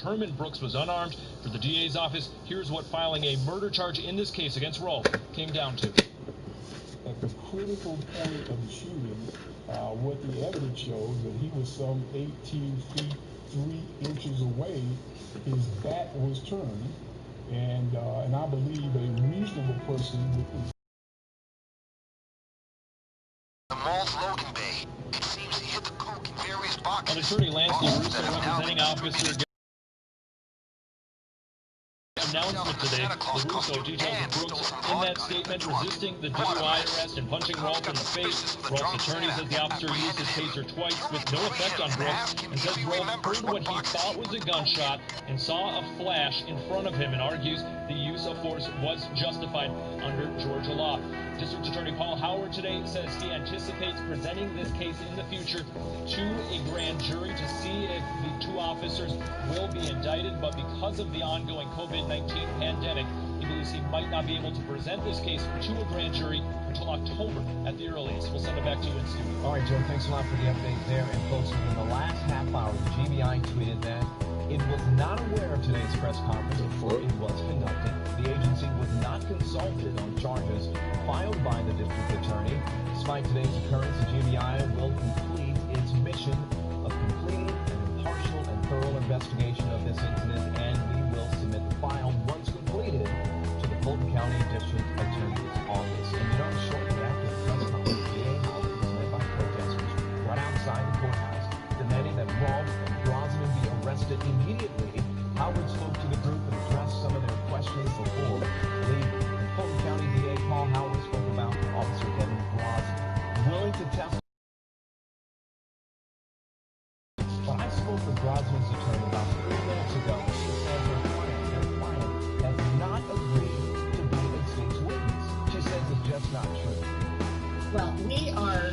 determined Brooks was unarmed. For the DA's office, here's what filing a murder charge in this case against Rolfe came down to. At the critical point of the shooting, what the evidence shows that he was some 18 feet 3 inches away. His back was turned, and I believe a reasonable person would. The mall's loading bay. It seems he hit the coke in various boxes. An attorney Lansky Russo representing Officer announcement today. The Russo details Brooks in that statement resisting the DUI arrest and punching Rolfe in the face. Rolfe's attorney says the officer used his taser twice with no effect on Brooks, and says Rolfe heard what he thought was a gunshot and saw a flash in front of him, and argues the use of force was justified under Georgia law. District Attorney Paul Howard today says he anticipates presenting this case in the future to a grand jury to see if the two officers will be indicted, but because of the ongoing COVID-19 pandemic, he believes he might not be able to present this case to a grand jury until October at the earliest. We'll send it back to you in studio. All right, Joe, thanks a lot for the update there. And folks, within the last half hour, the GBI tweeted that it was not aware of today's press conference before it was conducted. The agency was not consulted on charges filed by the district attorney. Despite today's occurrence, the GBI will complete its mission of completing an impartial and thorough investigation of this incident, and we will submit the file once completed to the Fulton County District Attorney's Office. And you know, shortly after the press conference, the house was led by protesters right outside the courthouse, demanding that Rolfe and Brosnan be arrested immediately. Howard spoke to the group and addressed some of their questions before leaving. And Fulton County DA Paul Howard spoke about Officer Kevin Brosnan willing to testify. But I spoke with Brosnan's attorney about 3 minutes ago. She said her client has not agreed to be a state's witness. She says it's just not true. Well, we are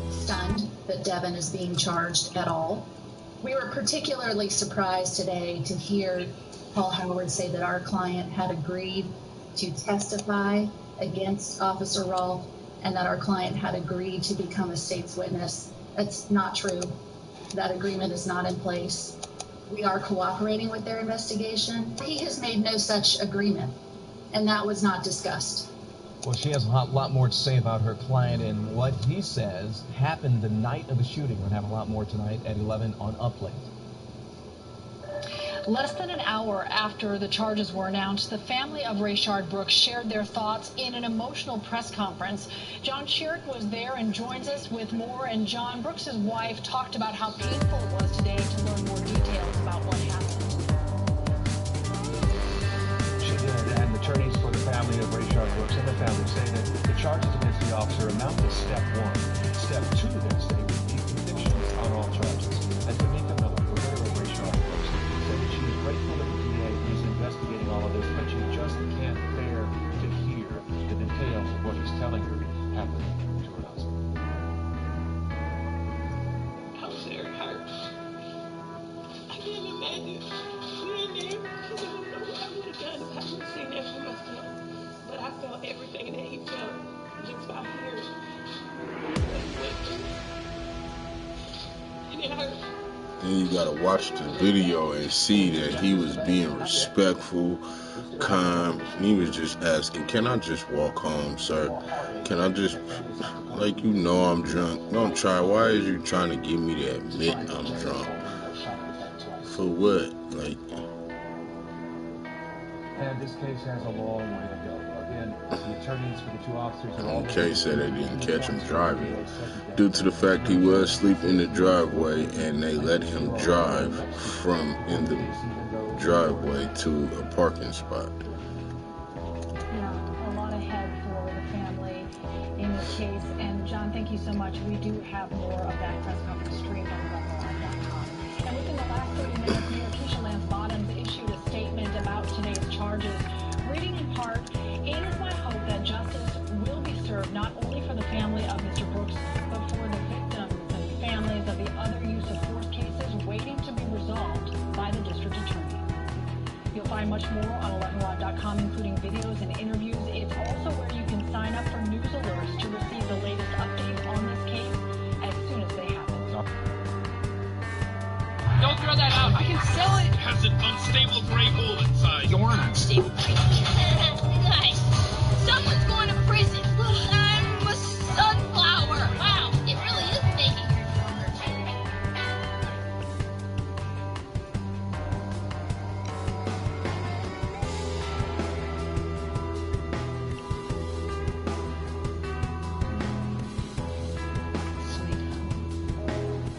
stunned that Devin is being charged at all. We were particularly surprised today to hear Paul Howard say that our client had agreed to testify against Officer Rolfe and that our client had agreed to become a state's witness. That's not true. That agreement is not in place. We are cooperating with their investigation. He has made no such agreement, and that was not discussed. Well, she has a lot more to say about her client and what he says happened the night of the shooting. We'll have a lot more tonight at 11 on Uplink. Less than an hour after the charges were announced, the family of Rayshard Brooks shared their thoughts in an emotional press conference. John Sherrick was there and joins us with more. And John, Brooks' wife talked about how painful it was today to learn more details about what happened. She did, and attorneys for the family of Rayshard Brooks and the family say that the charges against the officer amount to step 1. Step 2, they say, would be convictions on all charges. And Tamika Miller, the widow of Rayshard Brooks, said that she is grateful that the DA is investigating all of this, but she just can't bear to hear the details of what he's telling her happened to her husband. I was very hurt. I can't imagine being there. I don't know what I would have done if I would have seen that for myself. But I felt everything that he felt just by hearing what he went through. And it hurt. Then you gotta watch the video and see that he was being respectful, calm. He was just asking, "Can I just walk home, sir? Can I just, like, you know I'm drunk. Don't try. Why is you trying to get me to admit I'm drunk? For what? Like." And this case has a long way to go. Again, the attorneys for the two officers are all... Okay, said they didn't catch him driving due to the fact he was asleep in the driveway, and they let him drive from in the driveway to a parking spot. Yeah, a lot ahead for the family in this case. And John, thank you so much. We do have more of that press conference streamed on YermCity. And within the last 30 minutes, Mayor Keisha Lance Bottoms issued a statement about today's charges, reading in part, "It is my hope that justice will be served not only for the family of Mr. Brooks, but for the victims and families of the other use of force cases waiting to be resolved by the district attorney." You'll find much more on 11rod.com, including videos and interviews. It's also where you can sign up for news alerts to receive the latest updates on this case as soon as they happen. Don't throw that out. I can sell it. Has Stay with me. Guys, someone's going to prison. I'm a sunflower. Wow, it really is making her stronger.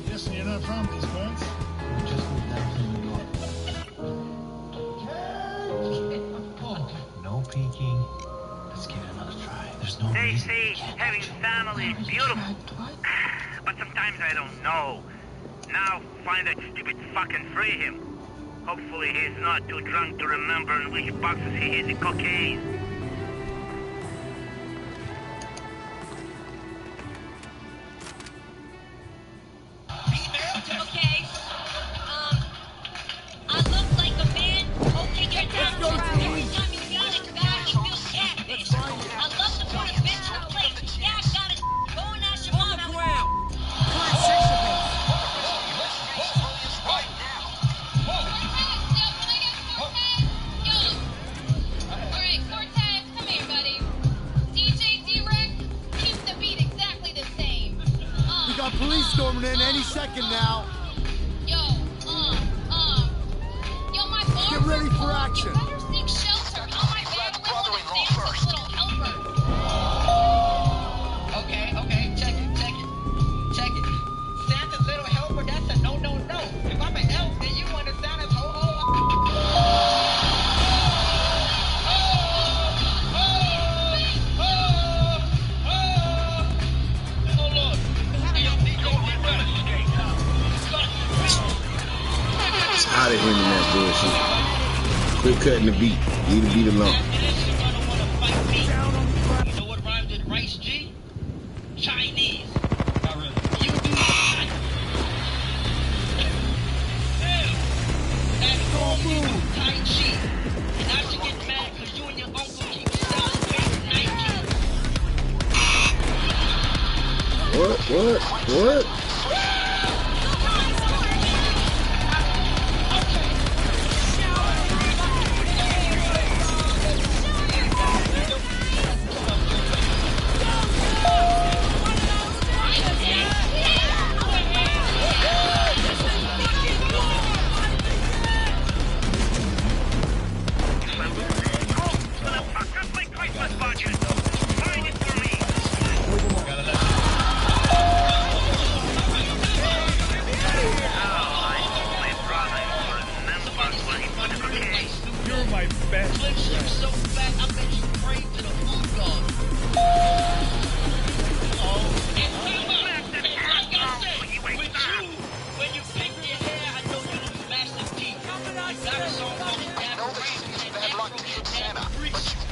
Yes, you're not from these parts. We just moved down to New York. No peeking. Let's give it another try. There's no They reason. say having family is beautiful. But sometimes I don't know. Now find that stupid fuck and free him. Hopefully he's not too drunk to remember in which boxes he hid the cocaine. Okay. I look like a man. Okay, you're down. Every time you got it, God, you feel catfish. I love to put a bitch in a plate. Yeah, I got it. Go and ask your mom. On the ground. Alright, Cortez, come here, buddy. DJ D-Rex, keep the beat exactly the same. We got police storming in any second now. My boss. Get ready for action. You better seek shelter. How am I battling with Santa's little helper? Okay, check it. Santa's little helper, that's a no. If I'm an elf, then you want to Santa's ho-ho. Out of him in that bullshit. Quit cutting the beat. Leave the beat alone. You know what rhymes with rice, G? Chinese. Not really. You do not. That's called Tai Chi. And I should get mad because you and your uncle keep selling fake Nike. What? You're my best friend. So fat, I bet you prayed to the food god. And like I said, with you, when you pick your hair, I know you lose massive teeth. You got a song called No reason to be bad luck being Santa, but you've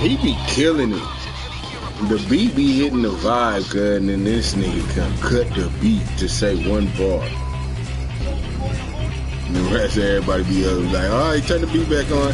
He be killing it. The beat be hitting the vibe good, and then this nigga can cut the beat to say one bar. And the rest of everybody be like, alright, turn the beat back on.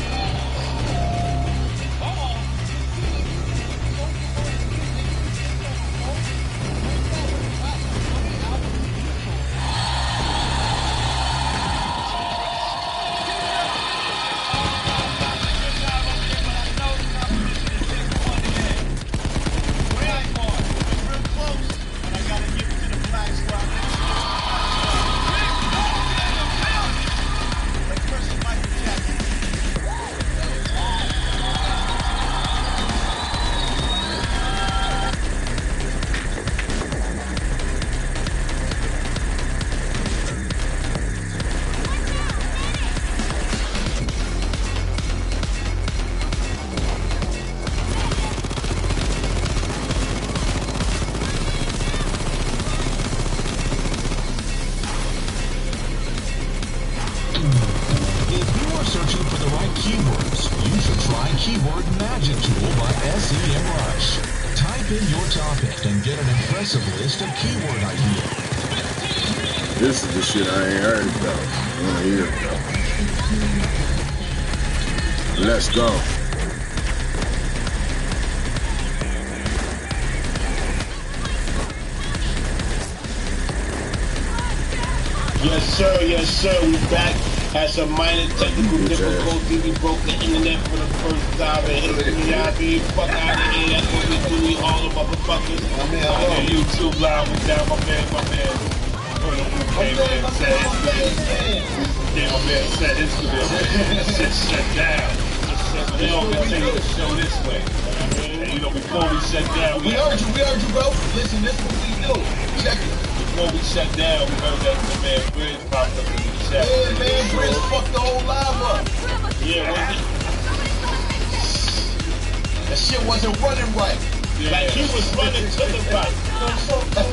This is the shit I ain't heard about. I want to hear about. Let's go. Yes, sir. Yes, sir. We back. Had some minor technical difficulty. We broke the internet for the first time. Fuck out of here. That's what we do. We all the motherfuckers. I'm here on YouTube live. We down. My man. Okay, man, said it's gonna be shut down. They don't take the show this way. And you know, before we shut down, we heard you, bro. Listen, this is what we do. Check it. Before we shut down, we heard that the man Bridge popped up in the chat. Yeah, man, Bridge fucked the whole live up. Yeah, that shit wasn't running right. Yeah. Like he was running to the right. So can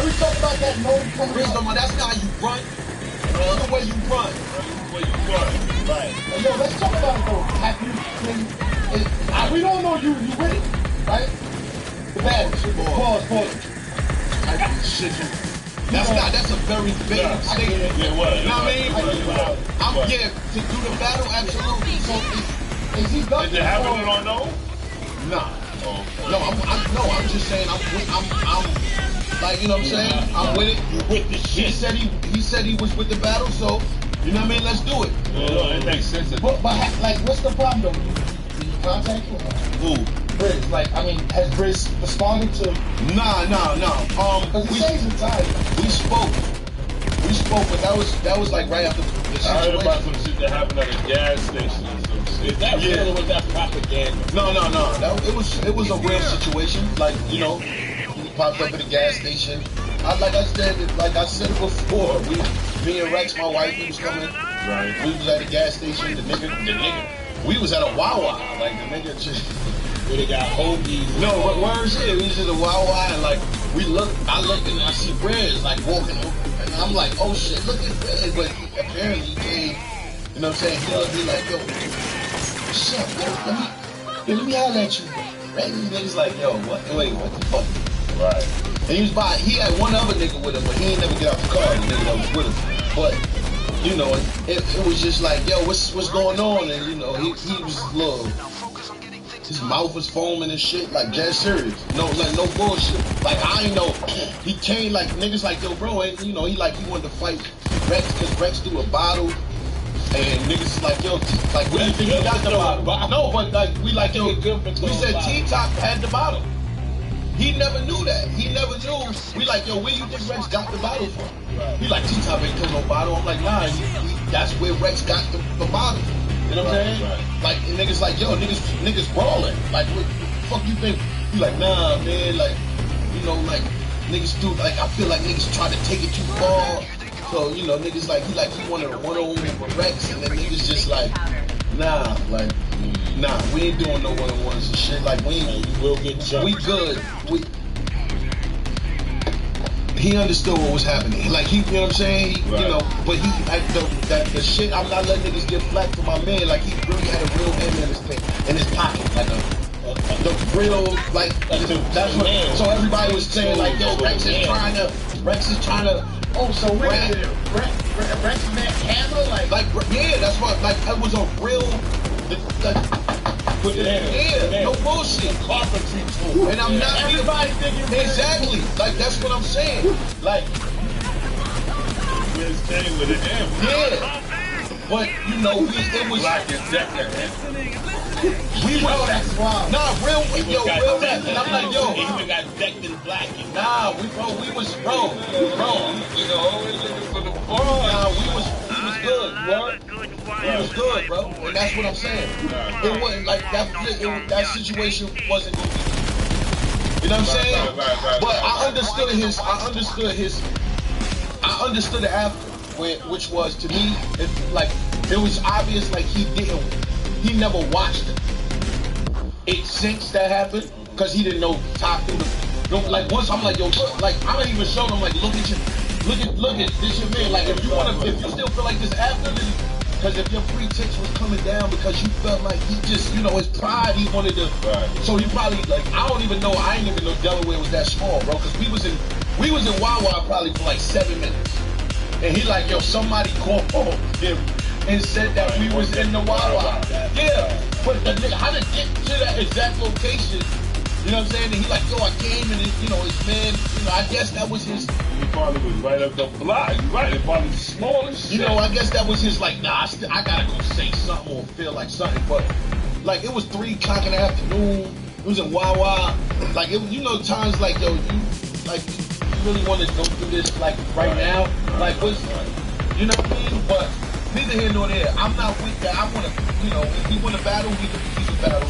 we talk about that no coming? That's not how you run. That's the way you run. Right. Yo, let's talk about it though. Have you we don't know you with it, right? The bad pause. That's a very big statement. Yeah, what? You know what I mean? To do the battle, absolutely. So is he done? Is it happening or no? Nah. No, I'm just saying I'm like, you know what I'm saying? I'm with it. You're with the shit. He said he was with the battle, so you know what I mean? Let's do it. Yeah, it makes sense. But like, what's the problem though? Did you contact him? Who? Briz. Like, I mean, has Briz responded to? No. Because he says he's tired. We spoke, but that was like right after the situation. I heard about some shit that happened at a gas station. Is that real or was that propaganda? No. It was a real situation. Like, you know, he popped up at a gas station. Like I said before, me and Rex, my wife, we was coming. Right. We was at a gas station. The nigga, we was at a Wawa. Like the nigga just. Where they got hoagies. No, but where's it? We was at a Wawa and like I look and I see Briz like walking over, and I'm like, oh shit, look at Briz. But apparently he came. You know what I'm saying? He looked at me like, yo, what's up, yo? Let me holler at you. Right? And niggas like, yo, wait, what the fuck? Right. And he had one other nigga with him, but he ain't never get out the car, the nigga that was with him. But, you know, it was just like, yo, what's going on? And, you know, he was a little, his mouth was foaming and shit, like, dead serious. No bullshit. Like, I ain't know, he came like, niggas like, yo, bro, and, you know, he wanted to fight Rex, because Rex threw a bottle. And niggas like, yo, like, where do you think he got the bottle? No, but like, we like, yo, we said T-Top had the bottle. He never knew that. He never knew. We like, yo, where you think Rex got the bottle from? He like, T-Top ain't kill no bottle. I'm like, nah, that's where Rex got the bottle. You know what I'm saying? Right. Like, and niggas like, yo, niggas brawling. Like, what the fuck you think? He like, nah, man, like, you know, like, niggas do, like, I feel like niggas try to take it too far. So, you know, niggas like, he wanted a one-on-one with Rex, and then niggas just like, nah, we ain't doing no one-on-ones and shit. Like, we will get jumped. We good. he understood what was happening. Like he, you know what I'm saying? He, right. You know, but he, like the shit. I'm not letting niggas get flack for my man. Like he really had a real M in his thing, in his pocket, like the real, like that's what. So everybody was saying like, yo, Rex is trying to. Oh, so Rex is that hammer, like yeah, that's what. Like that was a real. Yeah, no bullshit. Carpentry tool. And I'm not everybody thinking exactly. Like that's what I'm saying. Like we're staying with it. Yeah. But you know, it was like a decade. We were that's wild. Nah, real rap. And I'm like, yo, he even got decked in black. Nah, we was bro. You know, always looking for the ball. Nah, we was good, bro. We was good, bro. And that's what I'm saying. It wasn't like that. That situation wasn't gonna be. You know what I'm saying? Right. But I understood it after, which was to me, it was obvious like he never watched it. It since that happened because he didn't know top through the. Like once I'm like, yo, look, like I don't even show them like, look at this your man. Like if you still feel like this after this, because if your pretense was coming down because you felt like he just, you know, his pride, he wanted to. Right. So he probably like I didn't even know Delaware was that small, bro. Because we was in Wawa probably for like 7 minutes, and he like, yo, somebody called him and said that we was in the Wawa. Yeah, but the nigga, how to get to that exact location? You know what I'm saying? And he like, yo, I came and you know, his man, you know, I guess that was his. He probably was right up the block. You're right, it probably was small as shit. You know, I guess that was his like, nah, I gotta go say something or feel like something. But like, it was 3 o'clock in the afternoon. It was in Wawa. Like, it, you know, times like, yo, you really want to go through this like right now. Like, what's, you know what I mean? But neither here nor there. I'm not with that. I want to, you know, if we want to battle, we can battle.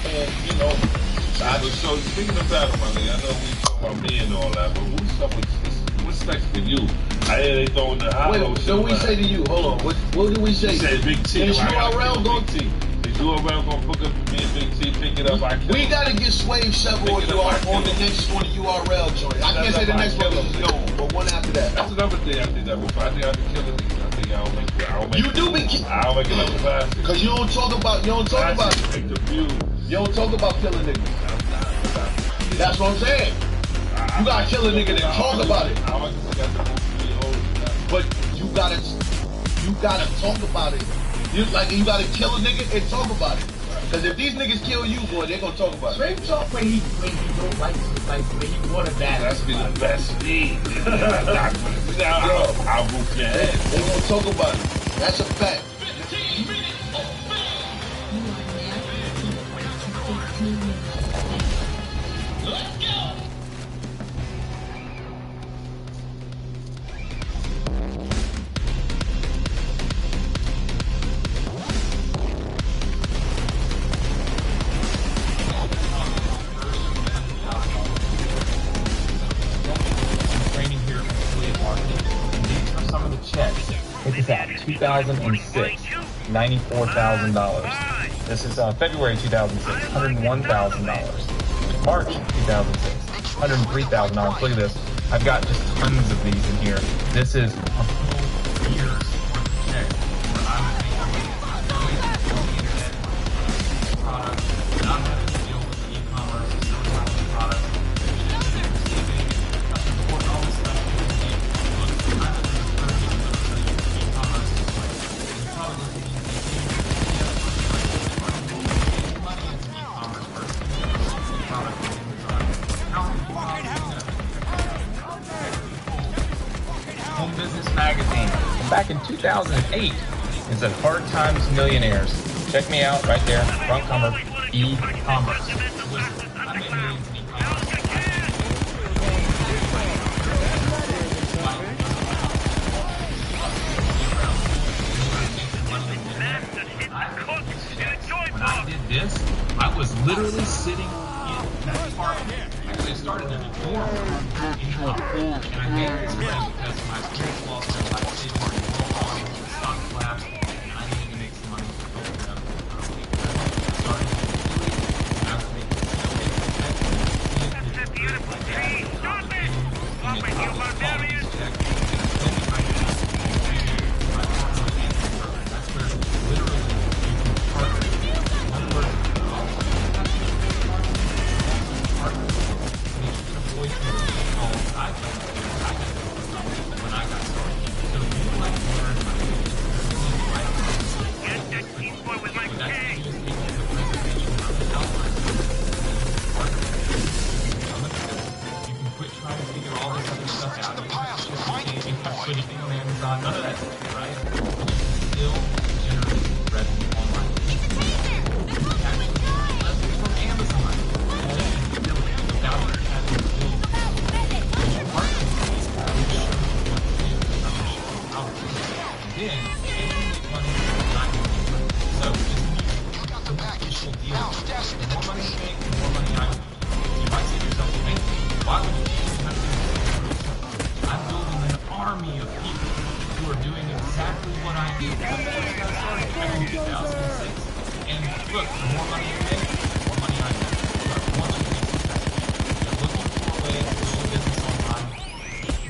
And you know. So speaking of battle, my nigga, I know we talk about me and all that, but what's next for you? I hear they throwing the hot. Wait, so we say to you, hold on, what do we say? You said Big T. Is URL going to? Is URL going to hook up with me and Big T, pick it up? We got to get Swave Shovel on the URL joint. I can't say the next one, but one after that. That's another thing I did that before. I think I can kill it. I don't make it. I don't make it like a classic. Because you don't talk about it. You don't talk about killing niggas. That's what I'm saying. You gotta kill a nigga and talk about it. But you gotta talk about it. You gotta kill a nigga and talk about it. Because if these niggas kill you, boy, they're gonna talk about it. Straight talk when you don't like when you want to battle. That's be the best thing. I'll move your head. They're gonna talk about it. That's a fact. 15 minutes of fame. Let's go. Checks. Check this out. 2006, $94,000. This is February 2006, $101,000. March 2006, $103,000. Look at this. I've got just tons of these in here. This is a whole year's check where I would make product, not having to deal with the e-commerce, no type of product. All this stuff. Home Business Magazine. And back in 2008, it said Hard Times Millionaires. Check me out right there, front cover, e-commerce. When I did this, I was literally sitting in that apartment. Actually, I started in a dorm room and I made this money because my parents lost their life saving money on the stock collapse, and I needed to make some money to help them. I started to do it, and I was making anything on Amazon, none of that stuff, right? Still generating revenue online. Actually, revenue from Amazon. Still without having to build your marketing. Then, and make money not making money. So, it's the official deal. The more money you make, the more money I make. You might say to yourself, hey, why would you have to do that? I'm building an army of people who are doing exactly what I do. Back in 2006. And look, the more money you make, the more money I make. Look, once you get successful, you're looking for a way to build a business online,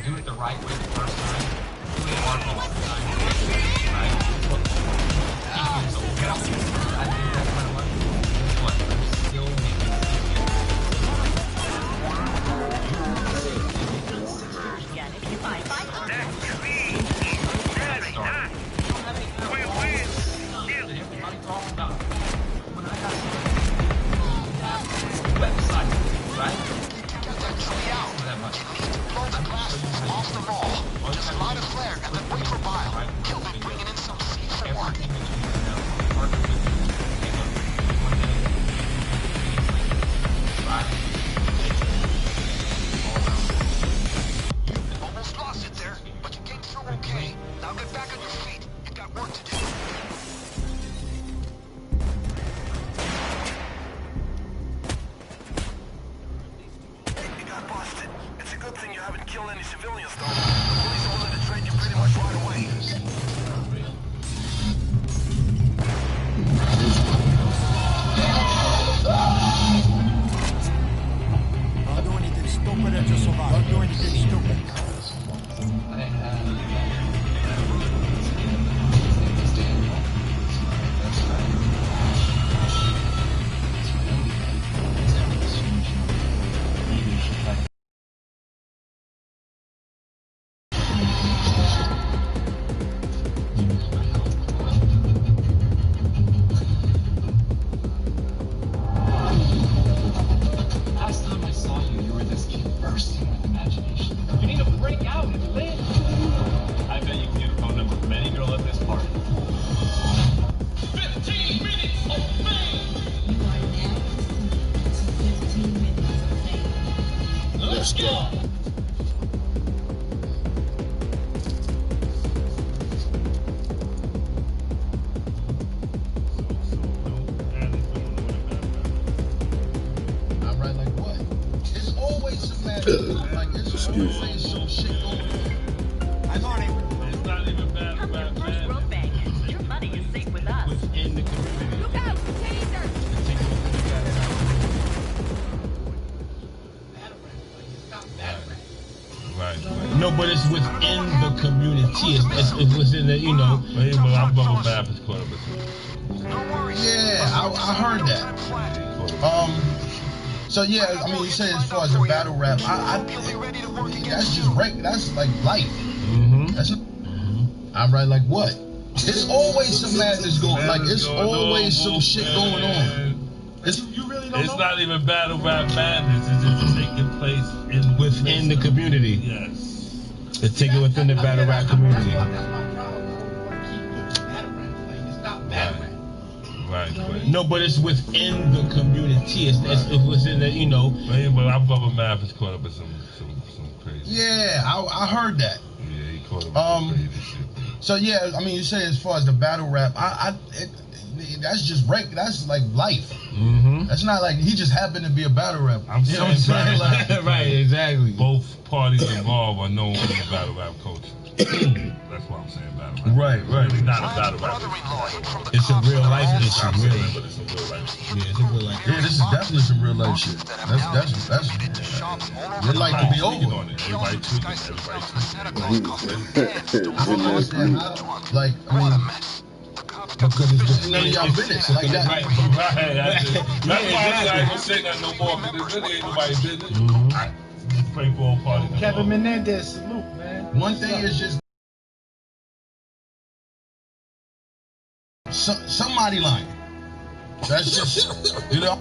do it the right way the first time, do it hard most of the time, right? Look, equals old house. I do that kind of money. Guess what? I'm still making Let's go. I'm right, like what? It's always some magic. Like it's always some shit going on. I'm on it. It's not even bad. Your money is safe with us. Within the community. Look out, taser! Right. No, but it's within the community. It's within the, you know. I'm bubble bath is caught up with Yeah, I heard that. So yeah, I mean, you say as far as the battle rap, that's just that's like life. That's I'm right, like what? It's always some madness going. Like it's always some shit going on. You really don't know? It's not even battle rap madness. It's just taking place within the community. Yes. It's taken within the battle rap community. Right. No, but it's within the community. It's within the, you know. But our brother Math is caught up with some crazy. Yeah, I heard that. Yeah, he caught up with some crazy shit. So yeah, I mean, you say as far as the battle rap, that's just that's like life. That's not like he just happened to be a battle rapper. I'm saying, like, right, exactly. Both parties involved are known for the battle rap culture. That's what I'm saying, battle rap. Right. It's not a battle rap. It's a real life issue, really. But it's a real life shit. Yeah, it's a real life. Yeah, this is definitely some real life shit. That's your life to be over. Everybody tweaking. Like, I mean, because it's none of y'all business. Like that. Right. That's why I don't say nothing no more, because it really ain't nobody's business. Pray for all parties. Kevin Menendez, salute, man. One thing is just somebody lying. That's just, you know.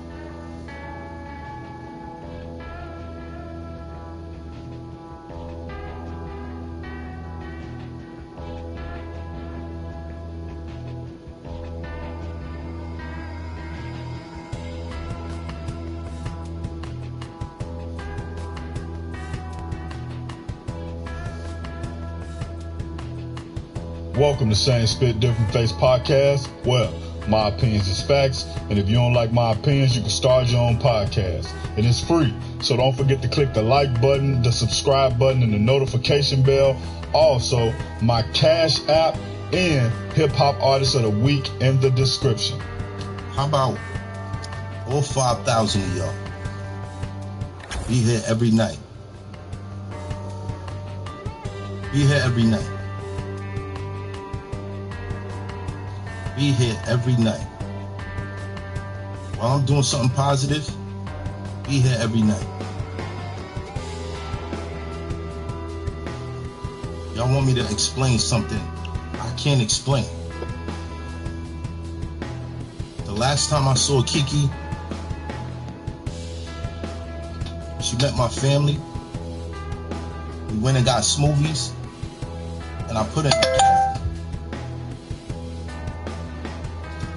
Welcome to Same Spit Different Face Podcast. Well, my opinions is facts, and if you don't like my opinions, you can start your own podcast. It is free, so don't forget to click the like button, the subscribe button, and the notification bell. Also, my Cash App and Hip Hop Artist of the Week in the description. How about all 5,000 of y'all be here every night? Be here every night. Be here every night. While I'm doing something positive, be here every night. Y'all want me to explain something I can't explain. The last time I saw Kiki, she met my family. We went and got smoothies, and I put in a cab.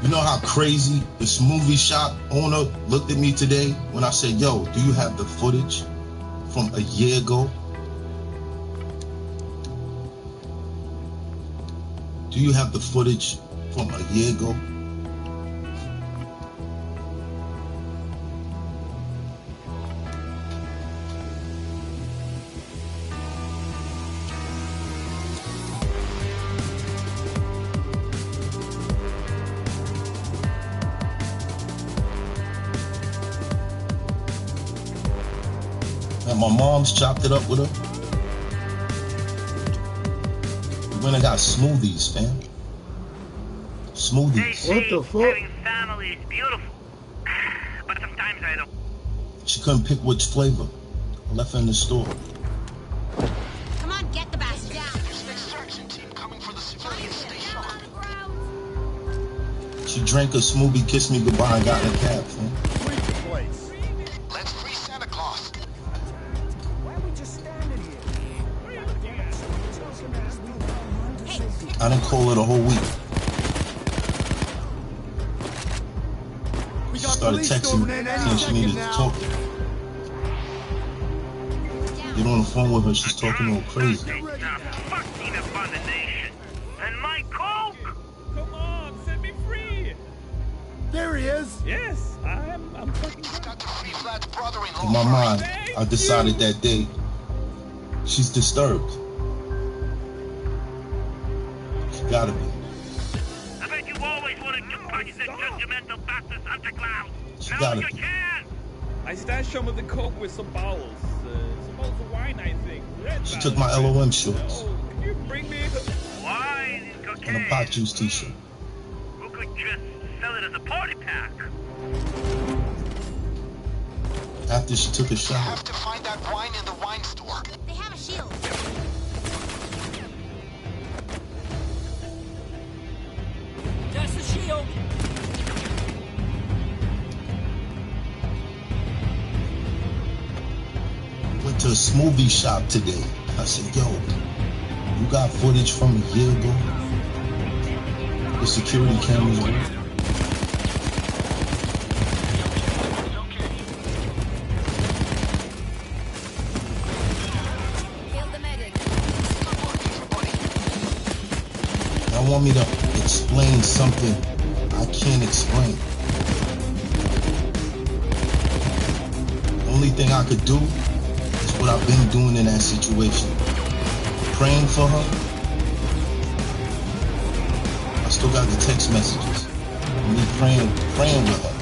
You know how crazy the smoothie shop owner looked at me today when I said, yo, do you have the footage from a year ago? Do you have the footage from a year ago? And my mom's chopped it up with her. We went and got smoothies, fam. Smoothies. What the fuck? Having family is beautiful, but sometimes I don't. She couldn't pick which flavor. I left her in the store. Come on, get the bastard down. There's an extraction team coming for the civilians. Stay sharp. She drank a smoothie, kissed me goodbye, and got in a cab, fam. Let's free Santa Claus. I didn't call her the whole week. She started texting me saying she needed to talk to me. Get on the phone with her, she's talking all crazy. And my coke! Come on, set me free! There he is! Yes, I'm fucking In my mind, I decided that day, she's disturbed. She gotta be. I bet you always wanted to punch the judgmental bastard Santa Claus. She Now gotta you be. can! I stashed some of the coke with some bottles. Some bottles of wine, I think. She took my LOM shorts Can you bring me the wine and cocaine? and a pot juice t-shirt. Who could just sell it as a party pack? After she took a shower, Have to find that wine in the wine store. They have a shield. That's the shield. went to a smoothie shop today. I said, yo, you got footage from a year ago? The security cameras work? Y'all want me to explain something I can't explain. The only thing I could do is what I've been doing in that situation. Praying for her. I still got the text messages. Me praying with her.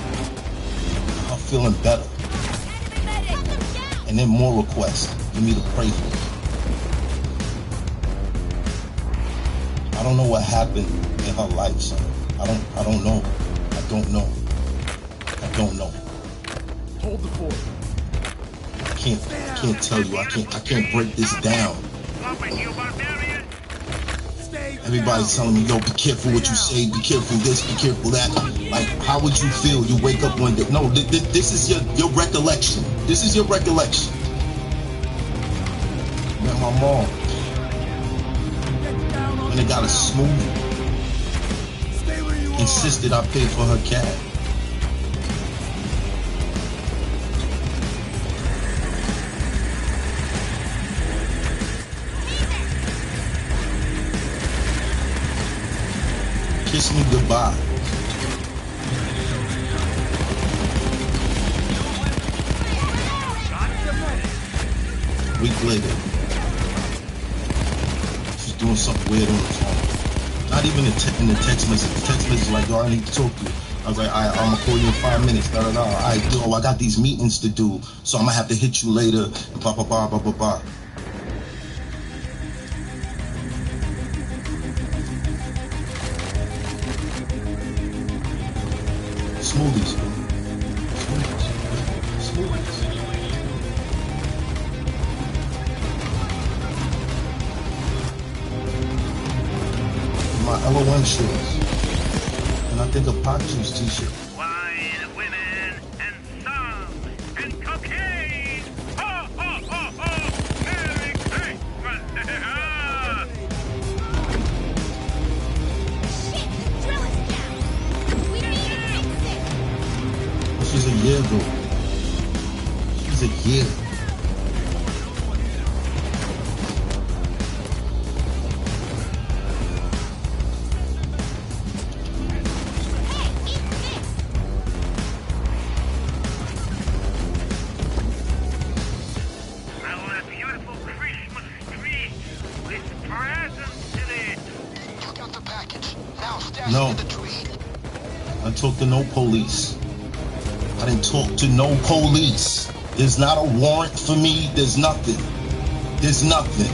I'm feeling better. And then more requests for me to pray for her. I don't know what happened in her life, son. I don't know. I don't know. Hold the fort. I can't tell you. I can't break this down. Everybody's telling me, yo, be careful what you say, be careful this, be careful that. Like, how would you feel? You wake up one day. No, this is your recollection. This is your recollection. Met my mom. When they got a smoothie. Insisted I pay for her cab. Kiss me goodbye. A week later, she's doing something weird on the phone. Not even in the text message. The text message is like, yo, I need to talk to you. I was like, I'm gonna call you in 5 minutes. Da da da. All right, yo, I got these meetings to do, so I'm gonna have to hit you later. Blah blah blah blah blah blah. Smoothies. My LOM shorts. And I think a pot juice t-shirt. Wine, women, and song, and cocaine. Ho, ho, ho, ho. Merry Christmas. Shit, the drill is down. We need to fix it. This was a year ago. This was a year. No, I talked to no police. I didn't talk to no police. There's not a warrant for me. There's nothing. There's nothing.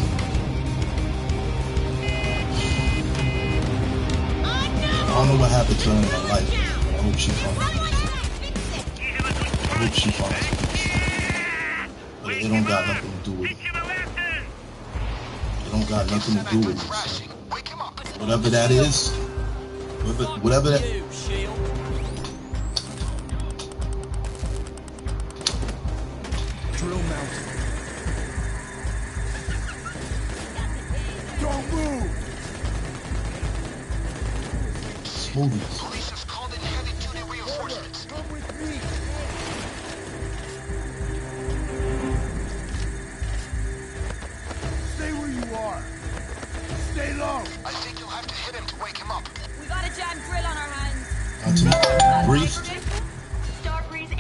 I don't know what happened to her in her life. I hope she finds peace. I hope she finds peace. But it don't got nothing to do with it. It don't got nothing to do with it. So whatever that is, whatever that. Drill mounted. Don't move. Smoothies. Police have called in heavy-duty reinforcements. Come with me. Stay where you are. Stay low. I think you'll have to hit him to wake him up. We got a jam grill on our hands. Briefed.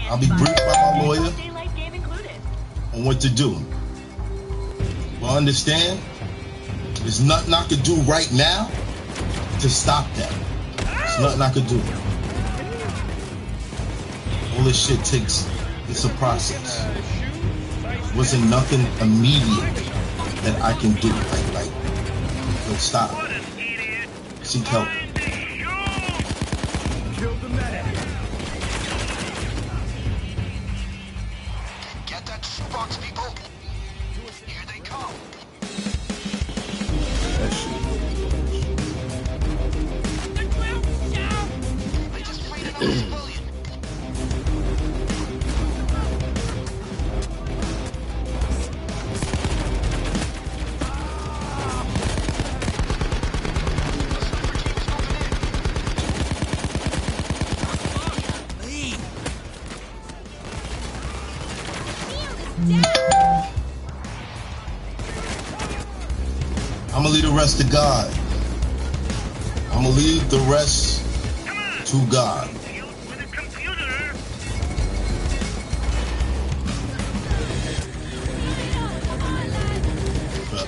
I'll be briefed by my lawyer on what to do. Well, understand, there's nothing I could do right now to stop that. There's nothing I could do. All this shit takes, it's a process. Wasn't nothing immediate that I can do. Like, stop. Seek help. Get that shoebox, people. Here they come. That shit. They just freed another civilian. I'm gonna leave the rest to God. I'm gonna leave the rest to God.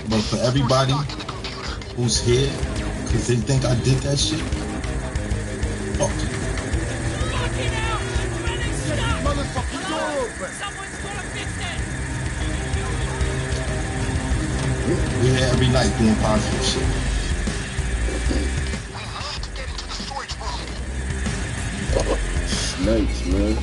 But for everybody who's here, because they think I did that shit, fuck you. Motherfucking door open. Someone's gonna fix it. We're here every night doing positive shit. Snakes, man.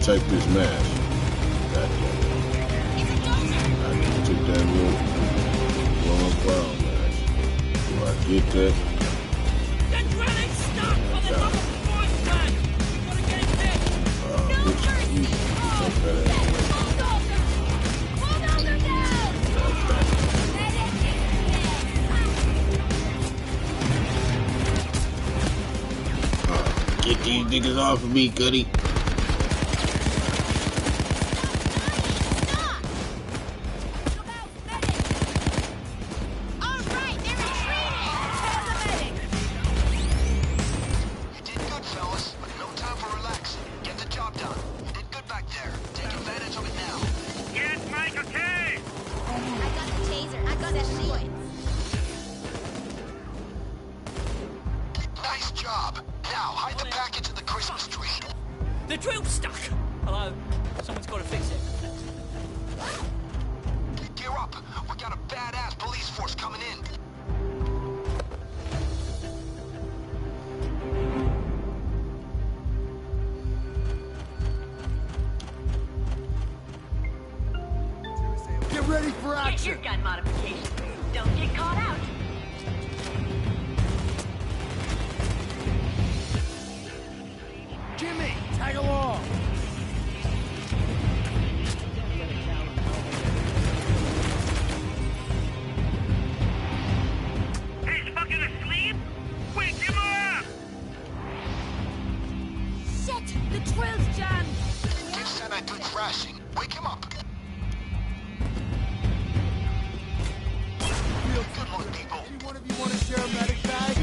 protect this mask. God damn it. I took that little long brown mask. Do I get that? Get these niggas off of me, Goody. The drill's stuck! Hello? Someone's got to fix it. Gear up! We got a badass police force coming in! Get ready for action! Get your gun modification. Don't get caught out. Jimmy, tag along! He's fucking asleep? Wake him up! Shit! The drill's jammed! Give Santa a good thrashing. Wake him up! Good luck, people. Any one of you want to share a medic bag?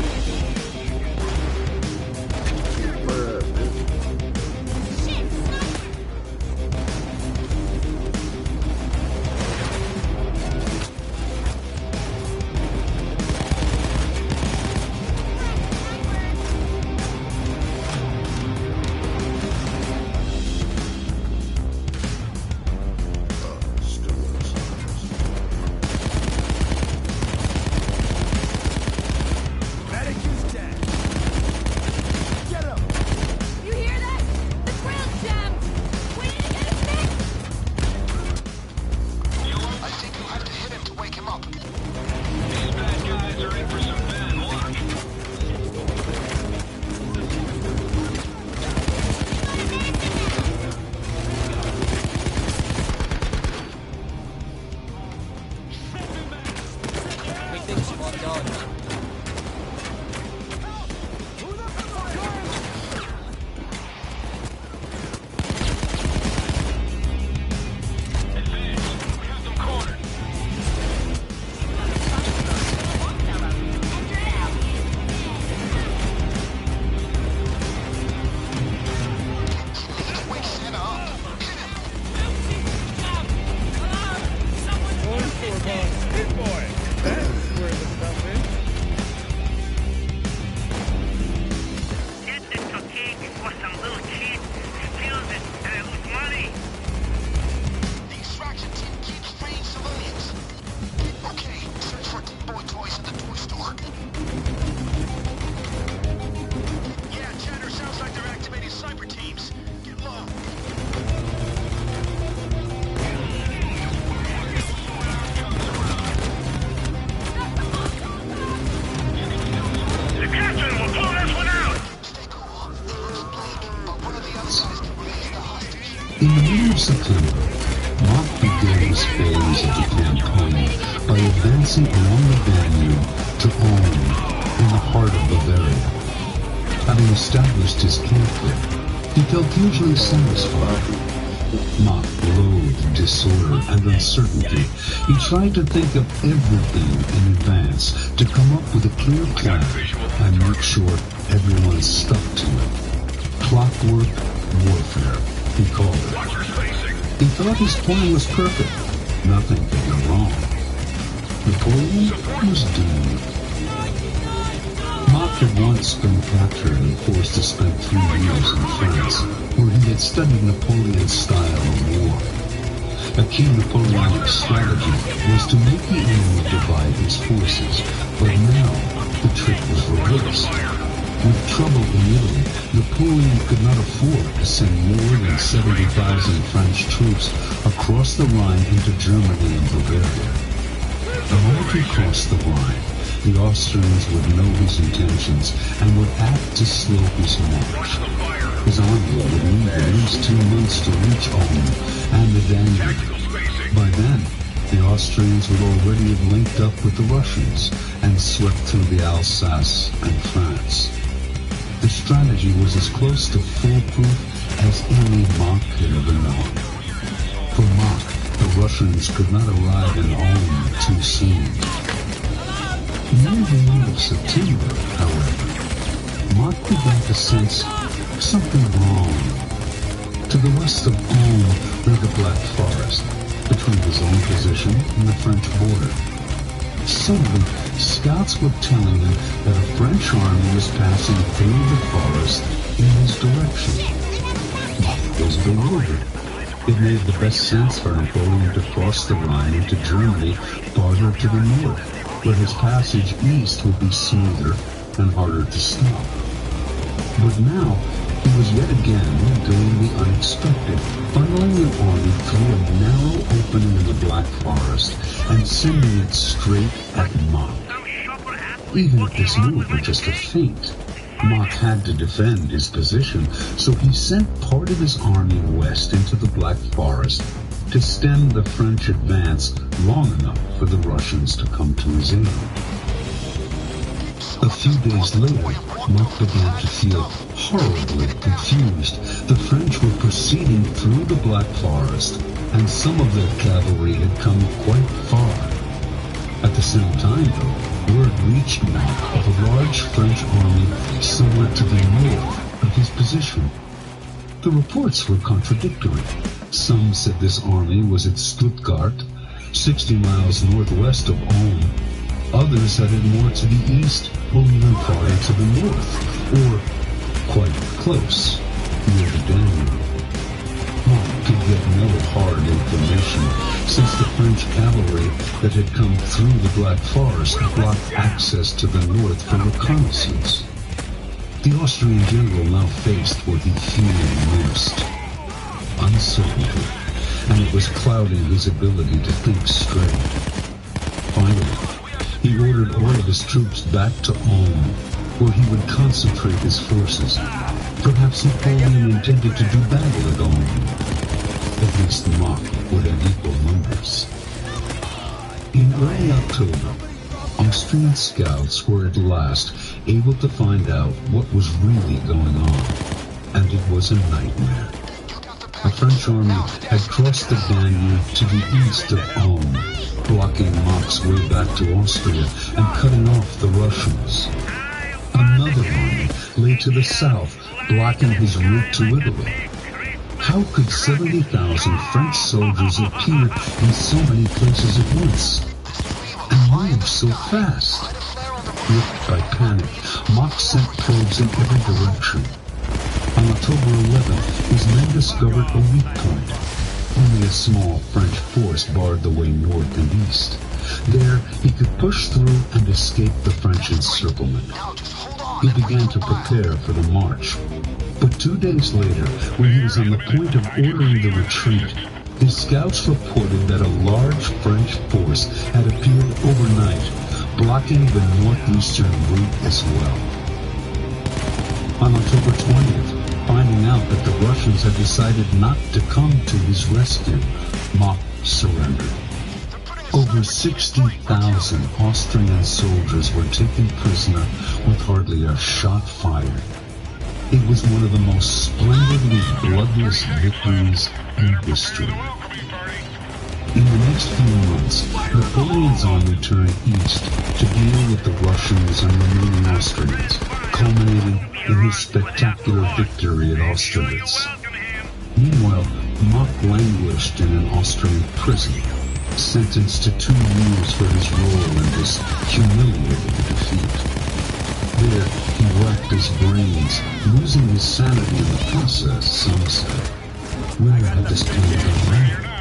In the middle of September, Mark began his phase of the campaign by advancing along the Danube to Ulm, in the heart of Bavaria. Having established his camp there, he felt hugely satisfied. Mark loathed disorder and uncertainty. He tried to think of everything in advance to come up with a clear plan and make sure everyone stuck to it. Clockwork warfare, he called it. He thought his plan was perfect. Nothing could go wrong. Napoleon was doomed. Mark had once been captured and forced to spend 3 years in France, where he had studied Napoleon's style of war. A key Napoleonic strategy was to make the enemy divide his forces, but now the trick was reversed. With trouble in Italy, Napoleon could not afford to send more than 70,000 French troops across the Rhine into Germany and Bavaria. The moment he crossed the Rhine, the Austrians would know his intentions and would act to slow his march. His army would need at least 2 months to reach Ulm and the Danube. By then, the Austrians would already have linked up with the Russians and swept through the Alsace and France. The strategy was as close to foolproof as any Mach had ever known. For Mach, the Russians could not arrive in Ulm too soon. Near the end of September, however, Mach began to sense something wrong. To the west of Ulm lay the Black Forest, between his own position and the French border. Suddenly, scouts were telling him that a French army was passing through the forest in his direction. Mach was bewildered. It made the best sense for Napoleon to cross the Rhine into Germany farther to the north, where his passage east would be smoother and harder to stop. But now, he was yet again doing the unexpected, funneling an army through a narrow opening in the Black Forest and sending it straight at Mach. Even if this move were just a feint, Mach had to defend his position, so he sent part of his army west into the Black Forest to stem the French advance long enough for the Russians to come to his aid. A few days later, Mach began to feel horribly confused. The French were proceeding through the Black Forest, and some of their cavalry had come quite far. At the same time, though, word reached Mach of a large French army somewhere to the north of his position. The reports were contradictory. Some said this army was at Stuttgart, 60 miles northwest of Ulm. Others headed more to the east, or even farther to the north, or quite close, near the Danube. Mach could get no hard information, since the French cavalry that had come through the Black Forest blocked access to the north for reconnaissance. The Austrian general now faced what he feared most: uncertainty, and it was clouding his ability to think straight. Finally, he ordered all of his troops back to Ulm, where he would concentrate his forces. Perhaps Napoleon intended to do battle at Ulm. At least Mach would have equal numbers. In early October, Austrian scouts were at last able to find out what was really going on, and it was a nightmare. The French army had crossed the Danube to the east of Ulm, blocking Mach's way back to Austria and cutting off the Russians. Another army lay to the south, blocking his route to Italy. How could 70,000 French soldiers appear in so many places at once, and move so fast? Gripped by panic, Mach sent probes in every direction. On October 11th, his men discovered a weak point. Only a small French force barred the way north and east. There, he could push through and escape the French encirclement. He began to prepare for the march. But 2 days later, when he was on the point of ordering the retreat, his scouts reported that a large French force had appeared overnight, blocking the northeastern route as well. On October 20th, finding out that the Russians had decided not to come to his rescue, Mach surrendered. Over 60,000 Austrian soldiers were taken prisoner with hardly a shot fired. It was one of the most splendidly bloodless victories in history. In the next few months, Napoleon's army turned east to deal with the Russians and remaining Austrians, culminating in his spectacular victory at Austerlitz. Meanwhile, Mach languished in an Austrian prison, sentenced to 2 years for his role in this humiliating defeat. There, he racked his brains, losing his sanity in the process, some said. Where had this plan gone wrong?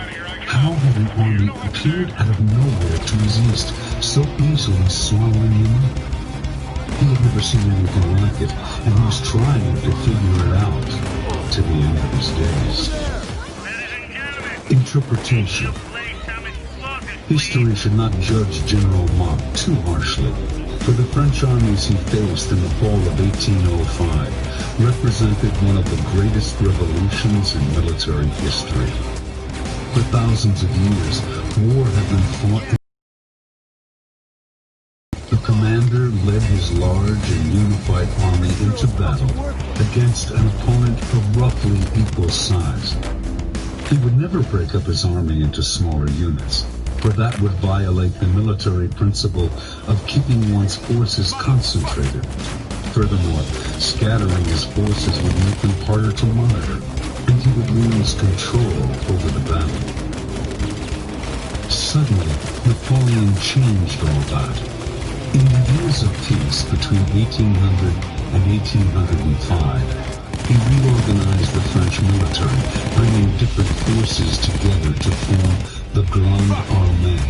How had an army appeared out of nowhere to his east, so easily swallowing him up? He had never seen anything like it, and he was trying to figure it out to the end of his days. Interpretation. History should not judge General Monk too harshly, for the French armies he faced in the fall of 1805 represented one of the greatest revolutions in military history. For thousands of years, war had been fought. The commander led his large and unified army into battle against an opponent of roughly equal size. He would never break up his army into smaller units, for that would violate the military principle of keeping one's forces concentrated. Furthermore, scattering his forces would make them harder to monitor, and he would lose control over the battle. Suddenly, Napoleon changed all that. In the years of peace between 1800 and 1805, he reorganized the French military, bringing different forces together to form the Grande Armée,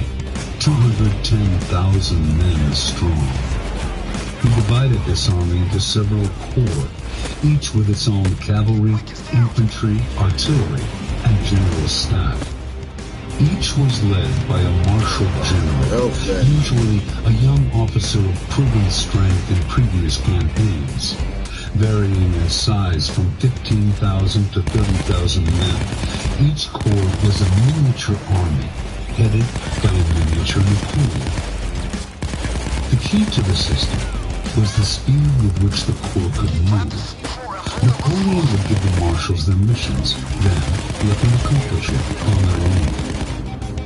210,000 men strong. He divided this army into several corps, each with its own cavalry, infantry, artillery, and general staff. Each was led by a marshal general, usually a young officer of proven strength in previous campaigns, varying in size from 15,000 to 30,000 men. Each corps was a miniature army, headed by a miniature Napoleon. The key to the system was the speed with which the corps could move. Napoleon would give the marshals their missions, then let them accomplish it on their own.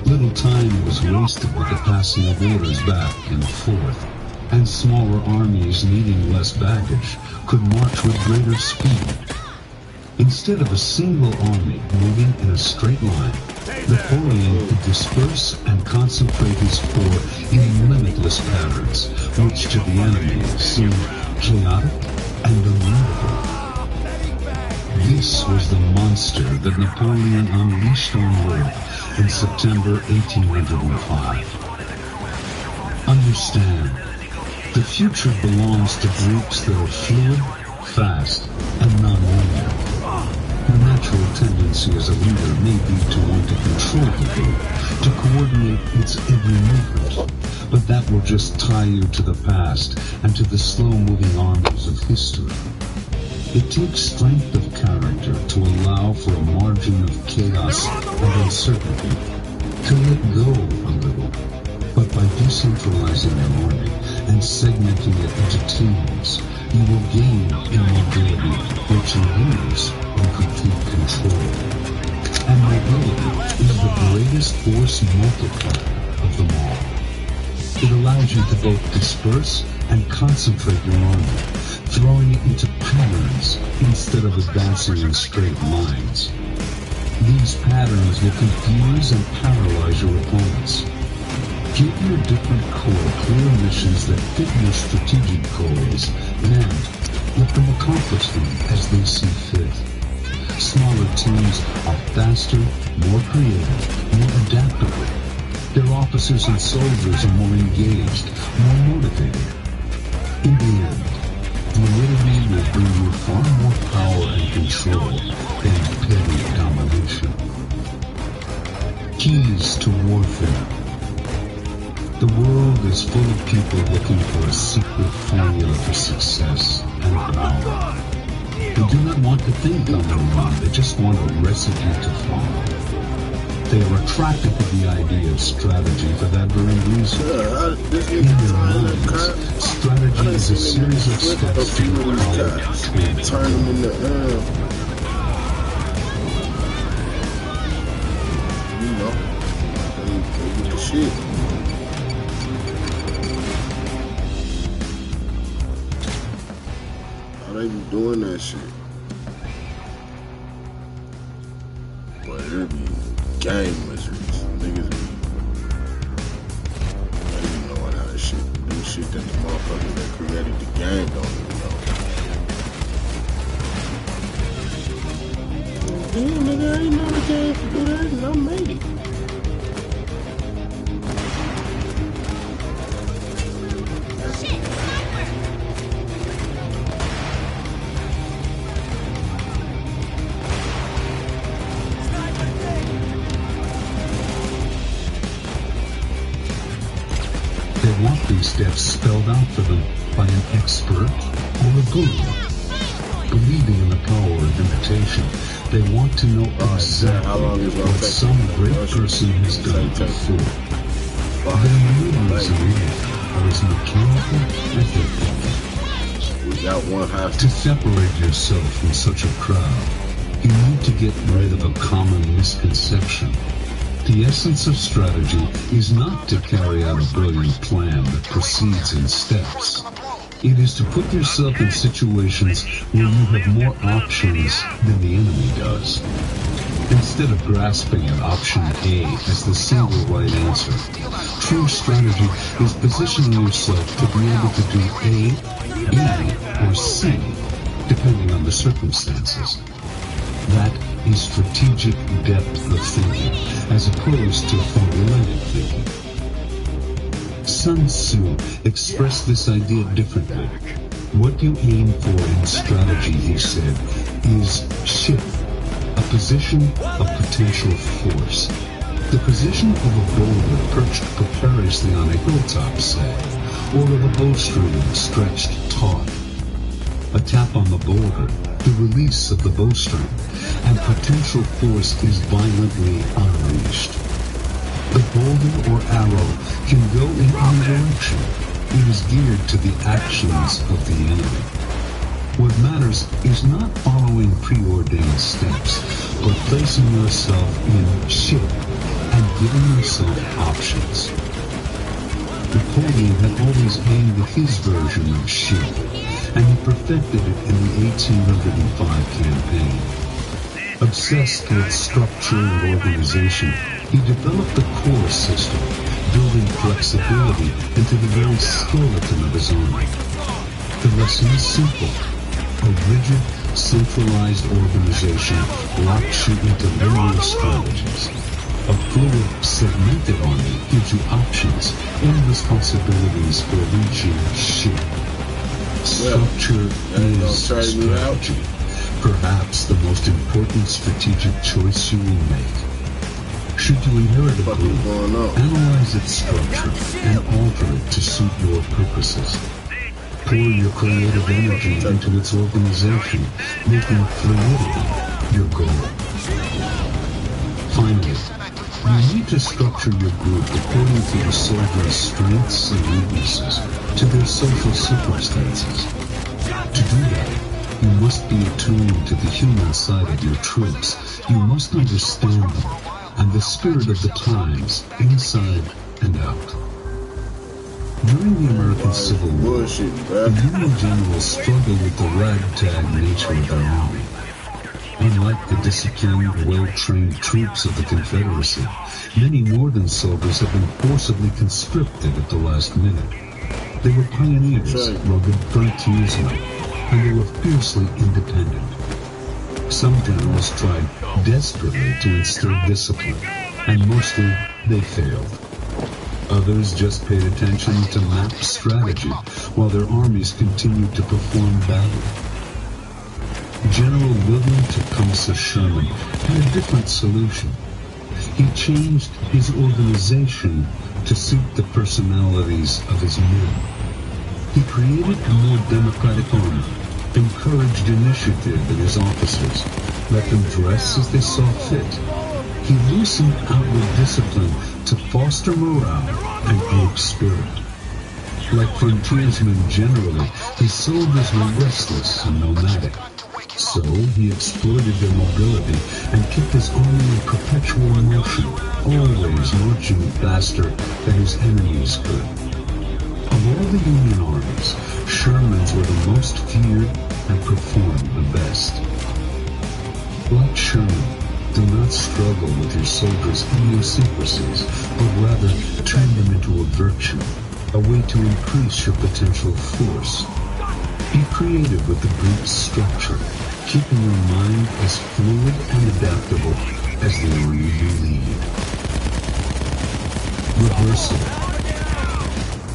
Little time was wasted with the passing of orders back and forth, and smaller armies needing less baggage could march with greater speed. Instead of a single army moving in a straight line, Napoleon could disperse and concentrate his corps in limitless patterns, which to the enemy seemed chaotic and unreadable. This was the monster that Napoleon unleashed on Europe in September 1805. Understand, the future belongs to groups that are fluid, fast, and non-linear. Your natural tendency as a leader may be to want to control the group, to coordinate its every movement, but that will just tie you to the past and to the slow-moving armies of history. It takes strength of character to allow for a margin of chaos and uncertainty, to let go a little, but by decentralizing your army and segmenting it into teams, you will gain in mobility, which you lose in complete control. And mobility is the greatest force multiplier of them all. It allows you to both disperse and concentrate your army, throwing it into patterns instead of advancing in straight lines. These patterns will confuse and paralyze your opponents. Give your different corps clear missions that fit your strategic goals, then let them accomplish them as they see fit. Smaller teams are faster, more creative, more adaptable. Their officers and soldiers are more engaged, more motivated. In the end, unity will bring you far more power and control than petty domination. Keys to warfare. The world is full of people looking for a secret formula for success and power. They do not want to think on their own, they just want a recipe to follow. They are attracted to the idea of strategy for that very reason. In their minds, strategy is a series of steps to your power. Turn them in the you know, they get the shit. How they be doing that shit? But it be game miseries. Niggas be knowing how to do shit that the motherfuckers that created the game don't even know. Damn, nigga, I ain't know the game to do that, and I made it. They want these steps spelled out for them by an expert or a guru. Believing in the power of imitation, they want to know exactly what some great person has done before. Their maneuvers in life are as mechanical as their thinking. To separate yourself from such a crowd, you need to get rid of a common misconception. The essence of strategy is not to carry out a brilliant plan that proceeds in steps. It is to put yourself in situations where you have more options than the enemy does. Instead of grasping at option A as the single right answer, true strategy is positioning yourself to be able to do A, B, or C, depending on the circumstances. That is strategic depth of thinking, as opposed to formulaic thinking. Sun Tzu expressed this idea differently. What you aim for in strategy, he said, is ship, a position of potential force. The position of a boulder perched precariously on a hilltop, say, or of a bowstring stretched taut. A tap on the boulder, the release of the bowstring, and potential force is violently unleashed. The boulder or arrow can go in any direction. It is geared to the actions of the enemy. What matters is not following preordained steps, but placing yourself in ship and giving yourself options. Napoleon had always aimed at his version of ship, and he perfected it in the 1805 campaign. Obsessed with structure and organization, he developed a core system, building flexibility into the very skeleton of his army. The lesson is simple. A rigid, centralized organization locks you into linear strategies. A fluid, segmented army gives you options and responsibilities for reaching ship. Structure is strategy. Perhaps the most important strategic choice you will make. Should you inherit a group, analyze its structure and alter it to suit your purposes. Pour your creative energy into its organization, making fluidity your goal. Finally, you need to structure your group according to the soldier's strengths and weaknesses, to their social circumstances. To do that, you must be attuned to the human side of your troops. You must understand them and the spirit of the times, inside and out. During the American Civil War, the Union generals struggled with the ragtag nature of their army. Unlike the disciplined, well-trained troops of the Confederacy, many Northern soldiers had been forcibly conscripted at the last minute. They were pioneers, rugged frontiersmen, and they were fiercely independent. Some generals tried desperately to instill discipline, and mostly they failed. Others just paid attention to map strategy while their armies continued to perform battle. General William Tecumseh Sherman had a different solution. He changed his organization to suit the personalities of his men. He created a more democratic army, encouraged initiative in his officers, let them dress as they saw fit. He loosened outward discipline to foster morale and group spirit. Like frontiersmen generally, his soldiers were restless and nomadic. So he exploited their mobility and kept his army in perpetual motion, always marching faster than his enemies could. Of all the Union armies, Sherman's were the most feared and performed the best. Like Sherman, do not struggle with your soldiers' idiosyncrasies, but rather turn them into a virtue, a way to increase your potential force. Be creative with the group's structure, keeping your mind as fluid and adaptable as the army you lead. Reversal.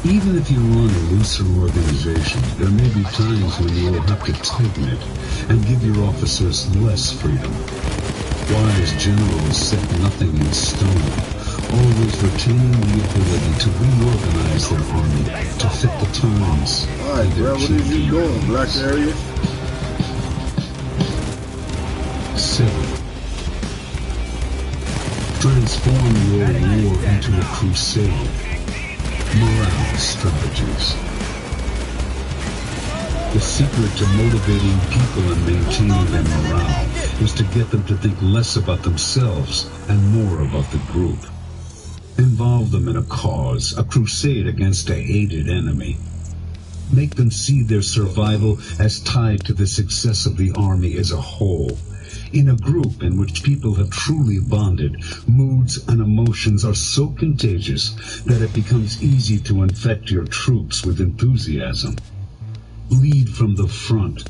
Even if you run a looser organization, there may be times when you will have to tighten it and give your officers less freedom. Wise generals set nothing in stone, always retaining the ability to reorganize their army to fit the times. Alright, bro, what is you doing, Black Area? 7. Transform your war into a crusade. Morale strategies. The secret to motivating people and maintaining their morale is to get them to think less about themselves and more about the group. Involve them in a cause, a crusade against a hated enemy. Make them see their survival as tied to the success of the army as a whole. In a group in which people have truly bonded, moods and emotions are so contagious that it becomes easy to infect your troops with enthusiasm. Lead from the front.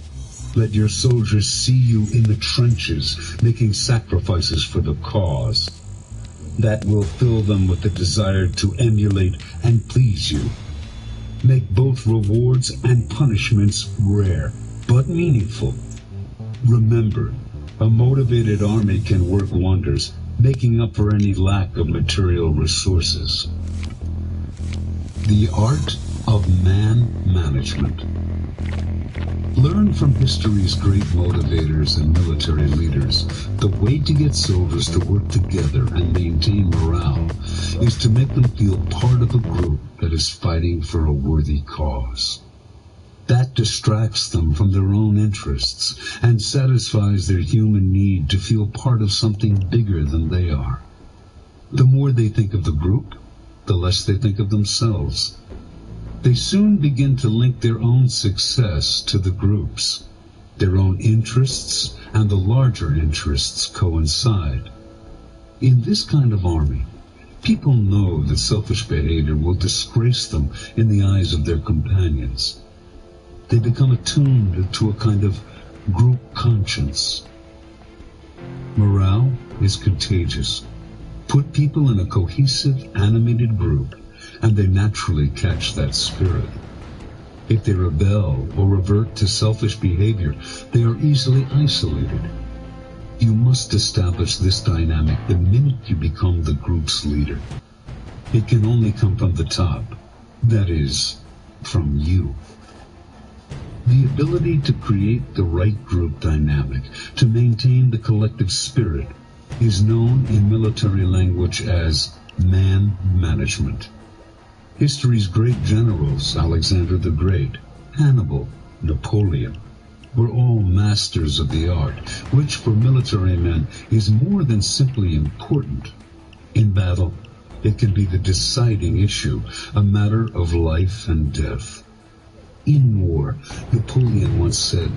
Let your soldiers see you in the trenches, making sacrifices for the cause. That will fill them with the desire to emulate and please you. Make both rewards and punishments rare, but meaningful. Remember, a motivated army can work wonders, making up for any lack of material resources. The art of man management. Learn from history's great motivators and military leaders. The way to get soldiers to work together and maintain morale is to make them feel part of a group that is fighting for a worthy cause. That distracts them from their own interests and satisfies their human need to feel part of something bigger than they are. The more they think of the group, the less they think of themselves. They soon begin to link their own success to the group's. Their own interests and the larger interests coincide. In this kind of army, people know that selfish behavior will disgrace them in the eyes of their companions. They become attuned to a kind of group conscience. Morale is contagious. Put people in a cohesive, animated group, and they naturally catch that spirit. If they rebel or revert to selfish behavior, they are easily isolated. You must establish this dynamic the minute you become the group's leader. It can only come from the top, that is, from you. The ability to create the right group dynamic, to maintain the collective spirit, is known in military language as man management. History's great generals, Alexander the Great, Hannibal, Napoleon, were all masters of the art, which for military men is more than simply important. In battle, it can be the deciding issue, a matter of life and death. In war, Napoleon once said,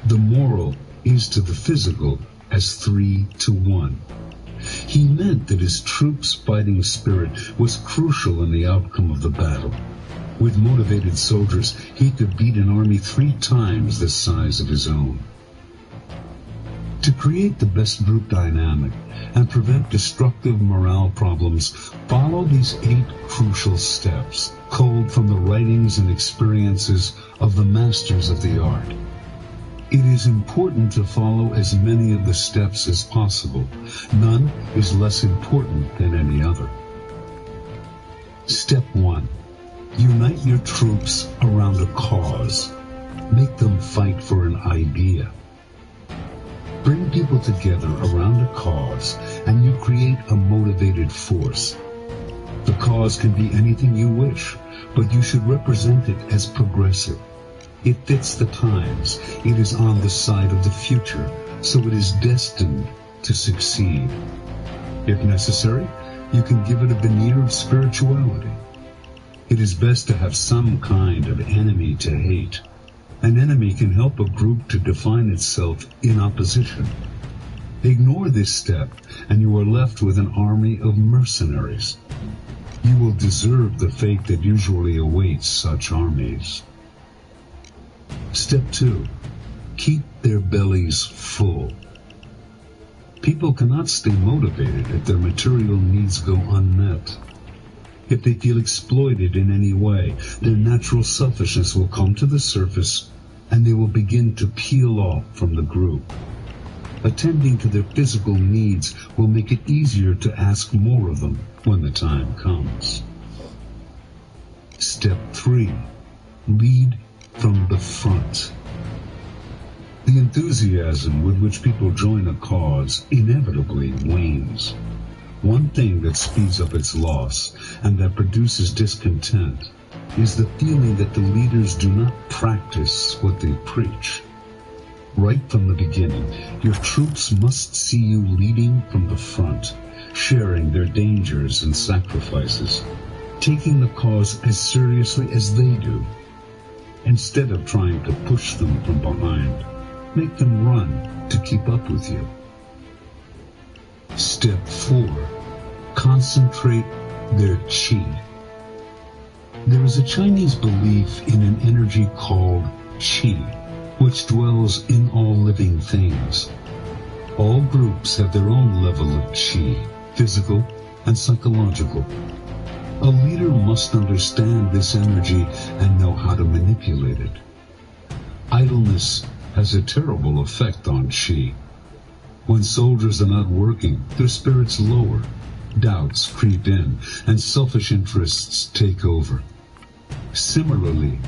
"The moral is to the physical as 3 to 1. He meant that his troops' fighting spirit was crucial in the outcome of the battle. With motivated soldiers, he could beat an army 3 times the size of his own. To create the best group dynamic and prevent destructive morale problems, follow these 8 crucial steps, culled from the writings and experiences of the masters of the art. It is important to follow as many of the steps as possible. None is less important than any other. Step 1. Unite your troops around a cause. Make them fight for an idea. Bring people together around a cause, and you create a motivated force. The cause can be anything you wish, but you should represent it as progressive. It fits the times. It is on the side of the future, so it is destined to succeed. If necessary, you can give it a veneer of spirituality. It is best to have some kind of enemy to hate. An enemy can help a group to define itself in opposition. Ignore this step, and you are left with an army of mercenaries. You will deserve the fate that usually awaits such armies. Step 2. Keep their bellies full. People cannot stay motivated if their material needs go unmet. If they feel exploited in any way, their natural selfishness will come to the surface and they will begin to peel off from the group. attending to their physical needs will make it easier to ask more of them when the time comes. Step 3. Lead from the front. The enthusiasm with which people join a cause inevitably wanes. One thing that speeds up its loss and that produces discontent is the feeling that the leaders do not practice what they preach. Right from the beginning, your troops must see you leading from the front, sharing their dangers and sacrifices, taking the cause as seriously as they do. Instead of trying to push them from behind, make them run to keep up with you. Step 4. Concentrate their qi. There is a Chinese belief in an energy called qi, which dwells in all living things. All groups have their own level of qi, physical and psychological. A leader must understand this energy and know how to manipulate it. Idleness has a terrible effect on qi. When soldiers are not working, their spirits lower, doubts creep in, and selfish interests take over. Similarly,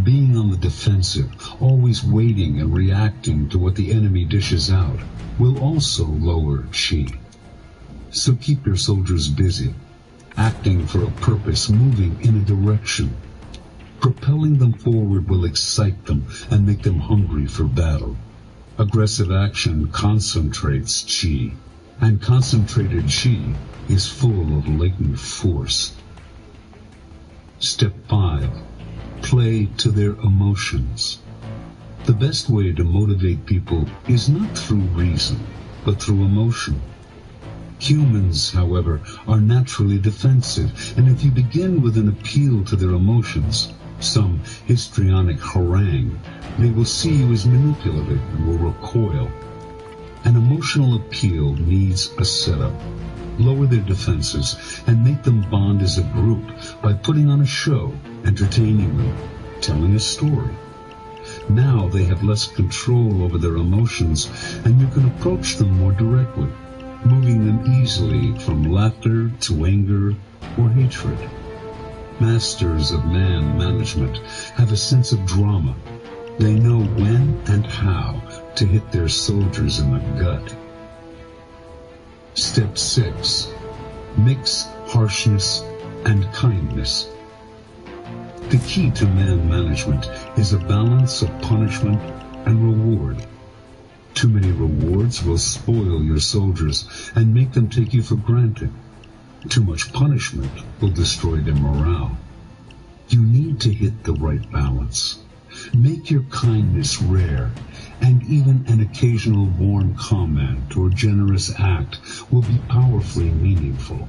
being on the defensive, always waiting and reacting to what the enemy dishes out, will also lower qi. So keep your soldiers busy, acting for a purpose, moving in a direction. Propelling them forward will excite them and make them hungry for battle. Aggressive action concentrates qi, and concentrated qi is full of latent force. Step 5. Play to their emotions. The best way to motivate people is not through reason, but through emotion. Humans, however, are naturally defensive, and if you begin with an appeal to their emotions, some histrionic harangue, they will see you as manipulative and will recoil. An emotional appeal needs a setup. Lower their defenses and make them bond as a group by putting on a show, entertaining them, telling a story. Now they have less control over their emotions, and you can approach them more directly, moving them easily from laughter to anger or hatred. Masters of man management have a sense of drama. They know when and how to hit their soldiers in the gut. Step 6. Mix harshness and kindness. The key to man management is a balance of punishment and reward. Too many rewards will spoil your soldiers and make them take you for granted. Too much punishment will destroy their morale. You need to hit the right balance. Make your kindness rare, and even an occasional warm comment or generous act will be powerfully meaningful.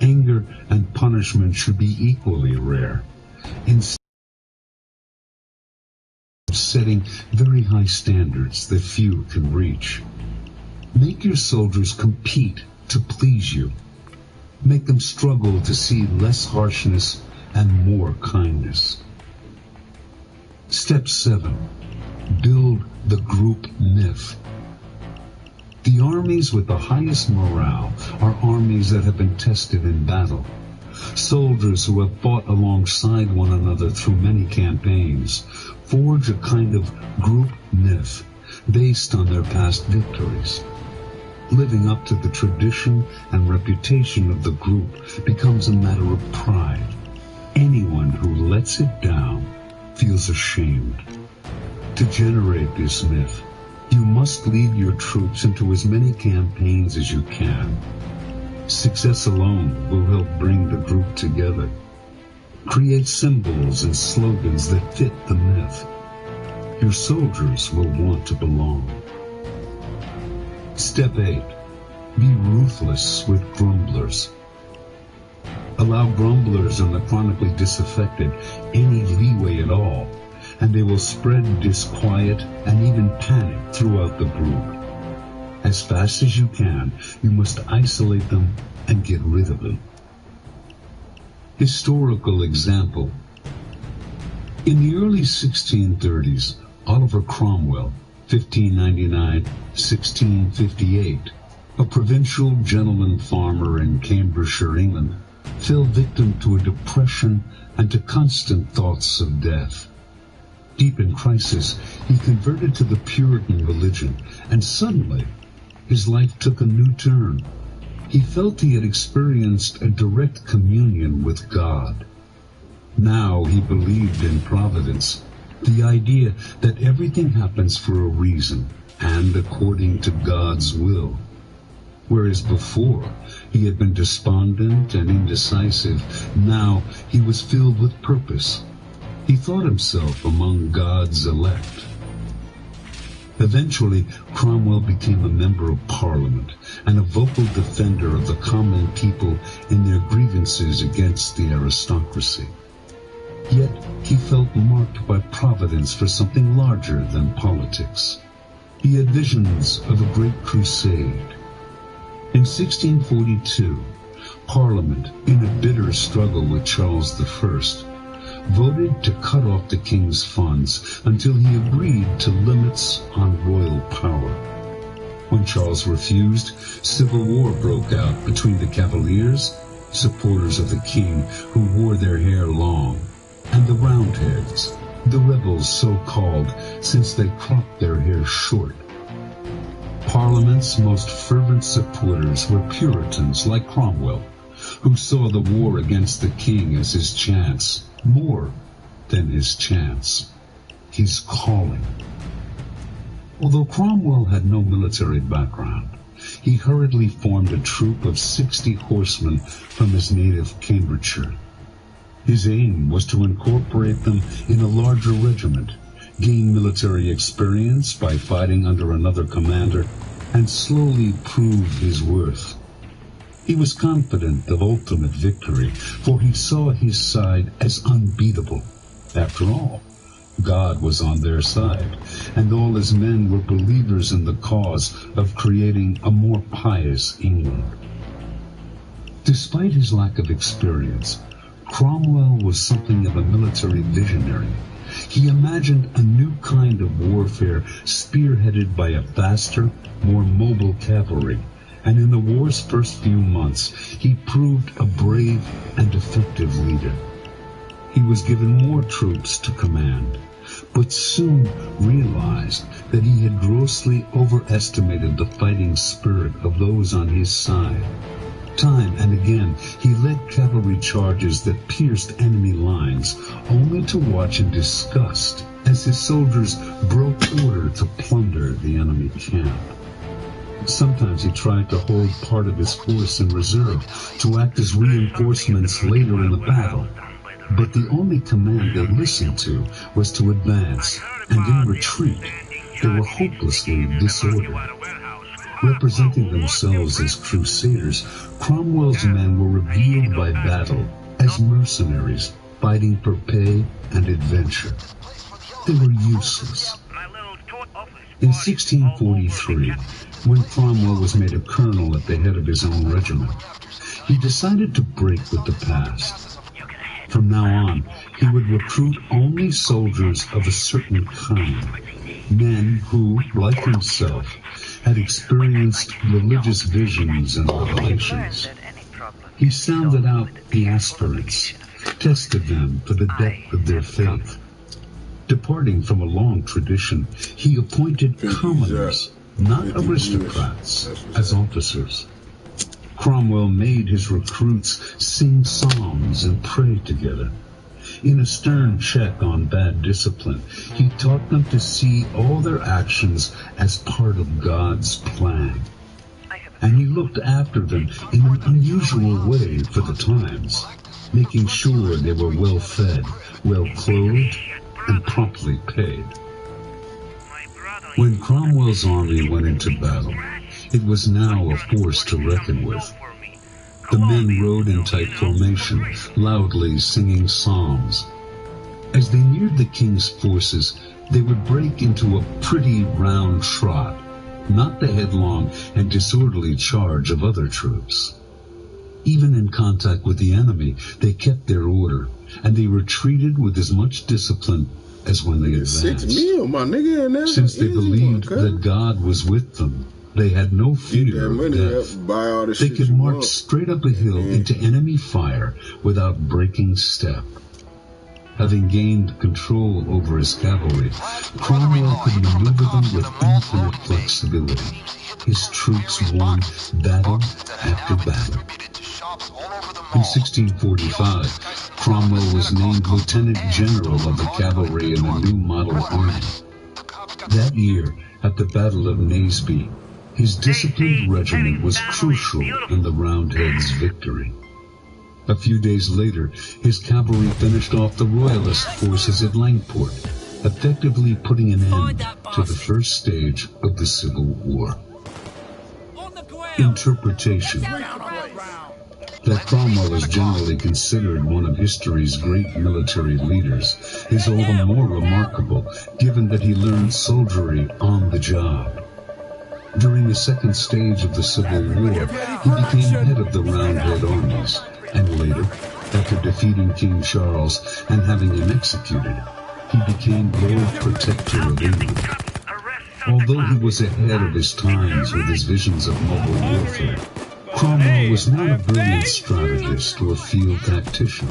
Anger and punishment should be equally rare. Instead of setting very high standards that few can reach, make your soldiers compete to please you. Make them struggle to see less harshness and more kindness. Step 7. Build the group myth. The armies with the highest morale are armies that have been tested in battle. Soldiers who have fought alongside one another through many campaigns forge a kind of group myth based on their past victories. Living up to the tradition and reputation of the group becomes a matter of pride. Anyone who lets it down feels ashamed. To generate this myth, you must lead your troops into as many campaigns as you can. Success alone will help bring the group together. Create symbols and slogans that fit the myth. Your soldiers will want to belong. Step 8. Be ruthless with grumblers. Allow grumblers and the chronically disaffected any leeway at all, and they will spread disquiet and even panic throughout the group. As fast as you can, you must isolate them and get rid of them. Historical example. In the early 1630s, Oliver Cromwell, 1599-1658, a provincial gentleman farmer in Cambridgeshire, England, fell victim to a depression and to constant thoughts of death. Deep in crisis, he converted to the Puritan religion, and suddenly his life took a new turn. He felt he had experienced a direct communion with God. Now he believed in providence, the idea that everything happens for a reason and according to God's will. Whereas before he had been despondent and indecisive, now he was filled with purpose. He thought himself among God's elect. Eventually, Cromwell became a member of Parliament and a vocal defender of the common people in their grievances against the aristocracy. Yet he felt marked by providence for something larger than politics. He had visions of a great crusade. In 1642, Parliament, in a bitter struggle with Charles I, voted to cut off the king's funds until he agreed to limits on royal power. When Charles refused, civil war broke out between the Cavaliers, supporters of the king who wore their hair long, and the Roundheads, the rebels so called since they cropped their hair short. Parliament's most fervent supporters were Puritans like Cromwell, who saw the war against the king as his chance, more than his chance, his calling. Although Cromwell had no military background, he hurriedly formed a troop of 60 horsemen from his native Cambridgeshire. His aim was to incorporate them in a larger regiment, gain military experience by fighting under another commander, and slowly prove his worth. He was confident of ultimate victory, for he saw his side as unbeatable. After all, God was on their side, and all his men were believers in the cause of creating a more pious England. Despite his lack of experience, Cromwell was something of a military visionary. He imagined a new kind of warfare spearheaded by a faster, more mobile cavalry, and in the war's first few months, he proved a brave and effective leader. He was given more troops to command, but soon realized that he had grossly overestimated the fighting spirit of those on his side. Time and again, he led cavalry charges that pierced enemy lines, only to watch in disgust as his soldiers broke order to plunder the enemy camp. Sometimes he tried to hold part of his force in reserve to act as reinforcements later in the battle, but the only command they listened to was to advance, and in retreat, they were hopelessly disordered. Representing themselves as crusaders, Cromwell's men were revealed by battle as mercenaries, fighting for pay and adventure. They were useless. In 1643, when Cromwell was made a colonel at the head of his own regiment, he decided to break with the past. From now on, he would recruit only soldiers of a certain kind, men who, like himself, had experienced religious visions and revelations. He sounded out the aspirants, tested them for the depth of their faith. Departing from a long tradition, he appointed commoners, not aristocrats, as officers. Cromwell made his recruits sing psalms and pray together. In a stern check on bad discipline, he taught them to see all their actions as part of God's plan. And he looked after them in an unusual way for the times, making sure they were well fed, well clothed, and promptly paid. When Cromwell's army went into battle, it was now a force to reckon with. The men rode in tight formation, loudly singing psalms. As they neared the king's forces, they would break into a pretty round trot, not the headlong and disorderly charge of other troops. Even in contact with the enemy, they kept their order, and they retreated with as much discipline as when they advanced. 6 meal, my nigga, in there. Since they believed that God was with them, they had no fear of death. They could march straight up a hill into enemy fire without breaking step. Having gained control over his cavalry, Cromwell could maneuver them with infinite flexibility. His troops won battle after battle. In 1645, Cromwell was named Lieutenant General of the Cavalry in the new model army. That year, at the Battle of Naseby, his disciplined regiment was crucial in the Roundheads' victory. A few days later, his cavalry finished off the Royalist forces at Langport, effectively putting an end to the first stage of the Civil War. Interpretation. That Cromwell is generally considered one of history's great military leaders is all the more remarkable, given that he learned soldiery on the job. During the second stage of the Civil War, he became head of the Roundhead armies, and later, after defeating King Charles and having him executed, he became Lord Protector of England. Although he was ahead of his times with his visions of mobile warfare, Cromwell was not a brilliant strategist or field tactician.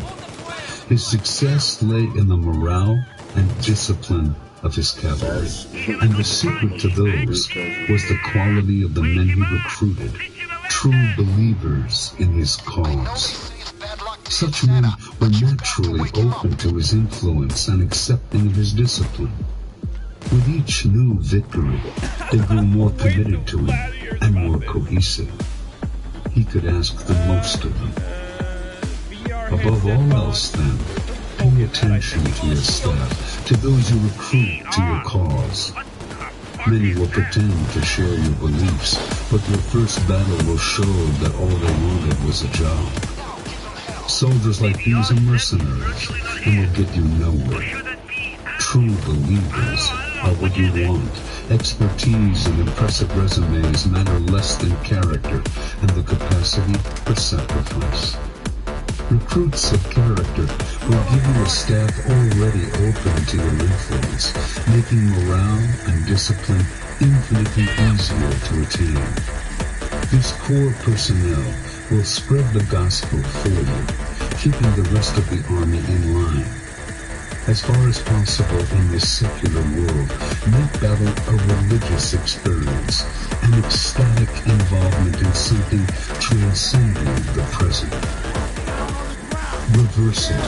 His success lay in the morale and discipline of his cavalry, and the secret to those was the quality of the men he recruited, true believers in his cause. Such men were naturally open to his influence and accepting of his discipline. With each new victory, they grew more committed to him and more cohesive. He could ask the most of them. Above all else, then, pay attention to your staff, to those you recruit to your cause. Many will pretend to share your beliefs, but your first battle will show that all they wanted was a job. Soldiers like these are mercenaries and will get you nowhere. True believers are what you want. Expertise and impressive resumes matter less than character and the capacity for sacrifice. Recruits of character will give you a staff already open to your influence, making morale and discipline infinitely easier to attain. This core personnel will spread the gospel for you, keeping the rest of the army in line. As far as possible in this secular world, make battle a religious experience, an ecstatic involvement in something transcending the present. Reverse it.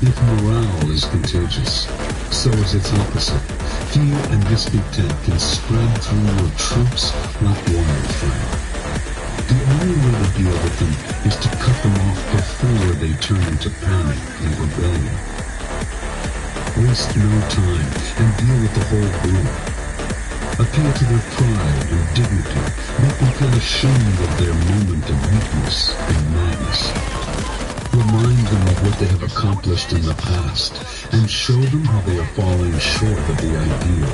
If morale is contagious, so is its opposite. Fear and discontent can spread through your troops like wildfire. The only way to deal with them is to cut them off before they turn into panic and rebellion. Waste no time and deal with the whole group. Appeal to their pride and dignity. Make them feel ashamed of their moment of weakness and madness. Remind them of what they have accomplished in the past and show them how they are falling short of the ideal.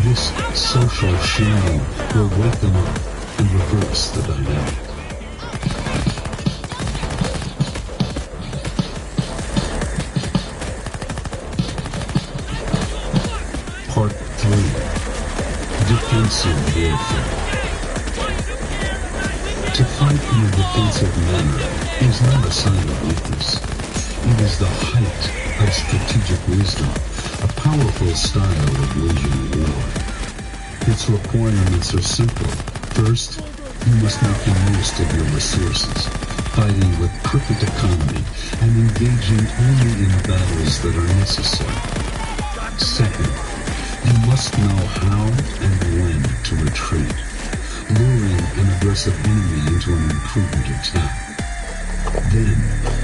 This social shaming will wake them up and reverse the dynamic. Part 3. Defensive warfare. To fight in a defensive manner is not a sign of weakness. It is the height of strategic wisdom, a powerful style of waging war. Its requirements are simple. First, you must make the most of your resources, fighting with perfect economy and engaging only in battles that are necessary. Second, you must know how and when to retreat, luring an aggressive enemy into an imprudent attack. Then,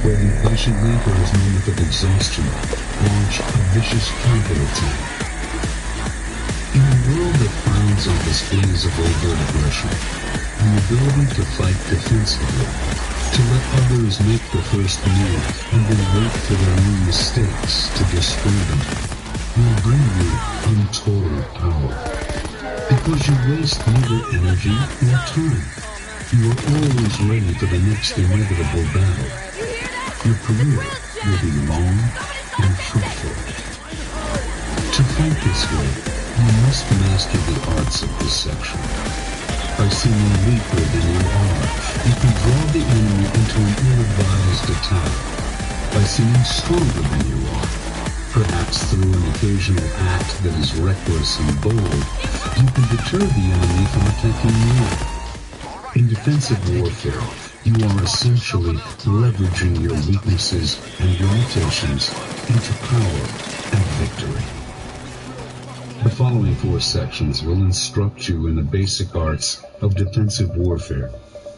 waiting patiently for his moment of exhaustion, launch a vicious counterattack. In a world that frowns on displays of overt aggression, the ability to fight defensively, to let others make the first move and then wait for their own mistakes to destroy them, will bring you untold power. Because you waste neither energy nor time. You are always ready for the next inevitable battle. Your career will be long and fruitful. To fight this way, you must master the arts of deception. By seeming weaker than you are, you can draw the enemy into an ill-advised attack. By seeming stronger than you are, perhaps through an occasional act that is reckless and bold, you can deter the enemy from attacking you. In defensive warfare, you are essentially leveraging your weaknesses and limitations into power and victory. The following 4 sections will instruct you in the basic arts of defensive warfare: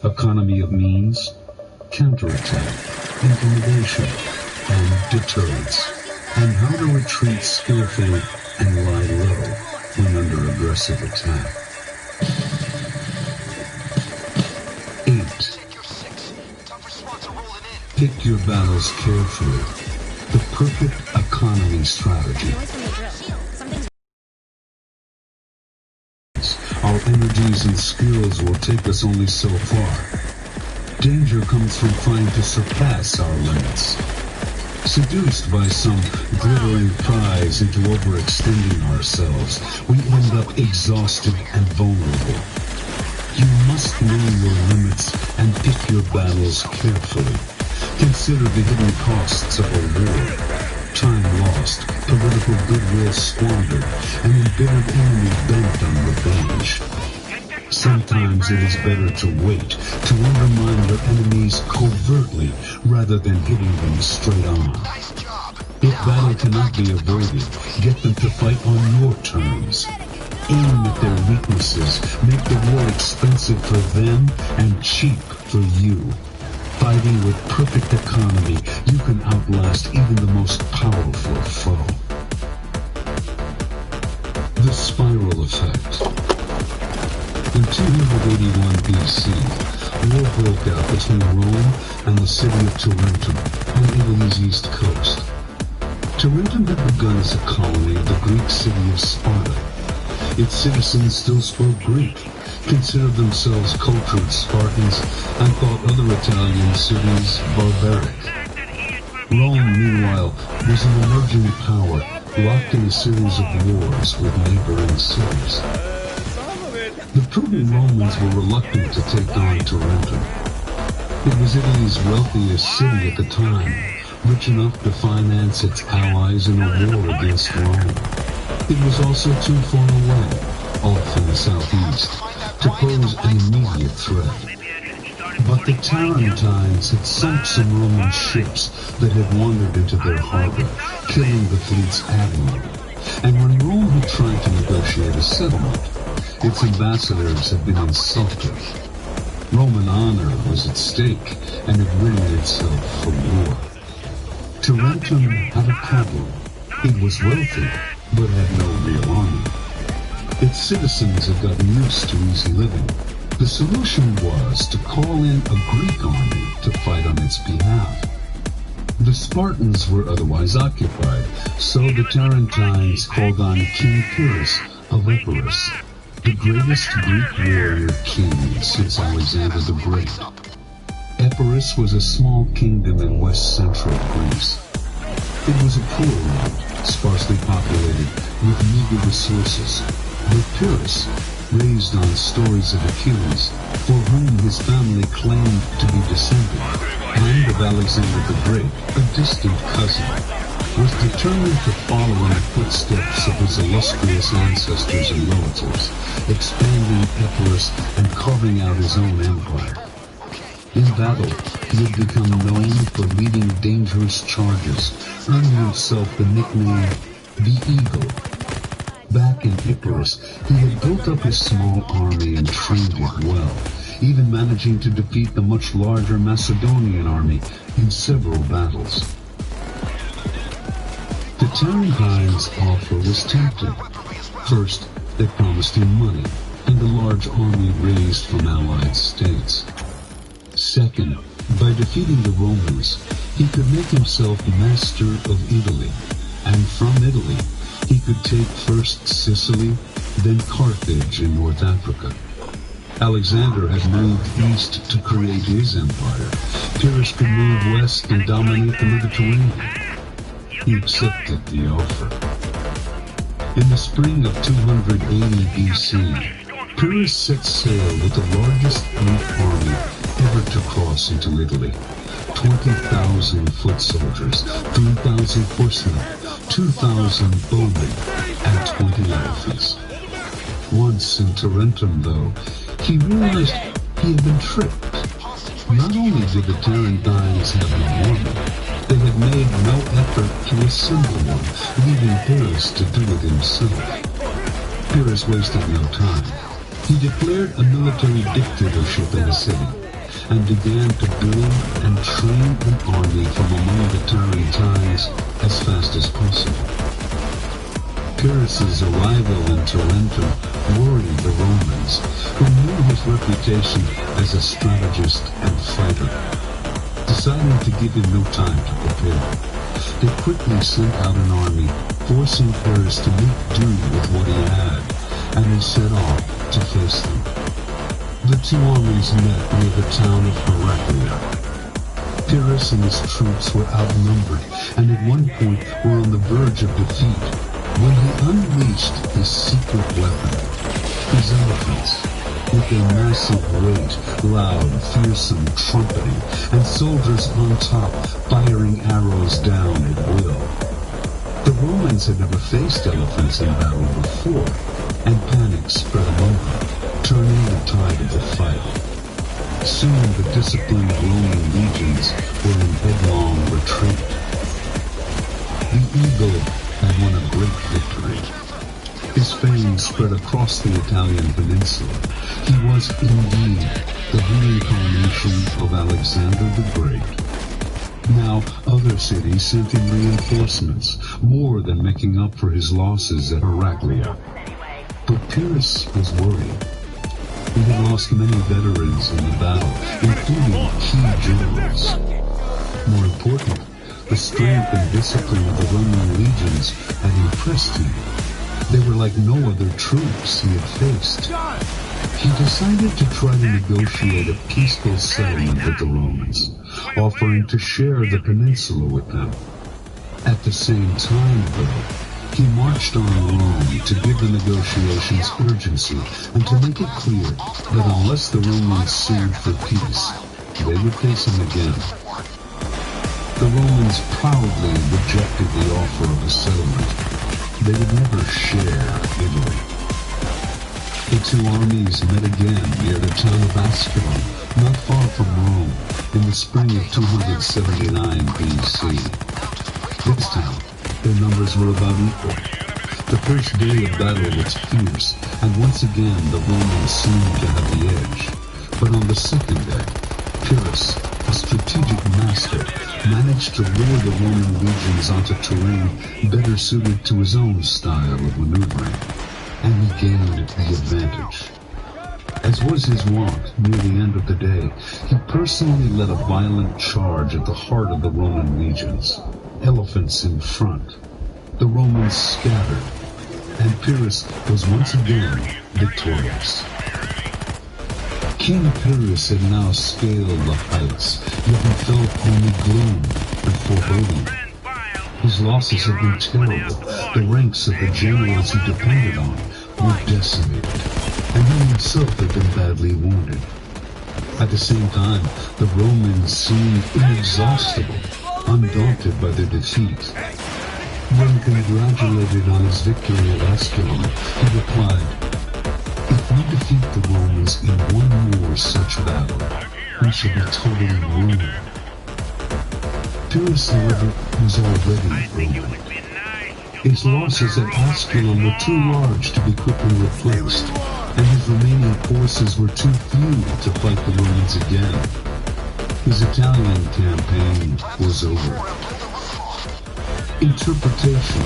economy of means, counterattack, intimidation, and deterrence, and how to retreat skillfully and lie low when under aggressive attack. 8. Pick your battles carefully. The perfect economy strategy. Our energies and skills will take us only so far. Danger comes from trying to surpass our limits. Seduced by some glittering prize into overextending ourselves, we end up exhausted and vulnerable. You must know your limits and pick your battles carefully. Consider the hidden costs of a war. Time lost, political goodwill squandered, an embittered enemy bent on revenge. Sometimes it is better to wait, to undermine your enemies covertly rather than hitting them straight on. If battle cannot be avoided, get them to fight on your terms. Aim at their weaknesses, make the war expensive for them and cheap for you. Fighting with perfect economy, you can outlast even the most powerful foe. The spiral effect. In 281 BC, war broke out between Rome and the city of Tarentum on Italy's east coast. Tarentum had begun as a colony of the Greek city of Sparta. Its citizens still spoke Greek, considered themselves cultured Spartans, and thought other Italian cities barbaric. Rome, meanwhile, was an emerging power, locked in a series of wars with neighboring cities. The prudent Romans were reluctant to take on Tarentum. It was Italy's wealthiest city at the time, rich enough to finance its allies in a war against Rome. It was also too far away, off in the southeast, to pose an immediate threat. But the Tarentines had sunk some Roman ships that had wandered into their harbor, killing the fleet's admiral. And when Rome had tried to negotiate a settlement, its ambassadors had been insulted. Roman honor was at stake, and it readied itself for war. Tarentum had a problem. It was wealthy, but had no real army. Its citizens had gotten used to easy living. The solution was to call in a Greek army to fight on its behalf. The Spartans were otherwise occupied, so the Tarentines called on King Pyrrhus of Epirus, the greatest Greek warrior king since Alexander the Great. Epirus was a small kingdom in west-central Greece. It was a poor land, sparsely populated, with meager resources. But Pyrrhus, raised on stories of Achilles, for whom his family claimed to be descended, and of Alexander the Great, a distant cousin, was determined to follow in the footsteps of his illustrious ancestors and relatives, expanding Epirus and carving out his own empire. In battle, he had become known for leading dangerous charges, earning himself the nickname the Eagle. Back in Epirus, he had built up his small army and trained it well, even managing to defeat the much larger Macedonian army in several battles. The Tarentines' offer was tempting. First, they promised him money and a large army raised from allied states. Second, by defeating the Romans, he could make himself master of Italy, and from Italy, he could take first Sicily, then Carthage in North Africa. Alexander had moved east to create his empire. Pyrrhus could move west and dominate the Mediterranean. he accepted the offer. In the spring of 280 BC, Pyrrhus set sail with the largest Greek army ever to cross into Italy. 20,000 foot soldiers, 3,000 horsemen, 2,000 bowmen, and 20 elephants. Once in Tarentum, though, he realized he had been tricked. Not only did the Tarentines have no army, they had made no effort to assemble one, leaving Pyrrhus to do it himself. Pyrrhus wasted no time. He declared a military dictatorship in the city and began to build and train an army from among the Tarentines as fast as possible. Pyrrhus's arrival in Tarentum worried the Romans, who knew his reputation as a strategist and fighter. Deciding to give him no time to prepare, they quickly sent out an army, forcing Pyrrhus to make do with what he had, and he set off to face them. The two armies met near the town of Heraclea. Pyrrhus and his troops were outnumbered, and at one point were on the verge of defeat, when he unleashed his secret weapon, his elephants, with their massive weight, loud, fearsome trumpeting, and soldiers on top firing arrows down at will. The Romans had never faced elephants in battle before, and panic spread among them, turning the tide of the fight. Soon the disciplined Roman legions were in headlong retreat. The eagle had won a great victory. His fame spread across the Italian peninsula. He was indeed the reincarnation of Alexander the Great. Now other cities sent in reinforcements, more than making up for his losses at Heraclea. But Pyrrhus was worried. He had lost many veterans in the battle, including key generals. More important, the strength and discipline of the Roman legions had impressed him. They were like no other troops he had faced. He decided to try to negotiate a peaceful settlement with the Romans, offering to share the peninsula with them. At the same time, though, he marched on Rome to give the negotiations urgency and to make it clear that unless the Romans sued for peace, they would face him again. The Romans proudly rejected the offer of a settlement. They would never share Italy. The two armies met again near the town of Asculum, not far from Rome, in the spring of 279 BC. This time, their numbers were about equal. The first day of battle was fierce, and once again the Romans seemed to have the edge. But on the second day, Pyrrhus, a strategic master, managed to lure the Roman legions onto terrain better suited to his own style of maneuvering, and he gained the advantage. As was his wont, near the end of the day, he personally led a violent charge at the heart of the Roman legions. Elephants in front. The Romans scattered, and Pyrrhus was once again victorious. King Pyrrhus had now scaled the heights, yet he felt only gloom and foreboding. His losses had been terrible. The ranks of the generals he depended on were decimated, and he himself had been badly wounded. At the same time, the Romans seemed inexhaustible, undaunted by their defeat. When congratulated on his victory at Asculum, he replied, "If we defeat the Romans in one more such battle, we shall be totally ruined." Pyrrhus, however, was already ruined. His losses at Asculum were too large to be quickly replaced, and his remaining forces were too few to fight the Romans again. His Italian campaign was over. Interpretation.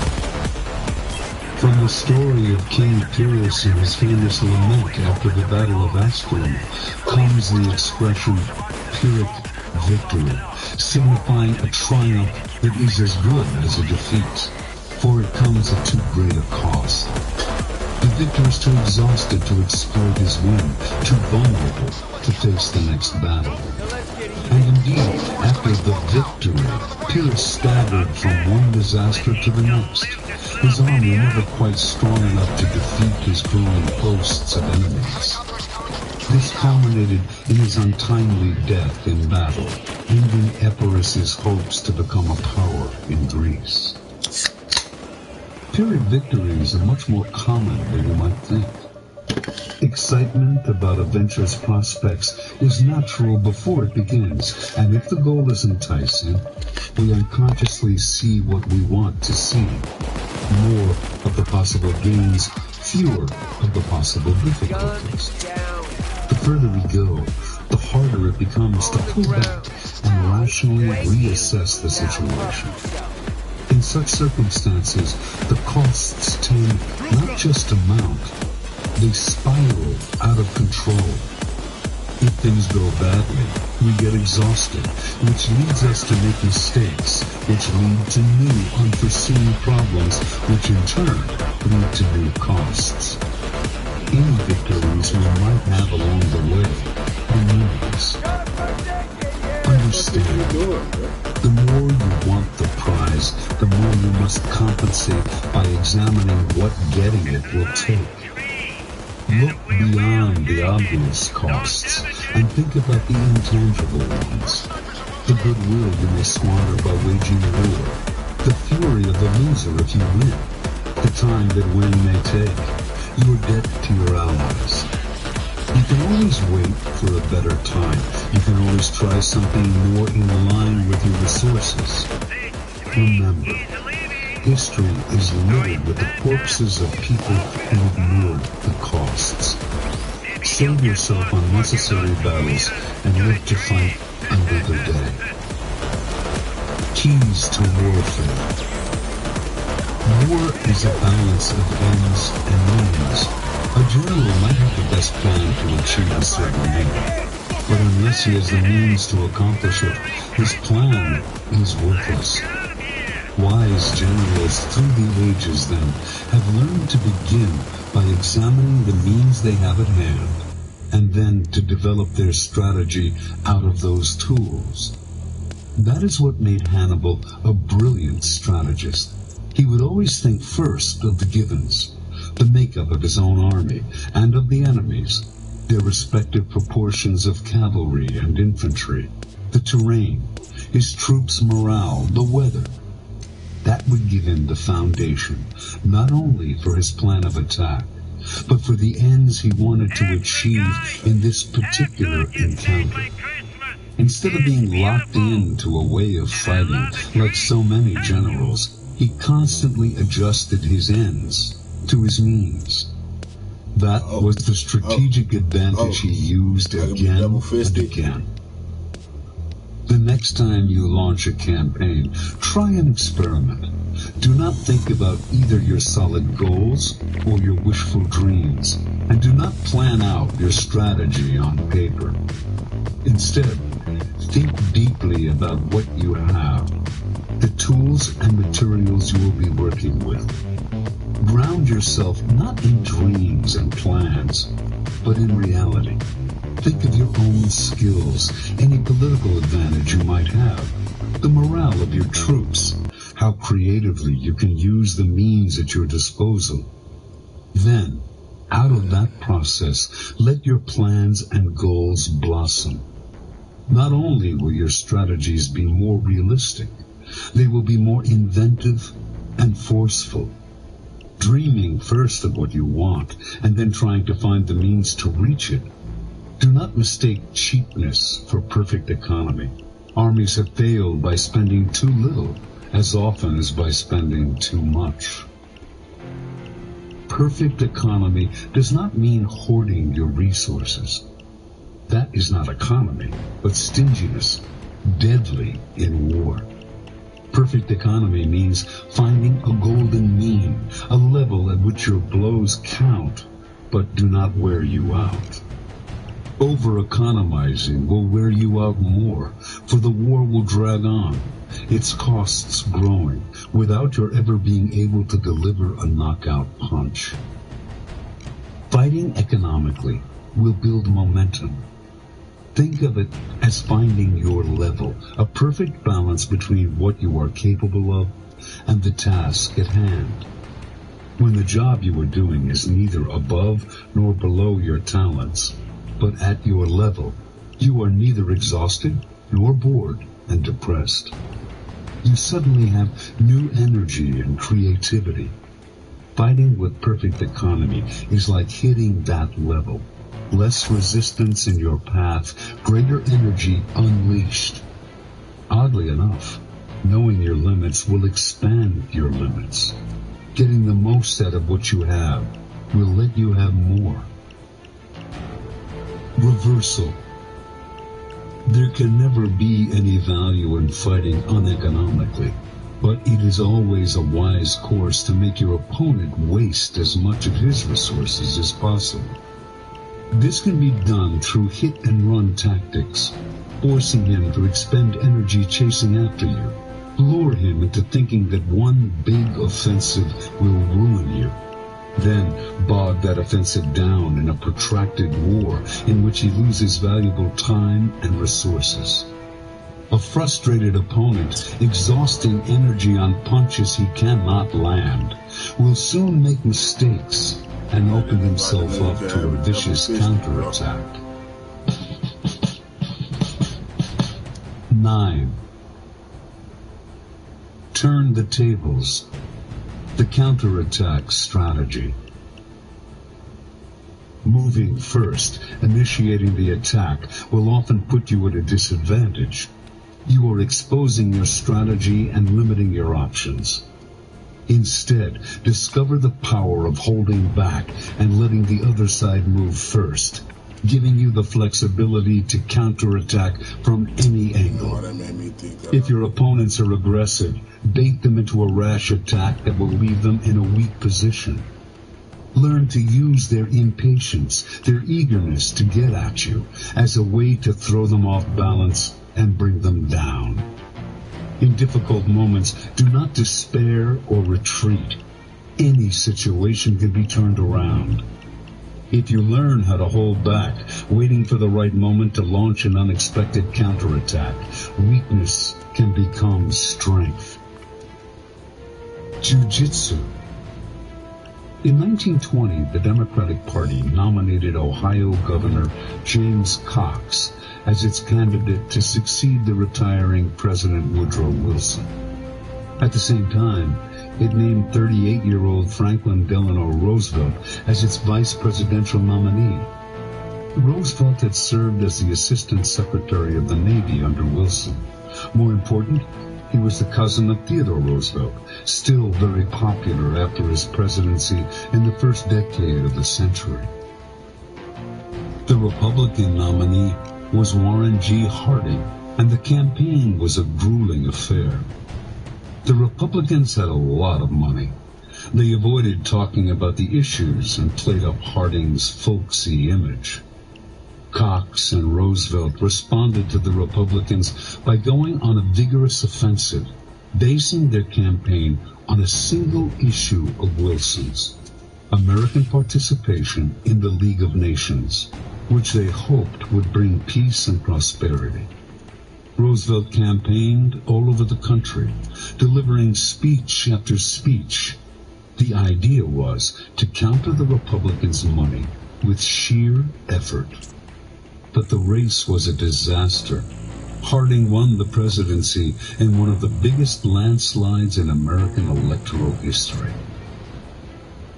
From the story of King Pyrrhus and his famous lament after the Battle of Asculum comes the expression Pyrrhic victory, signifying a triumph that is as good as a defeat, for it comes at too great a cost. The victor is too exhausted to exploit his win, too vulnerable to face the next battle. And indeed, after the victory, Pierce staggered from one disaster to the next. His army never quite strong enough to defeat his growing hosts of enemies. This culminated in his untimely death in battle, ending Epirus's hopes to become a power in Greece. Pyrrhic victories are much more common than you might think. Excitement about a venture's prospects is natural before it begins, and if the goal is enticing, we unconsciously see what we want to see. More of the possible gains, fewer of the possible difficulties. The further we go, the harder it becomes to pull back and rationally reassess the situation. In such circumstances, the costs tend not just to mount, they spiral out of control. If things go badly, we get exhausted, which leads us to make mistakes, which lead to new unforeseen problems, which in turn lead to new costs. Any victories we might have along the way are meaningless. Understand, the more you want the prize, the more you must compensate by examining what getting it will take. Look beyond the obvious costs and think about the intangible ones. The goodwill you may squander by waging war, the fury of the loser if you win, the time that winning may take, your debt to your allies. You can always wait for a better time. You can always try something more in line with your resources. Remember, history is littered with the corpses of people who ignored the costs. Save yourself unnecessary battles and live to fight another day. Keys to warfare. War is a balance of ends and means. A general might have the best plan to achieve a certain end, but unless he has the means to accomplish it, his plan is worthless. Wise generals through the ages, then, have learned to begin by examining the means they have at hand, and then to develop their strategy out of those tools. That is what made Hannibal a brilliant strategist. He would always think first of the givens, the makeup of his own army, and of the enemy's, their respective proportions of cavalry and infantry, the terrain, his troops' morale, the weather. That would give him the foundation, not only for his plan of attack, but for the ends he wanted to achieve in this particular encounter. Instead of being locked into a way of fighting like so many generals, he constantly adjusted his ends to his means. That was the strategic advantage he used again and again. The next time you launch a campaign, try an experiment. Do not think about either your solid goals or your wishful dreams, and do not plan out your strategy on paper. Instead, think deeply about what you have, the tools and materials you will be working with. Ground yourself not in dreams and plans, but in reality. Think of your own skills, any political advantage you might have, the morale of your troops, how creatively you can use the means at your disposal. Then, out of that process, let your plans and goals blossom. Not only will your strategies be more realistic, they will be more inventive and forceful. Dreaming first of what you want, and then trying to find the means to reach it. Do not mistake cheapness for perfect economy. Armies have failed by spending too little, as often as by spending too much. Perfect economy does not mean hoarding your resources. That is not economy, but stinginess, deadly in war. Perfect economy means finding a golden mean, a level at which your blows count, but do not wear you out. Over-economizing will wear you out more, for the war will drag on, its costs growing, without your ever being able to deliver a knockout punch. Fighting economically will build momentum. Think of it as finding your level, a perfect balance between what you are capable of and the task at hand. When the job you are doing is neither above nor below your talents, but at your level, you are neither exhausted nor bored and depressed. You suddenly have new energy and creativity. Fighting with perfect economy is like hitting that level. Less resistance in your path, greater energy unleashed. Oddly enough, knowing your limits will expand your limits. Getting the most out of what you have will let you have more. Reversal. There can never be any value in fighting uneconomically, but it is always a wise course to make your opponent waste as much of his resources as possible. This can be done through hit-and-run tactics, forcing him to expend energy chasing after you, lure him into thinking that one big offensive will ruin you, then bog that offensive down in a protracted war in which he loses valuable time and resources. A frustrated opponent, exhausting energy on punches he cannot land, will soon make mistakes and open himself up to a vicious counterattack. 9. Turn the tables. The counterattack strategy. Moving first, initiating the attack, will often put you at a disadvantage. You are exposing your strategy and limiting your options. Instead, discover the power of holding back and letting the other side move first, giving you the flexibility to counterattack from any angle. If your opponents are aggressive, bait them into a rash attack that will leave them in a weak position. Learn to use their impatience, their eagerness to get at you, as a way to throw them off balance and bring them down. In difficult moments, do not despair or retreat. Any situation can be turned around. If you learn how to hold back, waiting for the right moment to launch an unexpected counterattack, weakness can become strength. Jiu-Jitsu. In 1920, the Democratic Party nominated Ohio Governor James Cox as its candidate to succeed the retiring President Woodrow Wilson. At the same time, it named 38-year-old Franklin Delano Roosevelt as its vice presidential nominee. Roosevelt had served as the Assistant Secretary of the Navy under Wilson. More important, he was the cousin of Theodore Roosevelt, still very popular after his presidency in the first decade of the century. The Republican nominee was Warren G. Harding, and the campaign was a grueling affair. The Republicans had a lot of money. They avoided talking about the issues and played up Harding's folksy image. Cox and Roosevelt responded to the Republicans by going on a vigorous offensive, basing their campaign on a single issue of Wilson's, American participation in the League of Nations, which they hoped would bring peace and prosperity. Roosevelt campaigned all over the country, delivering speech after speech. The idea was to counter the Republicans' money with sheer effort. But the race was a disaster. Harding won the presidency in one of the biggest landslides in American electoral history.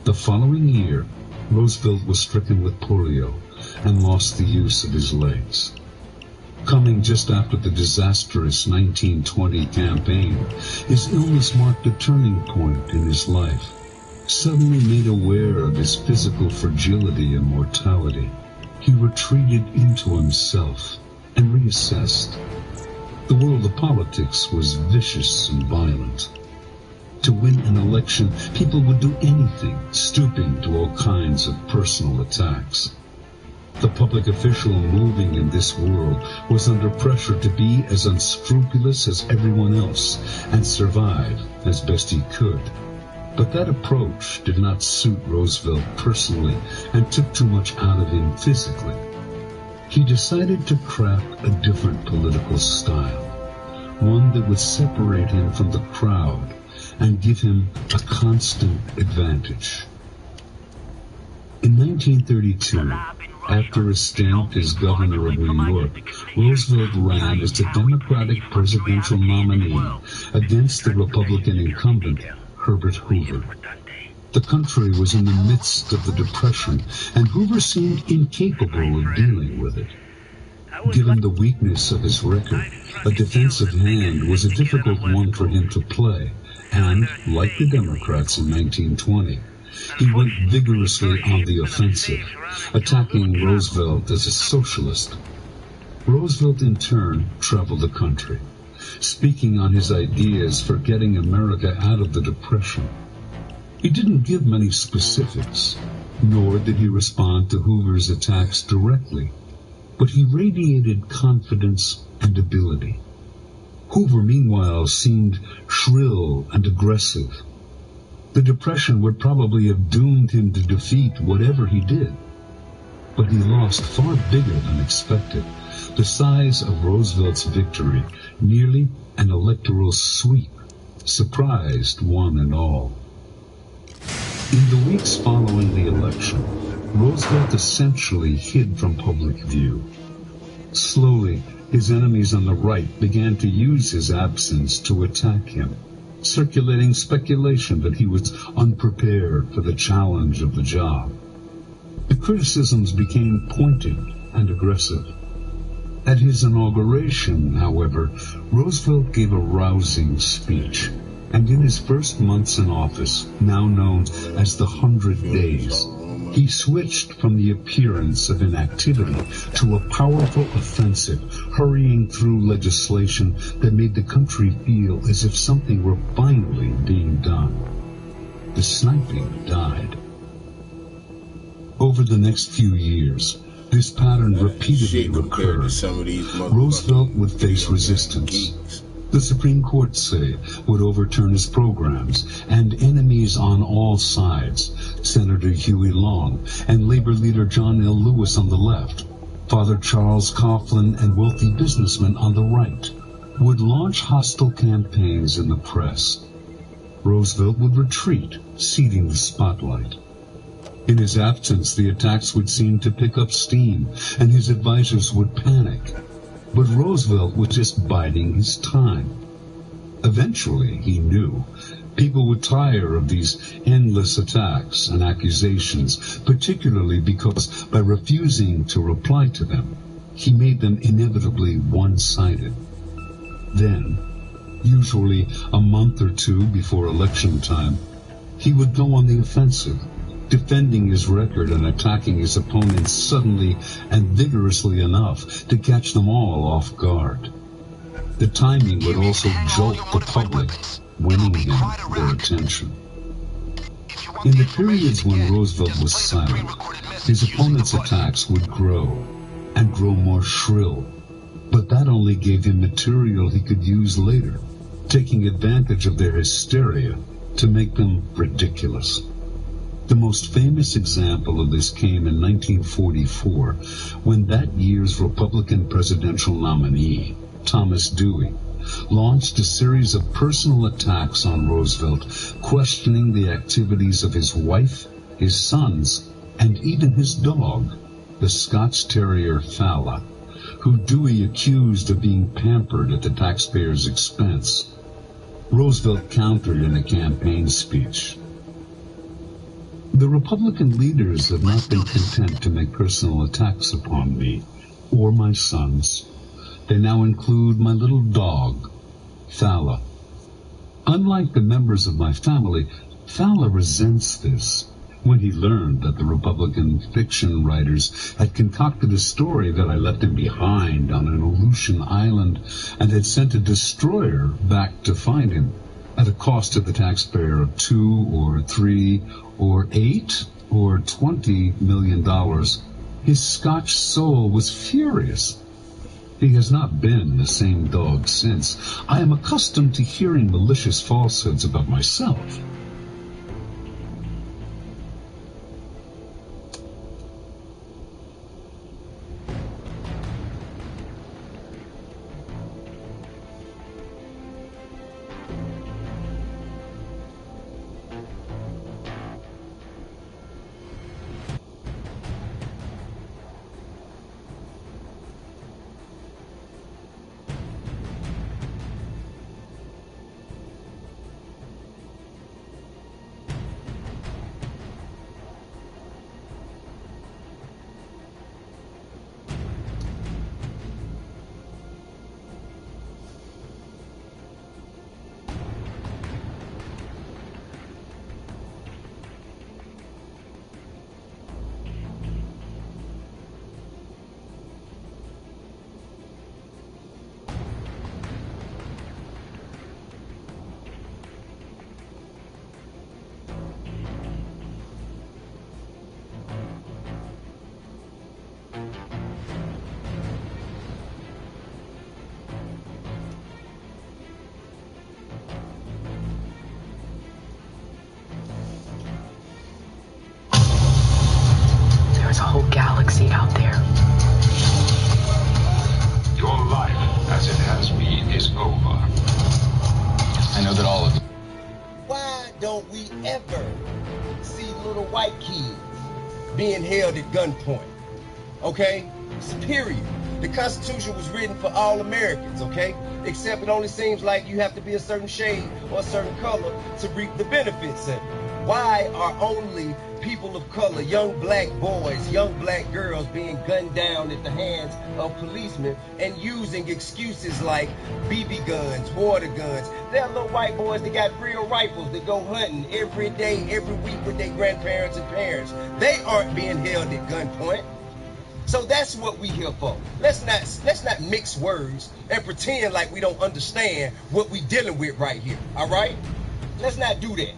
The following year, Roosevelt was stricken with polio and lost the use of his legs. Coming just after the disastrous 1920 campaign, his illness marked a turning point in his life. Suddenly made aware of his physical fragility and mortality, he retreated into himself and reassessed. The world of politics was vicious and violent. To win an election, people would do anything, stooping to all kinds of personal attacks. The public official moving in this world was under pressure to be as unscrupulous as everyone else and survive as best he could. But that approach did not suit Roosevelt personally and took too much out of him physically. he decided to craft a different political style, one that would separate him from the crowd and give him a constant advantage. In 1932, after a stint as governor of New York, Roosevelt ran as the Democratic presidential nominee against the Republican incumbent, Herbert Hoover. The country was in the midst of the Depression, and Hoover seemed incapable of dealing with it. Given the weakness of his record, a defensive hand was a difficult one for him to play, and, like the Democrats in 1920, he went vigorously on the offensive, attacking Roosevelt as a socialist. Roosevelt, in turn, traveled the country, speaking on his ideas for getting America out of the Depression. He didn't give many specifics, nor did he respond to Hoover's attacks directly, but he radiated confidence and ability. Hoover, meanwhile, seemed shrill and aggressive. The Depression would probably have doomed him to defeat whatever he did. But he lost far bigger than expected. The size of Roosevelt's victory, nearly an electoral sweep, surprised one and all. In the weeks following the election, Roosevelt essentially hid from public view. Slowly, his enemies on the right began to use his absence to attack him, circulating speculation that he was unprepared for the challenge of the job. The criticisms became pointed and aggressive. At his inauguration, however, Roosevelt gave a rousing speech, and in his first months in office, now known as the 100 Days, he switched from the appearance of inactivity to a powerful offensive, hurrying through legislation that made the country feel as if something were finally being done. The sniping died. Over the next few years, this pattern repeatedly recurred. Roosevelt would face resistance. The Supreme Court, say, would overturn his programs, and enemies on all sides, Senator Huey Long and Labor leader John L. Lewis on the left, Father Charles Coughlin and wealthy businessmen on the right, would launch hostile campaigns in the press. Roosevelt would retreat, ceding the spotlight. In his absence, the attacks would seem to pick up steam, and his advisors would panic. But Roosevelt was just biding his time. Eventually, he knew, people would tire of these endless attacks and accusations, particularly because by refusing to reply to them, he made them inevitably one-sided. Then, usually a month or two before election time, he would go on the offensive, defending his record and attacking his opponents suddenly and vigorously enough to catch them all off guard. The timing would also jolt the public, winning him their attention. In the periods when Roosevelt was silent, his opponents' attacks would grow, and grow more shrill, but that only gave him material he could use later, taking advantage of their hysteria to make them ridiculous. The most famous example of this came in 1944, when that year's Republican presidential nominee, Thomas Dewey, launched a series of personal attacks on Roosevelt, questioning the activities of his wife, his sons, and even his dog, the Scotch Terrier Fala, who Dewey accused of being pampered at the taxpayers' expense. Roosevelt countered in a campaign speech. The Republican leaders have not been content to make personal attacks upon me or my sons. They now include my little dog, Fala. Unlike the members of my family, Fala resents this. When he learned that the Republican fiction writers had concocted a story that I left him behind on an Aleutian island and had sent a destroyer back to find him at a cost to the taxpayer of $2 or $3 or $8 or $20 million, his Scotch soul was furious. He has not been the same dog since. I am accustomed to hearing malicious falsehoods about myself. know that all of you. Why don't we ever see little white kids being held at gunpoint? Okay? It's period. The Constitution was written for all Americans, okay? Except it only seems like you have to be a certain shade or a certain color to reap the benefits of it. Why are only people of color, young black boys, young black girls being gunned down at the hands of policemen and using excuses like BB guns, water guns? There are little white boys that got real rifles that go hunting every day, every week with their grandparents and parents. They aren't being held at gunpoint. So that's what we here for. Let's not mix words and pretend like we don't understand what we dealing with right here. All right? Let's not do that.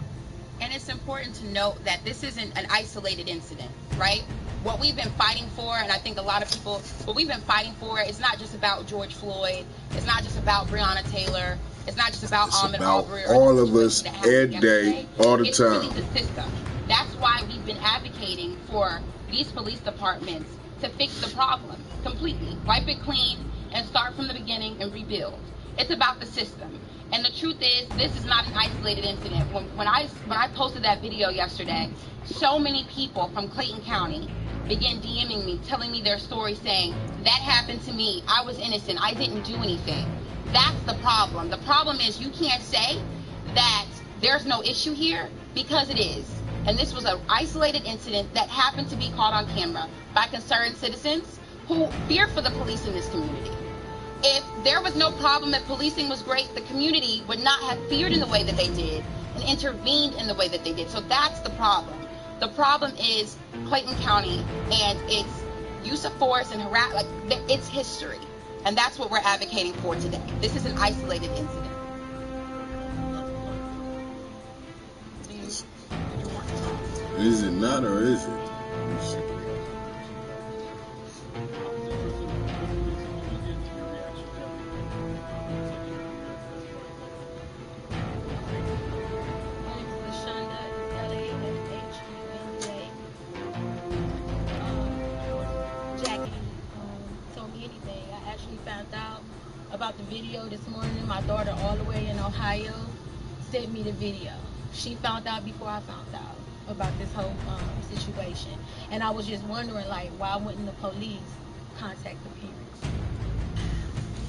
And it's important to note that this isn't an isolated incident, right? What we've been fighting for, and I think a lot of people, what we've been fighting for is not just about George Floyd. It's not just about Breonna Taylor. It's not just about Ahmaud Arbery. All of us, every day, all the time. It's really the system. That's why we've been advocating for these police departments to fix the problem completely, wipe it clean, and start from the beginning and rebuild. It's about the system. And the truth is, this is not an isolated incident. When I posted that video yesterday, so many people from Clayton County began DMing me, telling me their story, saying, that happened to me, I was innocent, I didn't do anything. That's the problem. The problem is you can't say that there's no issue here, because it is. And this was an isolated incident that happened to be caught on camera by concerned citizens who fear for the police in this community. If there was no problem, if policing was great, the community would not have feared in the way that they did and intervened in the way that they did. So that's the problem. The problem is Clayton County and its use of force and its history. And that's what we're advocating for today. This is an isolated incident. Is it not, or is it? Jackie told me anything. I actually found out about the video this morning. My daughter, all the way in Ohio, sent me the video. She found out before I found out about this whole situation, and I was just wondering, like, why wouldn't the police contact the parents?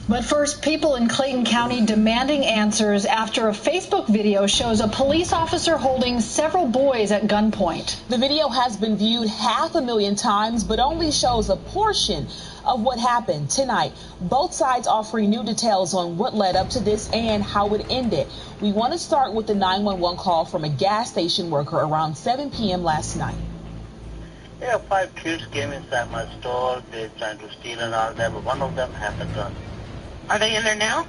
But first, people in Clayton County demanding answers after a Facebook video shows a police officer holding several boys at gunpoint. The video has been viewed 500,000 times, but only shows a portion of what happened tonight. Both sides offering new details on what led up to this and how it ended. We want to start with the 911 call from a gas station worker around 7 p.m. last night. Yeah, 5 kids came inside my store. They're trying to steal and all that, but one of them has a gun. Are they in there now?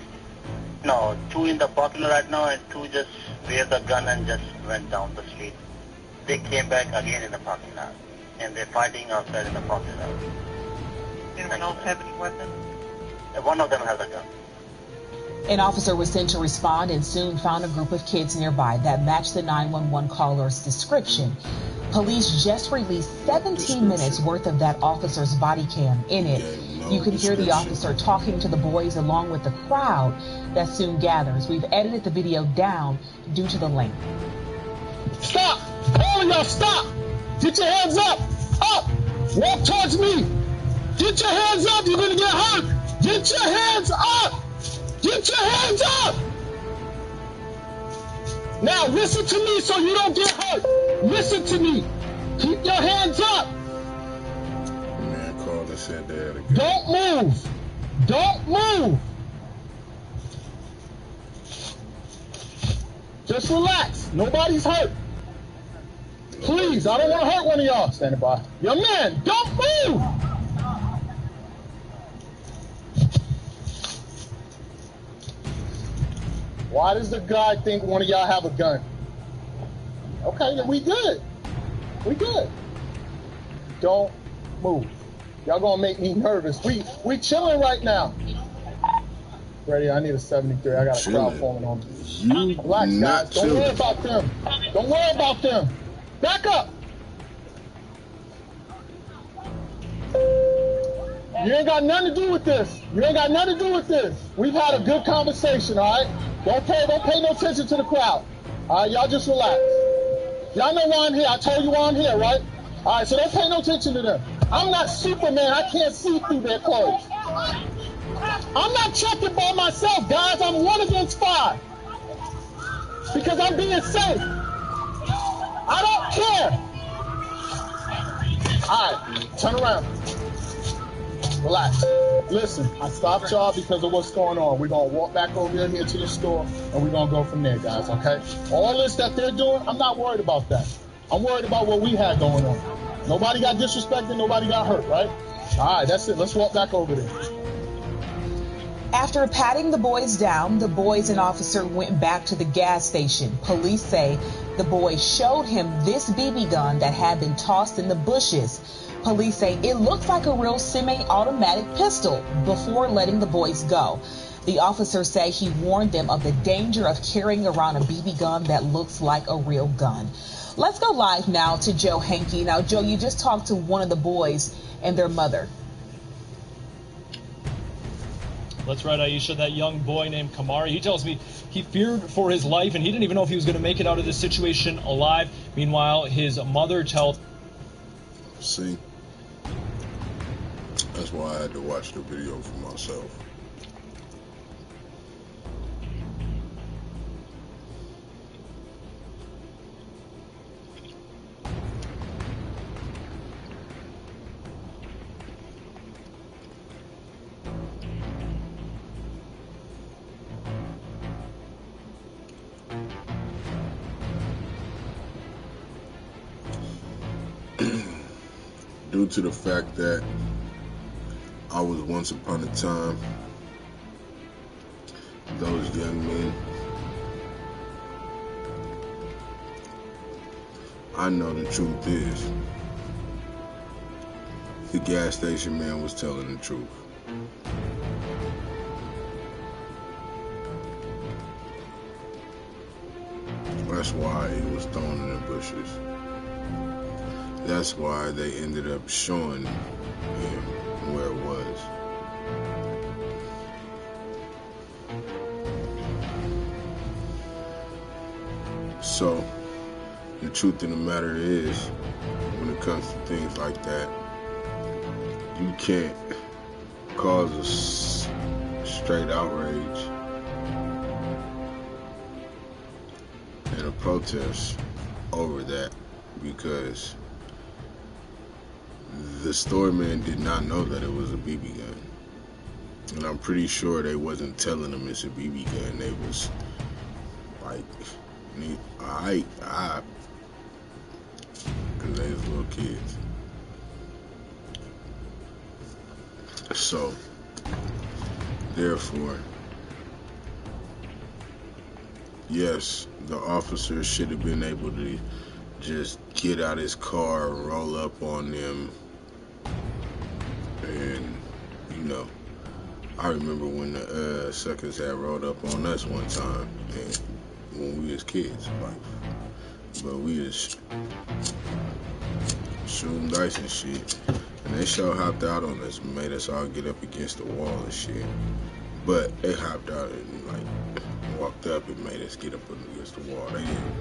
No, 2 in the parking lot right now, and 2 just raised the gun and just went down the street. They came back again in the parking lot, and they're fighting outside in the parking lot. Anyone else have any weapons? One of them has a gun. An officer was sent to respond and soon found a group of kids nearby that matched the 911 caller's description. Police just released 17 minutes worth of that officer's body cam. In it, you can hear the officer talking to the boys along with the crowd that soon gathers. We've edited the video down due to the length. Stop! All of y'all, stop! Get your hands up! Up! Walk towards me! Get your hands up! You're gonna get hurt! Get your hands up! Get your hands up! Now listen to me so you don't get hurt. Listen to me. Keep your hands up. Man called and said they had a gun. Don't move. Don't move. Just relax. Nobody's hurt. Please, I don't want to hurt one of y'all. Standing by. Young man, don't move. Why does the guy think one of y'all have a gun? Okay, then we good. We good. Don't move. Y'all gonna make me nervous. We chilling right now. Ready? I need a 73. I got a crowd forming on me. Relax, guys. Don't worry about them. Don't worry about them. Back up. You ain't got nothing to do with this. You ain't got nothing to do with this. We've had a good conversation, all right? Don't pay no attention to the crowd. All right, y'all just relax. Y'all know why I'm here. I told you why I'm here, right? All right, so don't pay no attention to them. I'm not Superman. I can't see through their clothes. I'm not checking by myself, guys. I'm 1 against 5. Because I'm being safe. I don't care. All right, turn around. Relax. Listen, I stopped y'all because of what's going on. We're going to walk back over here to the store, and we're going to go from there, guys, okay? All this that they're doing, I'm not worried about that. I'm worried about what we had going on. Nobody got disrespected. Nobody got hurt, right? All right, that's it. Let's walk back over there. After patting the boys down, the boys and officer went back to the gas station. Police say the boy showed him this BB gun that had been tossed in the bushes. Police say it looked like a real semi-automatic pistol before letting the boys go. The officer say he warned them of the danger of carrying around a BB gun that looks like a real gun. Let's go live now to Joe Hankey. Now, Joe, you just talked to one of the boys and their mother. That's right, Aisha, that young boy named Kamari. He tells me he feared for his life, and he didn't even know if he was going to make it out of this situation alive. Meanwhile, his mother tells... See? That's why I had to watch the video for myself. Due to the fact that I was once upon a time those young men, I know the truth is the gas station man was telling the truth. That's why it was thrown in the bushes. That's why they ended up showing him where it was. So, the truth of the matter is, when it comes to things like that, you can't cause a straight outrage and a protest over that, because the store man did not know that it was a BB gun. And I'm pretty sure they wasn't telling him it's a BB gun. They was like, alright, because they was little kids. So, therefore, yes, the officer should have been able to just get out his car, roll up on them, and, you know, I remember when the suckers had rolled up on us one time, and when we was kids, like, but we was shooting dice and shit, and they sure hopped out on us and made us all get up against the wall and shit. But they hopped out and like walked up and made us get up against the wall. They didn't.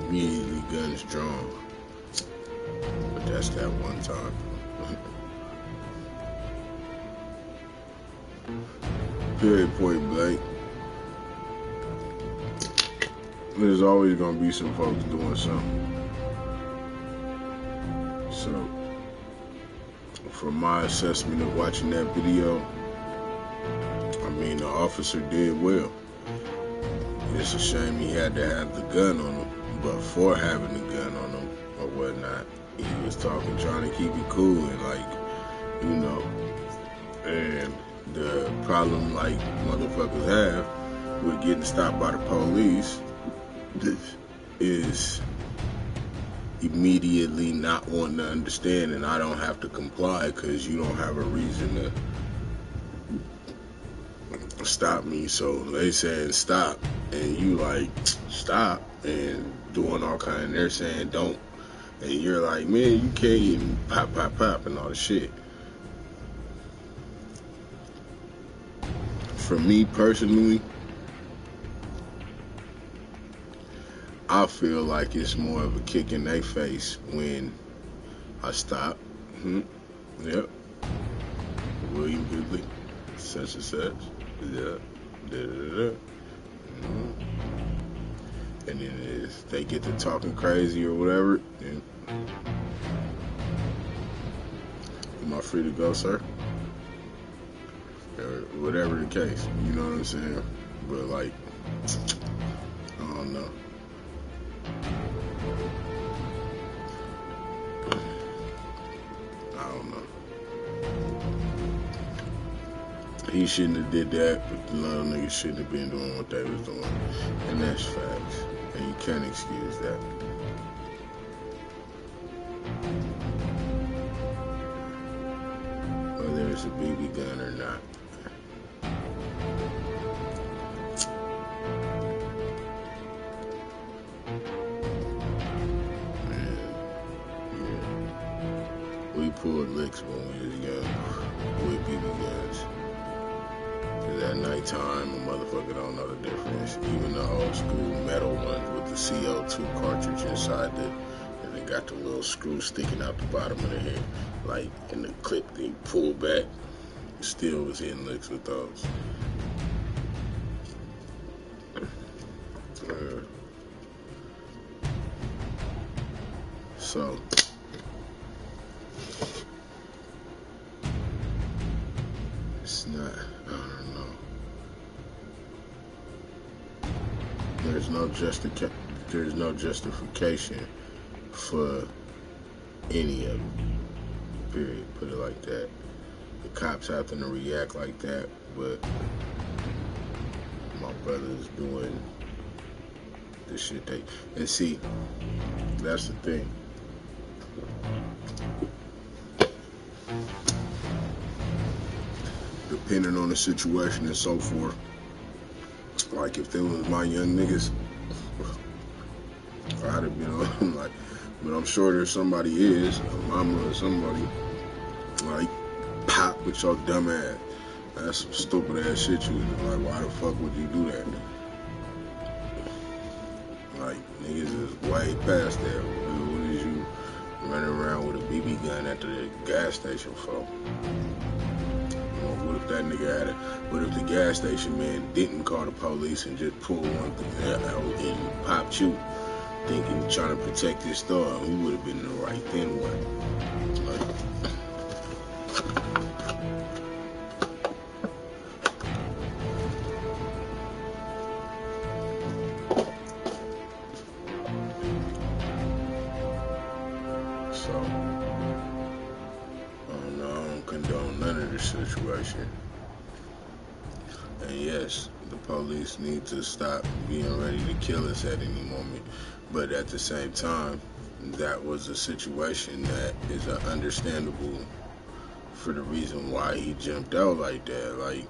Immediately guns drawn. But that's that one time. Period, point blank. There's always gonna be some folks doing something. So, from my assessment of watching that video, I mean, the officer did well. It's a shame he had to have the gun on him, but for having the gun on him or whatnot, he was talking, trying to keep it cool and like, you know, and the problem like motherfuckers have with getting stopped by the police is immediately not wanting to understand, and I don't have to comply because you don't have a reason to stop me. So they saying stop, and you like stop and doing all kind of, they're saying don't, and you're like, man, you can't even pop and all the shit. for me personally, I feel like it's more of a kick in their face when I stop. Yep. William Higley, such and such. Yeah. Da-da-da-da. And then if they get to talking crazy or whatever, then am I free to go, sir? Or whatever the case, you know what I'm saying? But like, I don't know. He shouldn't have did that, but the little niggas shouldn't have been doing what they was doing. And that's facts. And you can't excuse that. Whether it's a BB gun or not. We pulled licks when we was young with BB guns. Cause at nighttime, a motherfucker don't know the difference. Even the old school metal ones with the CO2 cartridge inside and they got the little screw sticking out the bottom of the head. Like in the clip, they pull back. Still was hitting licks with those. So. It's not, I don't know. There's no justification for any of it. Period. Put it like that. The cops happen to react like that, but my brother's doing the shit they, and see, that's the thing. Depending on the situation and so forth. Like if they was my young niggas, I'd have been on like, but I'm sure there's somebody a mama or somebody, like, pop with your dumb ass. That's some stupid ass shit you do. Like, why the fuck would you do that? Like, niggas is way past that. What is you running around with a BB gun at the gas station for? What if that nigga had what if the gas station man didn't call the police and just pulled one thing out and popped you, thinking, trying to protect his store? He would have been the right then what? Like, so, I don't condone none of this situation. And yes, the police need to stop being ready to kill us at any moment. But at the same time, that was a situation that is understandable for the reason why he jumped out like that. Like,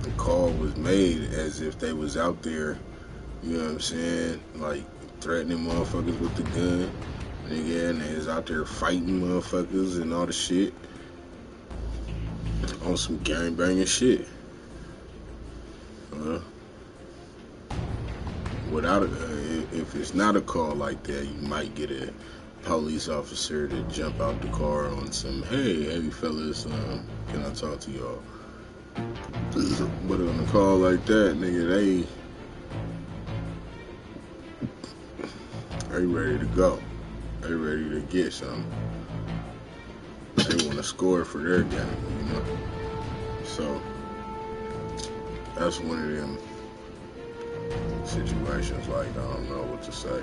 the call was made as if they was out there, you know what I'm saying, like, threatening motherfuckers with the gun. Nigga, and they was out there fighting motherfuckers and all the shit. On some gangbanging shit. Without if it's not a call like that, you might get a police officer to jump out the car on some, hey fellas, can I talk to y'all? But on a call like that, nigga, they ready to go. They ready to get something. They want to score for their game, you know? So, that's one of them situations, like, I don't know what to say.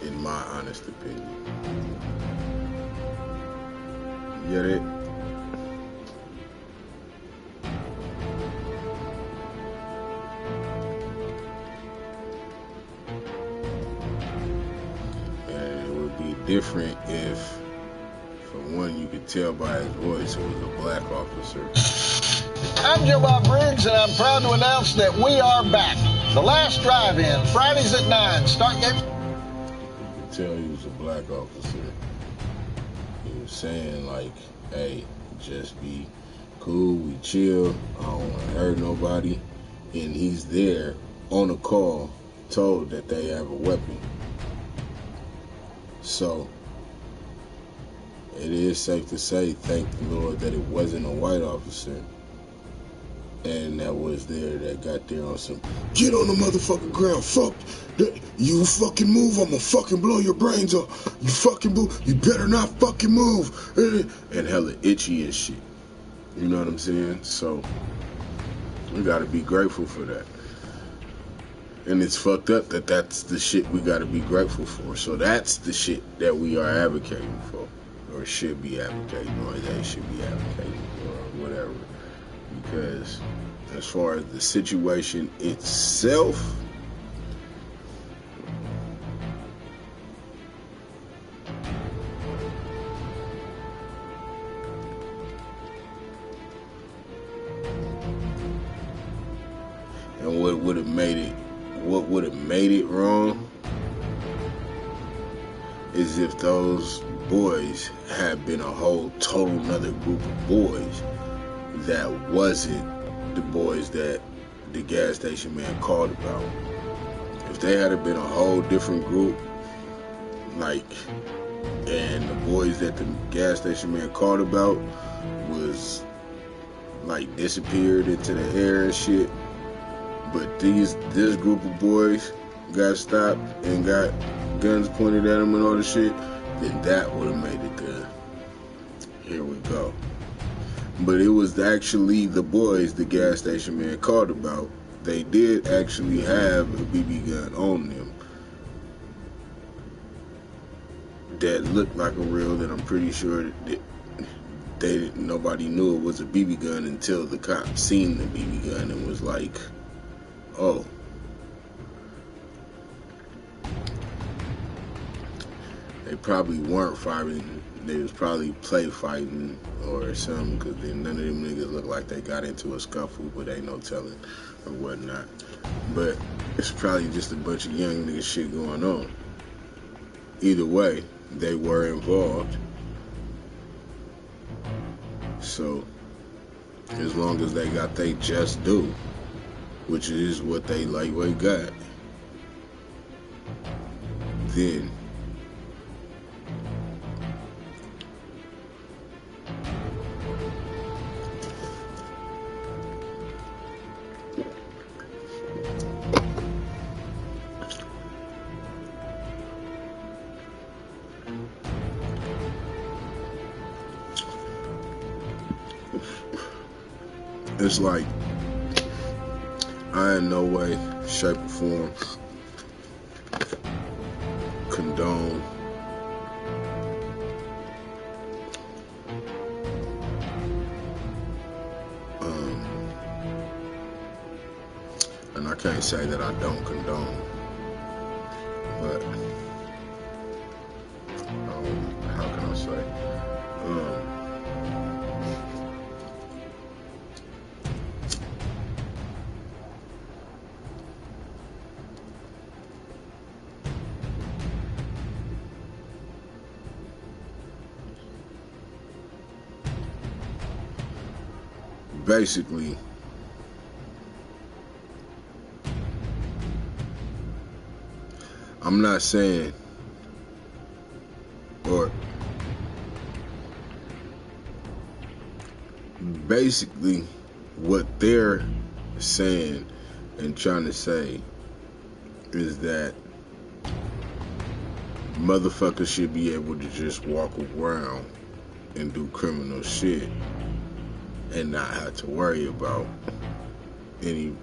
In my honest opinion. Get it? And it would be different if, for one, you could tell by his voice it was a black officer. I'm Joe Bob Briggs, and I'm proud to announce that we are back. The Last Drive-In, Fridays at 9. Start game. You could tell he was a black officer. was saying like, hey, just be cool, we chill, I don't want to hurt nobody. And he's there on a call, told that they have a weapon. So it is safe to say, thank the Lord, that it wasn't a white officer and that was there that got there on some, get on the motherfucking ground, fuck that, you fucking move, I'ma fucking blow your brains off, you fucking move, you better not fucking move, and hella itchy and shit. You know what I'm saying? So we gotta be grateful for that. And it's fucked up that that's the shit we gotta be grateful for. So that's the shit that we are advocating for, or should be advocating, or they should be advocating for, or whatever. Because as far as the situation itself, and what would have made it wrong is if those boys had been a whole total another group of boys that wasn't the boys that the gas station man called about. If they had been a whole different group, like, and the boys that the gas station man called about was like disappeared into the air and shit, but this group of boys got stopped and got guns pointed at them and all the shit, then that would have made it good. Here we go. But it was actually the boys the gas station man called about. They did actually have a BB gun on them that looked like a real, that I'm pretty sure that nobody knew it was a BB gun until the cops seen the BB gun and was like, oh. They probably weren't fighting. They was probably play fighting or something, because then none of them niggas look like they got into a scuffle, but ain't no telling or whatnot. But it's probably just a bunch of young nigga shit going on. Either way, they were involved. So as long as they got they just due, which is what they lightweight got, then it's like, I in no way, shape, or form condone and I can't say that I don't condone, but how can I say, basically, I'm not saying, or basically what they're saying and trying to say is that motherfuckers should be able to just walk around and do criminal shit and not have to worry about any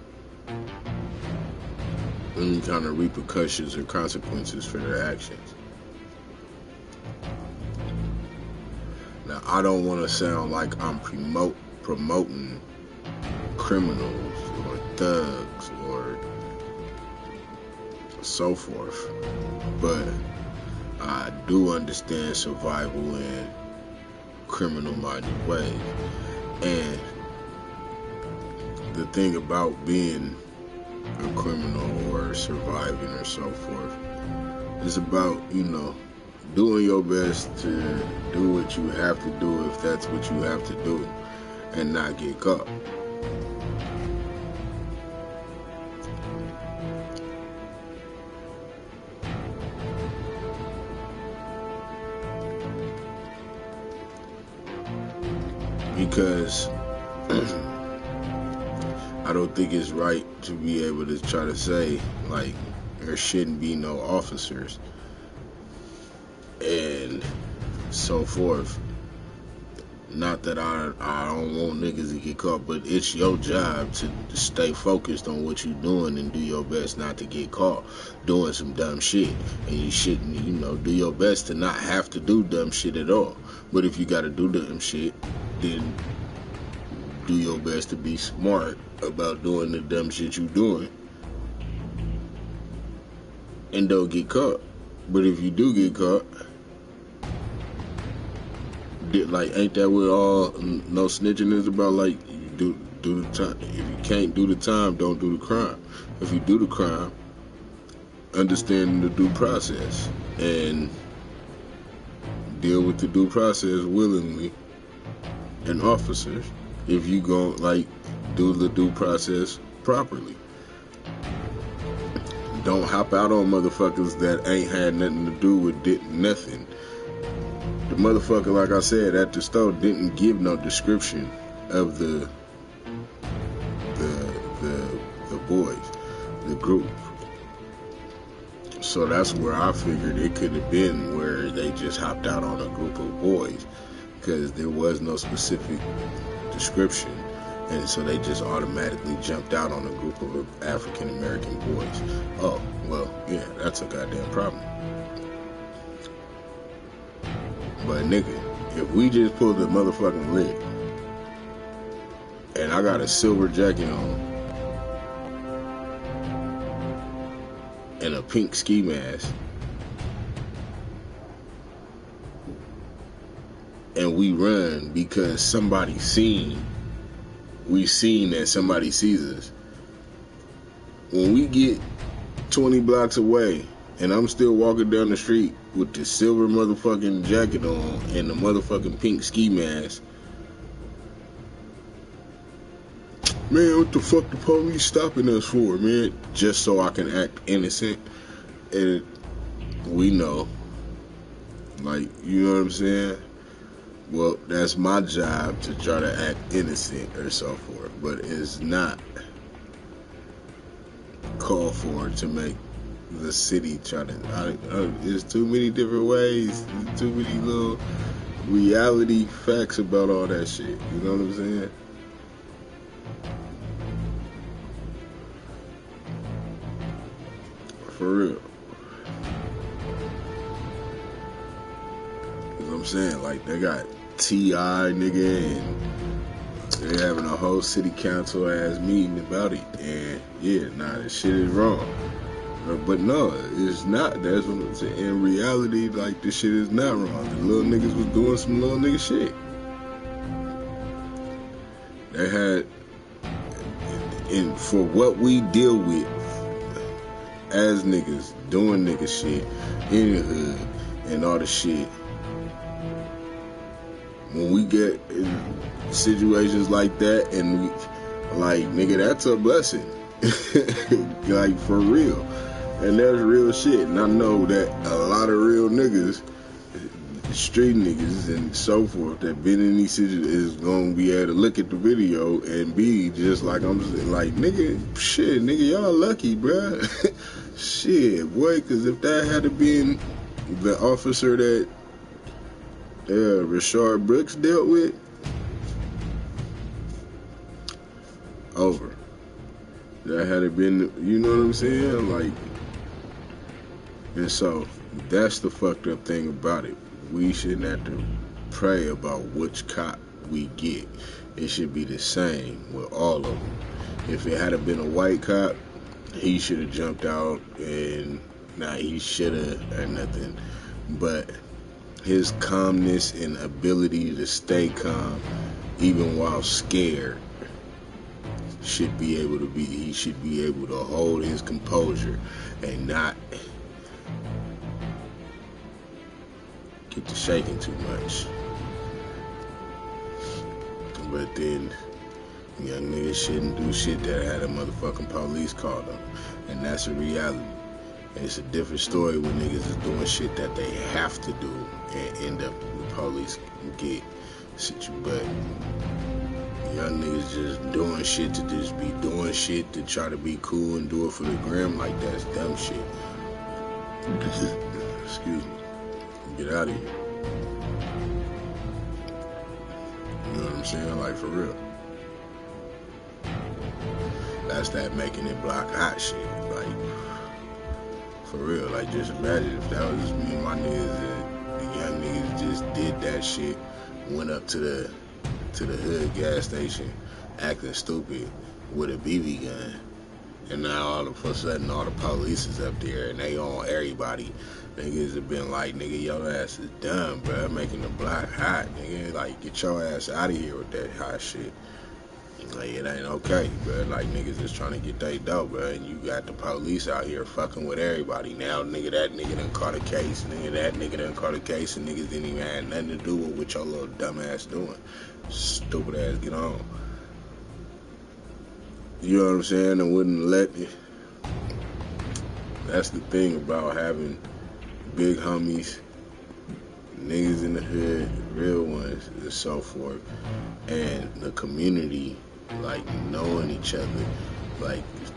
kind of repercussions or consequences for their actions. Now, I don't want to sound like I'm promoting criminals or thugs or so forth, but I do understand survival in criminal-minded ways. And the thing about being a criminal or surviving or so forth is about, doing your best to do what you have to do if that's what you have to do and not get caught. Because I don't think it's right to be able to try to say, like, there shouldn't be no officers and so forth. Not that I don't want niggas to get caught, but it's your job to stay focused on what you're doing and do your best not to get caught doing some dumb shit. And you shouldn't, you know, do your best to not have to do dumb shit at all. But if you gotta do dumb shit, then do your best to be smart about doing the dumb shit you doing and don't get caught. But if you do get caught, like, ain't that what all no snitching is about? Like, you do the time. If you can't do the time, don't do the crime. If you do the crime, understand the due process and deal with the due process willingly. And officers, if you gon' like do the due process properly, don't hop out on motherfuckers that ain't had nothing to do with nothing. The motherfucker, like I said, at the store didn't give no description of the boys, the group. So that's where I figured it could have been where they just hopped out on a group of boys, because there was no specific description, and so they just automatically jumped out on a group of African American boys. Oh, well, yeah, that's a goddamn problem. But nigga, if we just pulled the motherfucking lid and I got a silver jacket on and a pink ski mask and we run because we seen that somebody sees us, when we get 20 blocks away and I'm still walking down the street with the silver motherfucking jacket on and the motherfucking pink ski mask, man, what the fuck the police stopping us for, man? Just so I can act innocent. And we know, like, you know what I'm saying? Well, that's my job to try to act innocent or so forth, but it's not called for to make the city try to, there's too many different ways, too many little reality facts about all that shit, you know what I'm saying? For real. You know what I'm saying? Like, they got T.I., nigga, and they having a whole city council ass meeting about it, and yeah, nah, this shit is wrong. But no, it's not. That's what I'm saying. In reality, like, this shit is not wrong. The little niggas was doing some little nigga shit. They had, and for what we deal with as niggas, doing nigga shit in the hood and all the shit, when we get in situations like that, and we, like, nigga, that's a blessing. Like, for real. And that's real shit. And I know that a lot of real niggas, street niggas and so forth, that been in these situations is gonna be able to look at the video and be just like I'm saying, like, nigga, shit, nigga, y'all lucky, bruh. Shit, boy, because if that had been the officer that Rashard Brooks dealt with, over. That had been, you know what I'm saying? Like, and so that's the fucked up thing about it. We shouldn't have to pray about which cop we get. It should be the same with all of them. If it had been a white cop, he should have jumped out, and he should have or nothing. But his calmness and ability to stay calm even while scared should be able to be, he should be able to hold his composure and not shaking too much. But then young niggas shouldn't do shit that had a motherfucking police called them. And that's a reality. And it's a different story when niggas is doing shit that they have to do and end up the police get situated. But young niggas just doing shit to just be doing shit to try to be cool and do it for the gram, like that's dumb shit. Excuse me. Get out of here. You know what I'm saying? Like, for real. That's that making it block hot shit. Like, for real. Like, just imagine if that was me and my niggas and the young niggas just did that shit, went up to the hood gas station acting stupid with a BB gun, and now all of a sudden all the police is up there and they on everybody. Niggas have been like, nigga, your ass is dumb, bro, making the block hot, nigga. Like, get your ass out of here with that hot shit. Like, it ain't okay, bro. Like, niggas is trying to get they dough, bro, and you got the police out here fucking with everybody. Now, nigga, that nigga done caught a case, nigga, that nigga done caught a case, and niggas didn't even have nothing to do with what your little dumb ass doing. Stupid ass, get on. You know what I'm saying? And wouldn't let me. That's the thing about having big homies, niggas in the hood, real ones, and so forth, and the community, like, knowing each other. Like, if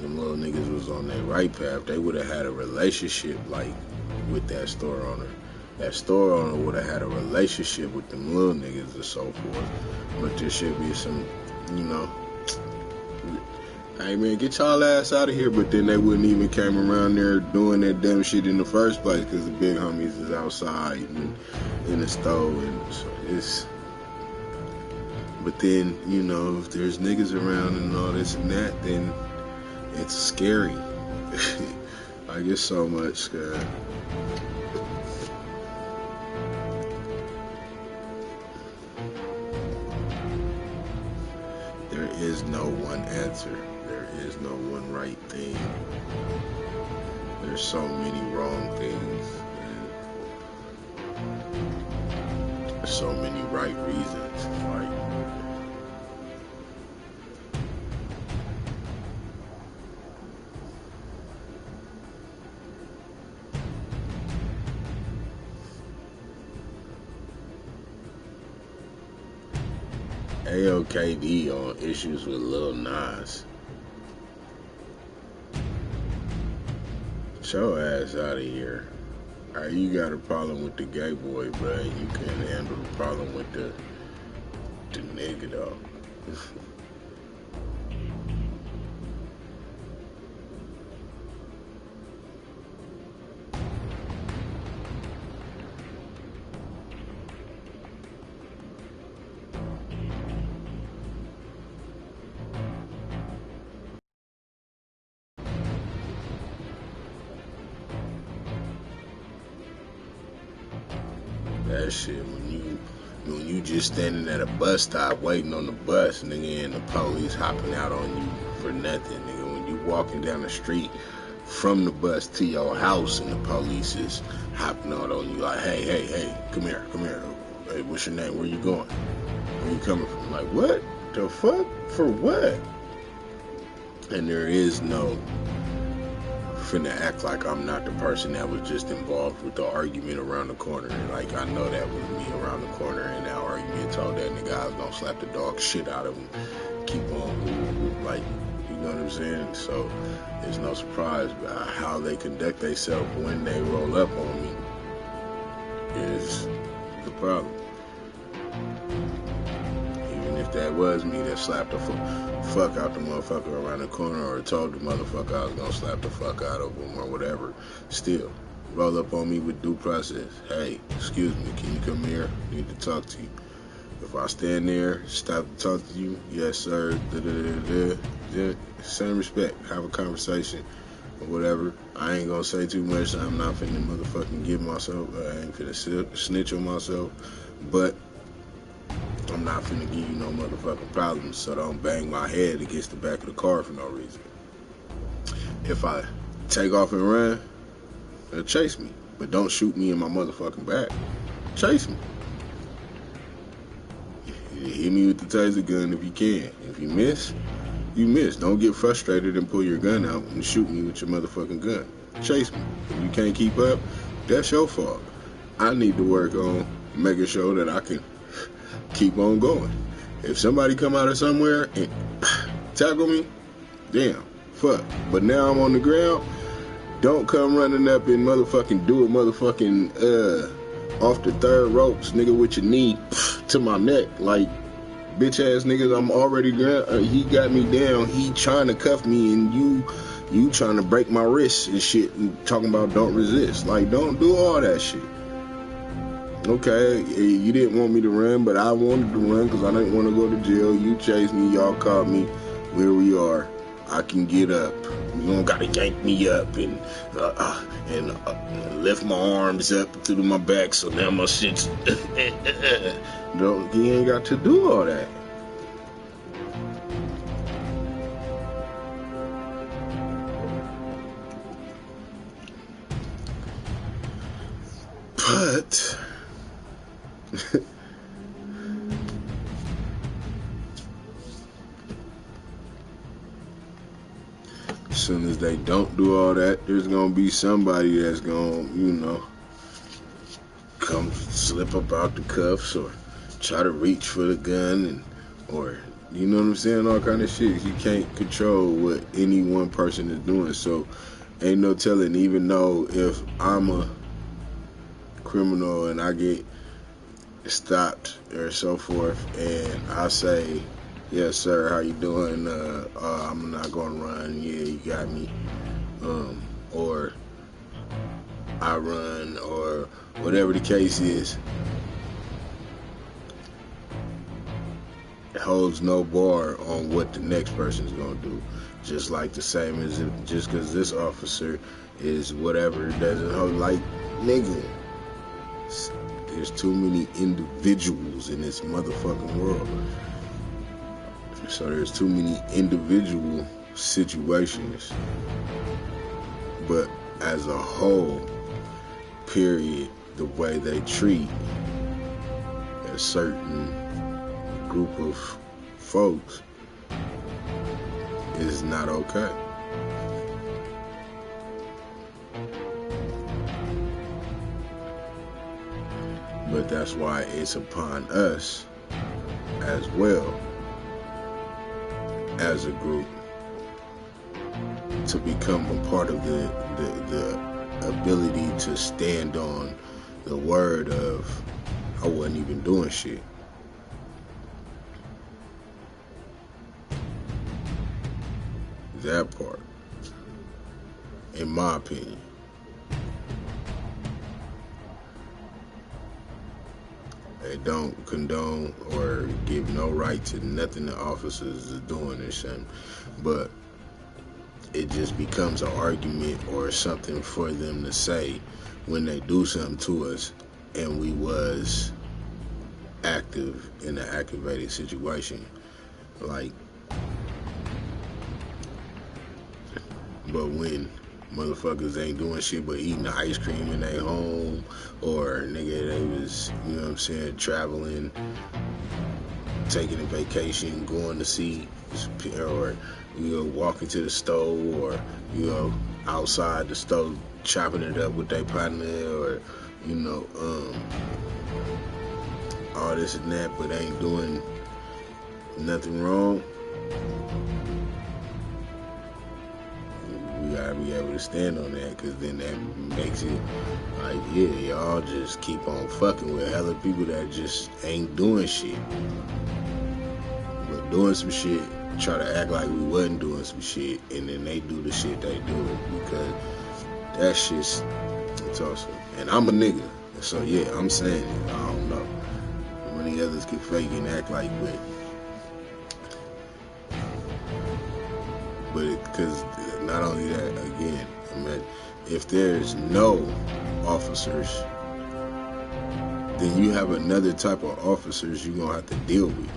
them little niggas was on their right path, they would have had a relationship, like, with that store owner. That store owner would have had a relationship with them little niggas and so forth. But there should be some, you know, hey man, get y'all ass out of here. But then they wouldn't even came around there doing that dumb shit in the first place because the big homies is outside and in the store. And so it's, but then, you know, if there's niggas around and all this and that, then it's scary. I get so much scared. There is no one answer. There is no one right thing. There's so many wrong things. And there's so many right reasons. Like, AOKD on issues with Lil Nas. Get your ass out of here. Right, you got a problem with the gay boy, bro. You can't handle the problem with the nigga, though. That shit, when you just standing at a bus stop waiting on the bus, nigga, and the police hopping out on you for nothing, nigga. When you walking down the street from the bus to your house and the police is hopping out on you like, hey, come here. Hey, what's your name? Where you going? Where you coming from? Like, what the fuck? For what? And there is no finna act like I'm not the person that was just involved with the argument around the corner. Like, I know that was me around the corner in that argument. Told that nigga I was gonna slap the dog shit out of him. Keep on, like, you know what I'm saying? So there's no surprise about how they conduct themselves when they roll up on me is the problem. Even if that was me that slapped the fuck out the motherfucker around the corner, or told the motherfucker I was gonna slap the fuck out of him or whatever, still roll up on me with due process. Hey, excuse me, can you come here? I need to talk to you. If I stand there, stop to talk to you, yes sir, same respect, have a conversation or whatever. I ain't gonna say too much. I'm not finna motherfucking give myself, I ain't finna snitch on myself, but I'm not finna give you no motherfucking problems, so don't bang my head against the back of the car for no reason. If I take off and run, they'll chase me, but don't shoot me in my motherfucking back. chase me. Hit me with the taser gun if you can. If you miss, you miss. Don't get frustrated and pull your gun out and shoot me with your motherfucking gun. Chase me. If you can't keep up, that's your fault. I need to work on making sure that I can keep on going. If somebody come out of somewhere and tackle me, damn, fuck. But now I'm on the ground. Don't come running up and motherfucking do a motherfucking off the third ropes, nigga, with your knee to my neck. Like, bitch ass niggas, I'm already he got me down. He trying to cuff me, and you trying to break my wrists and shit, and talking about don't resist. Like, don't do all that shit. Okay, you didn't want me to run, but I wanted to run because I didn't want to go to jail. You chased me, y'all caught me. Where we are, I can get up. You don't gotta yank me up and lift my arms up through my back, so now my shit's. You ain't got to do all that. But as soon as they don't do all that, there's gonna be somebody that's gonna, come slip up out the cuffs or try to reach for the gun, or you know what I'm saying, all kind of shit. You can't control what any one person is doing, so ain't no telling. Even though if I'm a criminal and I get stopped or so forth, and I say, yes sir, how you doing, I'm not gonna run, yeah, you got me, or I run, or whatever the case is, it holds no bar on what the next person's gonna do. Just like the same as if just because this officer is whatever, doesn't hold, like, nigga, there's too many individuals in this motherfucking world. So there's too many individual situations. But as a whole, period, the way they treat a certain group of folks is not okay. But that's why it's upon us as well, as a group, to become a part of the ability to stand on the word of, I wasn't even doing shit. That part, in my opinion. They don't condone or give no right to nothing the officers are doing or something, but it just becomes an argument or something for them to say when they do something to us and we was active in an activated situation. Like, but when motherfuckers ain't doing shit but eating ice cream in their home, or nigga, they was, you know what I'm saying, traveling, taking a vacation, going to see, or, walking to the stove, or, outside the stove, chopping it up with their partner, or, all this and that, but ain't doing nothing wrong. We gotta be able to stand on that, because then that makes it like, yeah, y'all just keep on fucking with hella people that just ain't doing shit, but doing some shit, try to act like we wasn't doing some shit, and then they do the shit they do, because that shit's, it's awesome. And I'm a nigga, so yeah, I'm saying it. I don't know how many others can fake and act like, but because not only that, again, I mean, if there's no officers, then you have another type of officers you're gonna have to deal with,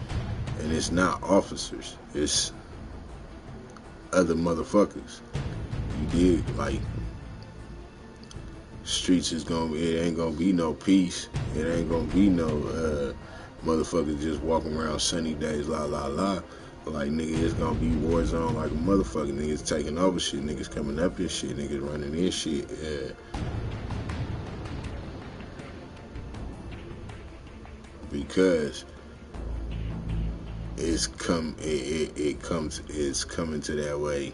and it's not officers, it's other motherfuckers. You dig? Like, streets is it ain't gonna be no peace. It ain't gonna be no motherfuckers just walking around sunny days, la la la. Like, nigga, it's gonna be war zone like a motherfucker. Niggas taking over shit, niggas coming up and shit, niggas running in shit. Because it's coming to that way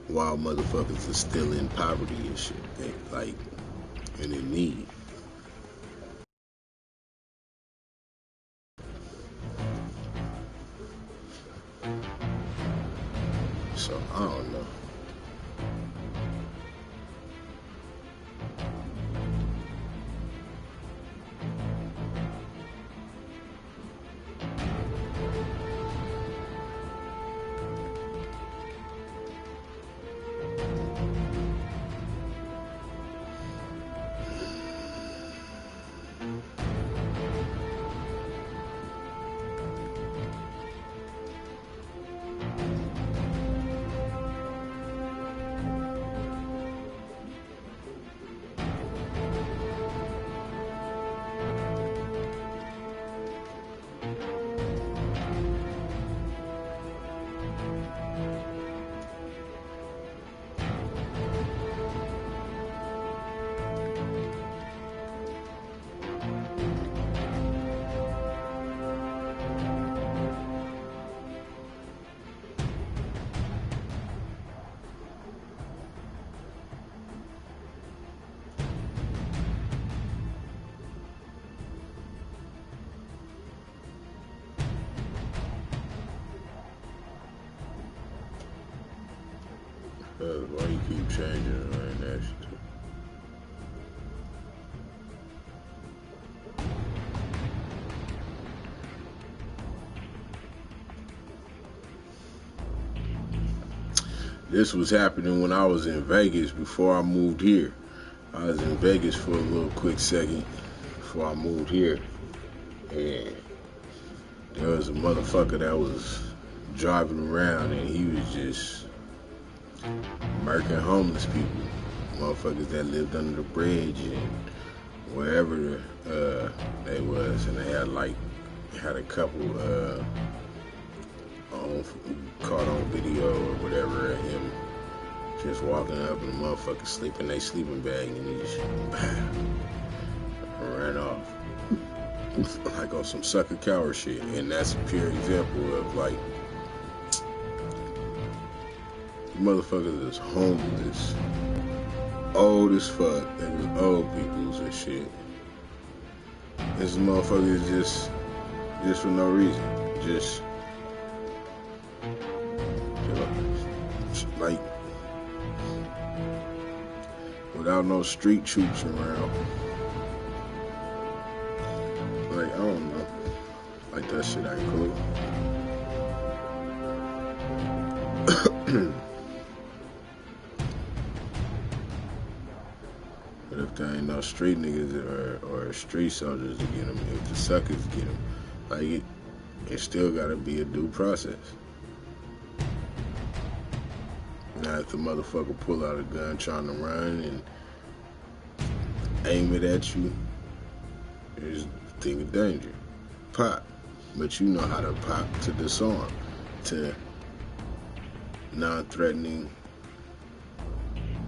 while motherfuckers are still in poverty and shit, and in need. So I don't know. Why you keep changing it right next to? This was happening when I was in Vegas before I moved here. I was in Vegas for a little quick second before I moved here. And there was a motherfucker that was driving around and he was just murking homeless people. Motherfuckers that lived under the bridge and wherever they was. And they had a couple caught on video or whatever of him just walking up and the motherfucker sleeping they sleeping bag and he just ran off like on some sucker coward shit. And that's a pure example of like motherfuckers is homeless, old as fuck, and old peoples and shit. This motherfucker is just for no reason, just like without no street troops around. Like, I don't know. Like, that shit ain't cool. But if there ain't no street niggas or street soldiers to get them, if the suckers get them, like, it still gotta be a due process. Now, if the motherfucker pull out a gun trying to run and aim it at you, there's a thing of danger. Pop. But you know how to pop to disarm, to non-threatening.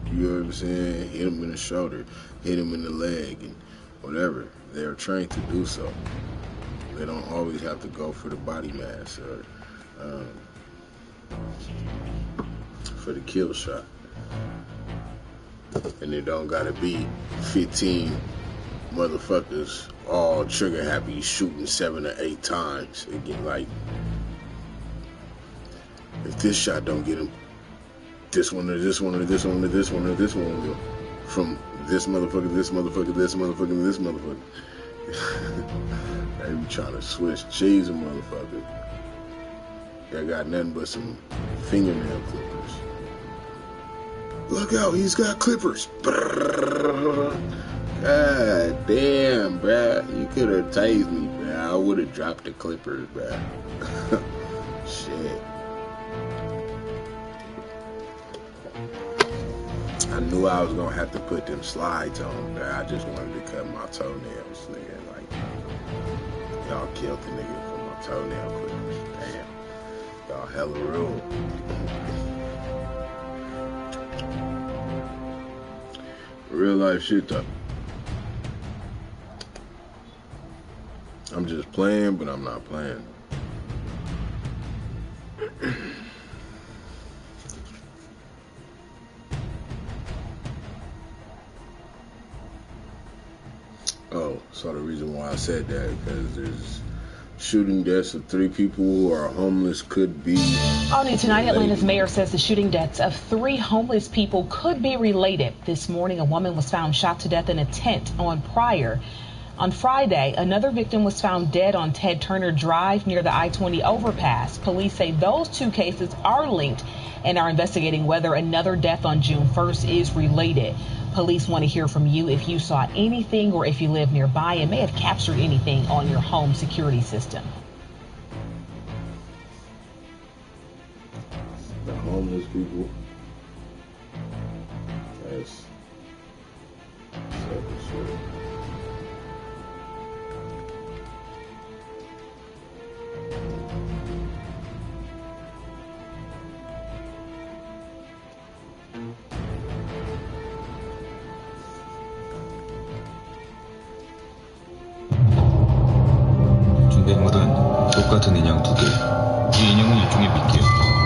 You know what I'm saying? Hit him in the shoulder, hit him in the leg, and whatever. They're trained to do so. They don't always have to go for the body mass or for the kill shot. And it don't gotta be 15 motherfuckers all trigger happy shooting 7 or 8 times. Again, like, if this shot don't get him, this one or this one or this one or this one or this one will. From this motherfucker, this motherfucker, this motherfucker, and this motherfucker. They be trying to switch cheese a motherfucker. They got nothing but some fingernail clippers. Look out, he's got clippers. God damn, bruh. You could have tased me, bruh. I would have dropped the clippers, bruh. Shit. I I knew I was gonna have to put them slides on there. I just wanted to cut my toenails, nigga. Like, y'all killed the nigga for my toenail clippers. Damn. Y'all hella rude. Real life shit though. I'm just playing, but I'm not playing. Oh, so the reason why I said that, because there's shooting deaths of 3 people who are homeless could be All new tonight, related. Atlanta's mayor says the shooting deaths of 3 homeless people could be related. This morning, a woman was found shot to death in a tent on Friday, another victim was found dead on Ted Turner Drive near the I-20 overpass. Police say those 2 cases are linked and are investigating whether another death on June 1st is related. Police want to hear from you if you saw anything or if you live nearby and may have captured anything on your home security system. The homeless people. That's self-assured. 중대물은 똑같은 인형 2개. 이 인형은 일종의 미끼요.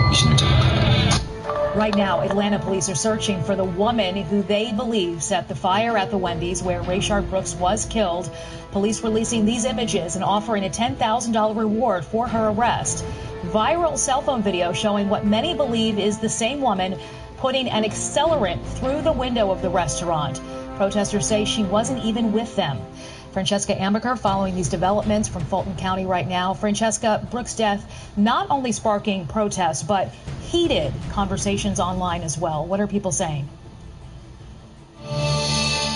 귀신을 자극하는. Right now, Atlanta police are searching for the woman who they believe set the fire at the Wendy's where Rayshard Brooks was killed. Police releasing these images and offering a $10,000 reward for her arrest. Viral cell phone video showing what many believe is the same woman putting an accelerant through the window of the restaurant. Protesters say she wasn't even with them. Francesca Amaker following these developments from Fulton County right now. Francesca, Brooks' death not only sparking protests, but heated conversations online as well. What are people saying?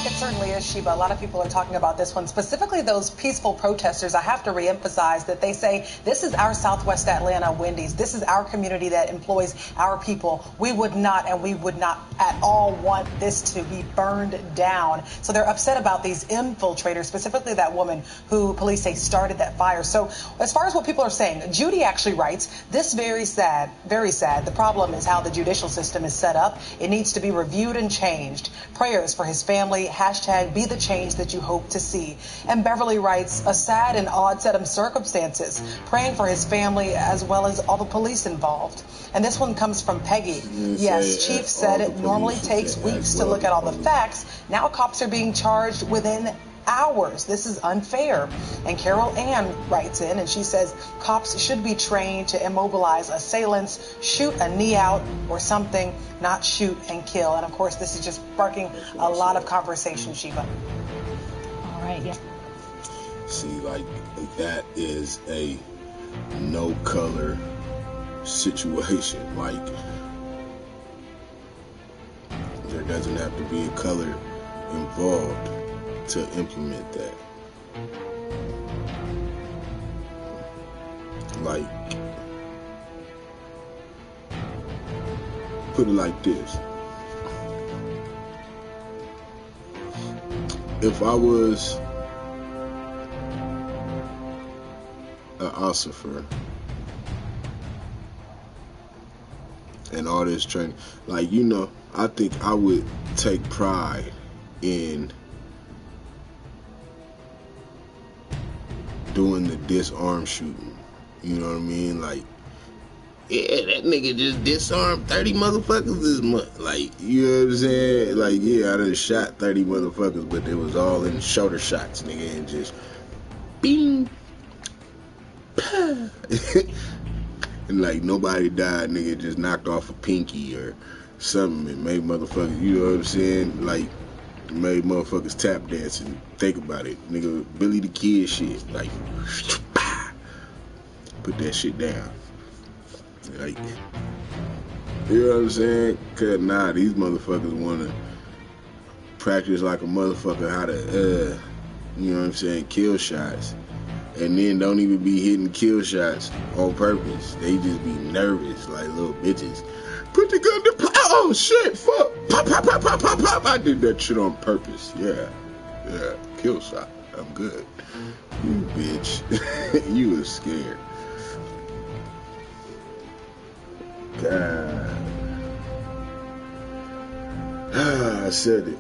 It certainly is, Sheba. A lot of people are talking about this one, specifically those peaceful protesters. I have to reemphasize that they say this is our Southwest Atlanta Wendy's. This is our community that employs our people. We would not at all want this to be burned down. So they're upset about these infiltrators, specifically that woman who police say started that fire. So as far as what people are saying, Judy actually writes, this very sad, very sad. The problem is how the judicial system is set up. It needs to be reviewed and changed. Prayers for his family. Hashtag be the change that you hope to see. And Beverly writes, a sad and odd set of circumstances, praying for his family as well as all the police involved. And this one comes from Peggy. Yes, Chief said it normally takes weeks to look at all the facts. Now cops are being charged within hours. This is unfair. And Carol Ann writes in and she says cops should be trained to immobilize assailants, shoot a knee out or something, not shoot and kill. And of course, this is just sparking a lot of conversation, Sheba. All right, yeah. See, like, that is a no color situation. Like, there doesn't have to be a color involved to implement that. Like, put it like this. If I was an ossifer and all this training, like, you know, I think I would take pride in doing the disarm shooting. You know what I mean? Like, yeah, that nigga just disarmed 30 motherfuckers this month. Like, you know what I'm saying? Like, yeah, I done shot 30 motherfuckers, but it was all in shoulder shots, nigga, and just bing, and like nobody died, nigga, just knocked off a pinky or something and made motherfuckers, you know what I'm saying? Like, made motherfuckers tap dance and think about it. Nigga, Billy the Kid shit. Like, put that shit down. Like, you know what I'm saying? Cause nah, these motherfuckers wanna practice like a motherfucker how to, you know what I'm saying, kill shots. And then don't even be hitting kill shots on purpose. They just be nervous like little bitches. Put the gun to oh shit, fuck. Pop, pop, pop, pop, pop, pop. I did that shit on purpose. Yeah. Kill shot. I'm good. You bitch. You was scared. God. I said it.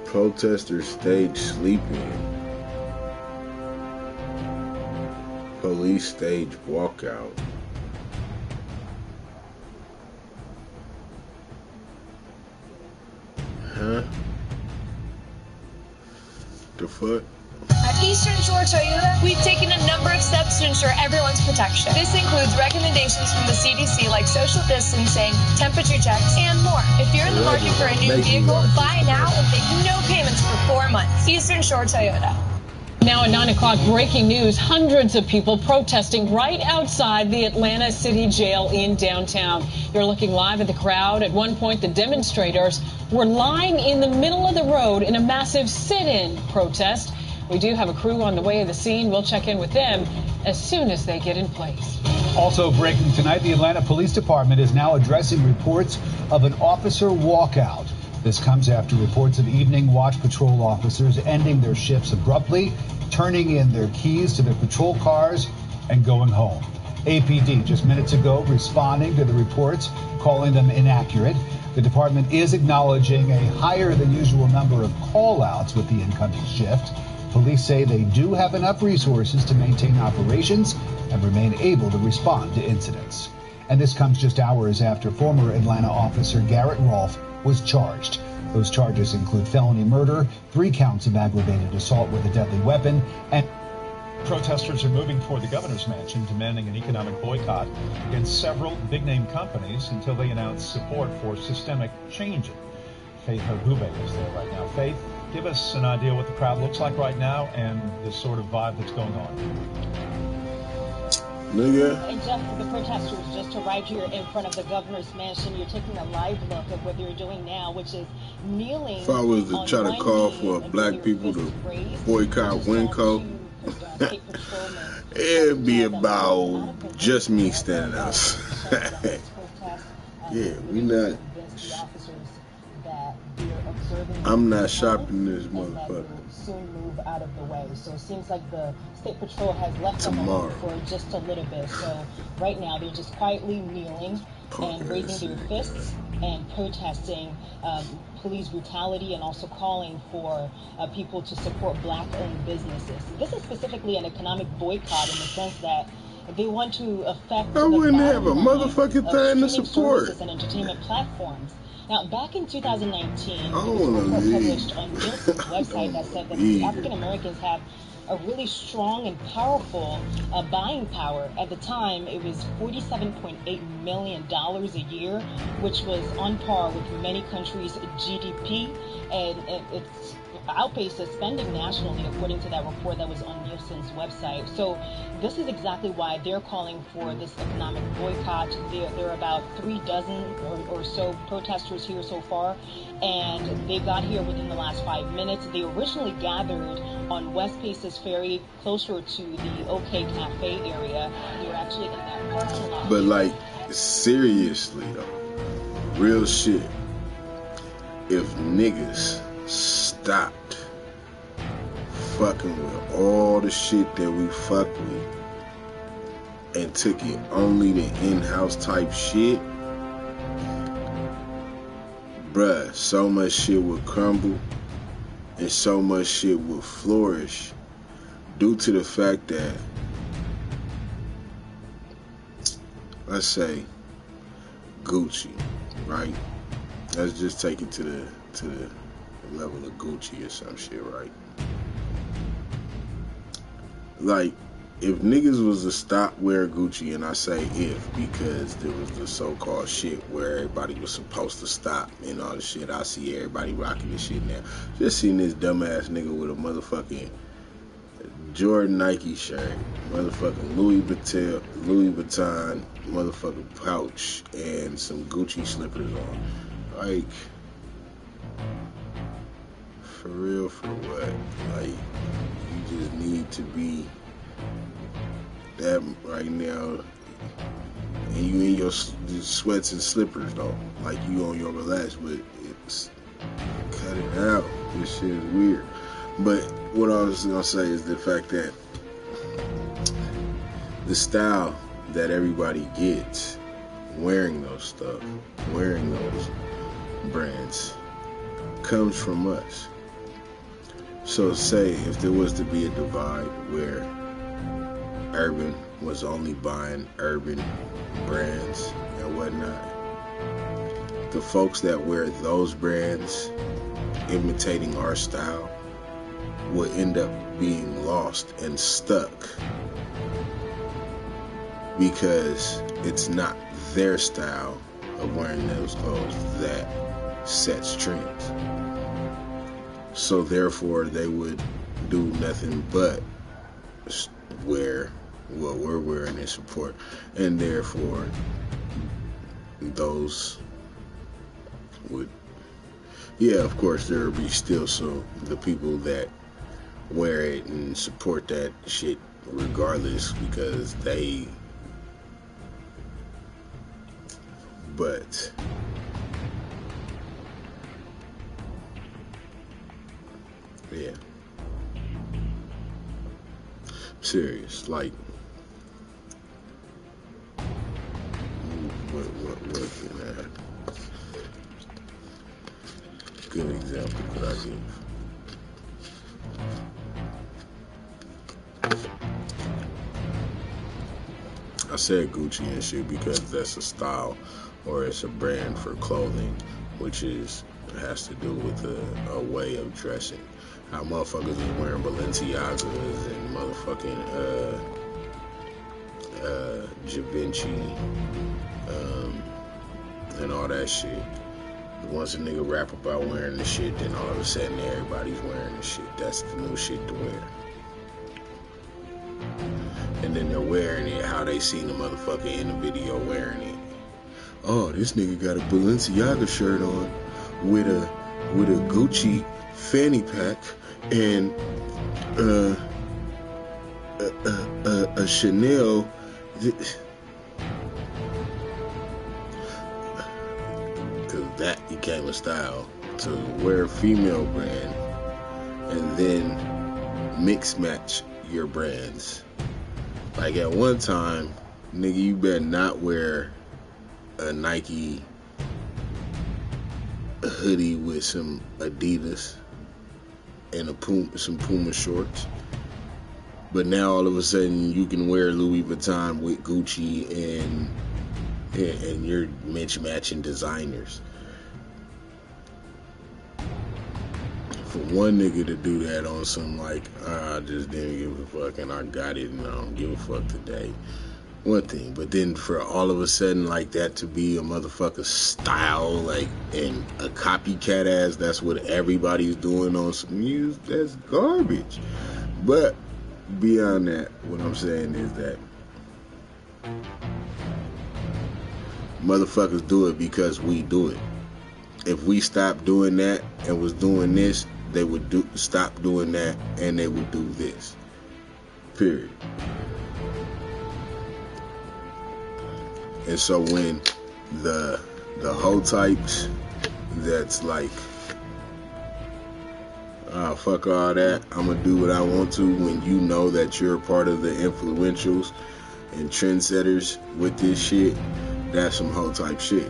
Protesters staged sleeping. Police staged walkout. Huh? The fuck? At Eastern Shore Toyota, we've taken a number of steps to ensure everyone's protection. This includes recommendations from the CDC like social distancing, temperature checks, and more. If you're in the market for a new vehicle, buy now and make no payments for 4 months. Eastern Shore Toyota. Now at 9 o'clock, breaking news. Hundreds of people protesting right outside the Atlanta City Jail in downtown. You're looking live at the crowd. At one point, the demonstrators were lying in the middle of the road in a massive sit-in protest. We do have a crew on the way to the scene. We'll check in with them as soon as they get in place. Also breaking tonight, the Atlanta Police Department is now addressing reports of an officer walkout. This comes after reports of evening watch patrol officers ending their shifts abruptly, turning in their keys to their patrol cars, and going home. APD just minutes ago responding to the reports, calling them inaccurate. The department is acknowledging a higher than usual number of call-outs with the incoming shift. Police say they do have enough resources to maintain operations and remain able to respond to incidents. And this comes just hours after former Atlanta officer Garrett Rolfe was charged. Those charges include felony murder, 3 counts of aggravated assault with a deadly weapon, and protesters are moving toward the governor's mansion, demanding an economic boycott against several big-name companies until they announce support for systemic change. Faith Hogube is there right now. Faith, give us an idea what the crowd looks like right now and the sort of vibe that's going on. Nigga. And Jeff, the protesters just arrived here in front of the governor's mansion. You're taking a live look at what they're doing now, which is kneeling. If I was to try to call for black people to boycott Winco, it'd be about just me standing outside. Yeah, we not. I'm not shopping this motherfucker. Soon move out of the way. So it seems like the State Patrol has left them alone for just a little bit. So right now they're just quietly kneeling and raising their fists and protesting police brutality and also calling for people to support black-owned businesses. This is specifically an economic boycott in the sense that they want to affect I wouldn't have a motherfucking thing to support. Services and entertainment platforms. Now, back in 2019, I don't want to published on Nielsen's website that said that African Americans have a really strong and powerful buying power. At the time, it was $47.8 million a year, which was on par with many countries' GDP, and it's outpaces spending nationally, according to that report that was on Nielsen's website. So this is exactly why they're calling for this economic boycott. There are about 36 or so protesters here so far, and they got here within the last 5 minutes. They originally gathered on West Paces Ferry, closer to the OK Cafe area. They were actually in that parking lot. But like, seriously though, real shit, if niggas stopped fucking with all the shit that we fuck with and took it only to in-house type shit, bruh, so much shit would crumble and so much shit would flourish due to the fact that, let's say, Gucci, right? Let's just take it to the level of Gucci or some shit, right? Like, if niggas was to stop wearing Gucci, and I say if because there was the so-called shit where everybody was supposed to stop and all the shit, I see everybody rocking this shit now. Just seen this dumbass nigga with a motherfucking Jordan Nike shirt, motherfucking Louis Vuitton motherfucking pouch, and some Gucci slippers on. Like, for real, for what? Like, you just need to be that right now. And you in your sweats and slippers though, like you on your relax, but it's cut it out. This shit is weird. But what I was gonna say is the fact that the style that everybody gets wearing those stuff, wearing those brands, comes from us. So say if there was to be a divide where urban was only buying urban brands and whatnot, the folks that wear those brands imitating our style will end up being lost and stuck because it's not their style of wearing those clothes that sets trends. So therefore they would do nothing but wear what we're wearing and support, and therefore those would, yeah, of course there will be still some the people that wear it and support that shit regardless because they, but yeah, serious, like what can I, good example could I give? I said Gucci and shit because that's a style or it's a brand for clothing, which has to do with a way of dressing. How motherfuckers is wearing Balenciagas and motherfucking Givenchy and all that shit. Once a nigga rap about wearing the shit, then all of a sudden everybody's wearing the shit. That's the new shit to wear. And then they're wearing it how they seen the motherfucker in the video wearing it. Oh, this nigga got a Balenciaga shirt on with a Gucci fanny pack and a Chanel. Because that became a style to wear a female brand and then mix match your brands. Like at one time, nigga, you better not wear a Nike hoodie with some Adidas and some Puma shorts. But now all of a sudden you can wear Louis Vuitton with Gucci and you're matching designers. For one nigga to do that on some like, I just didn't give a fuck and I got it and I don't give a fuck today. One thing, but then for all of a sudden like that to be a motherfucker style, like, and a copycat ass, that's what everybody's doing on some music, that's garbage. But beyond that, what I'm saying is that motherfuckers do it because we do it. If we stopped doing that and was doing this, they would stop doing that and they would do this. Period. And so when the hoe types that's like, fuck all that, I'm gonna do what I want to, when you know that you're a part of the influentials and trendsetters with this shit, that's some hoe type shit.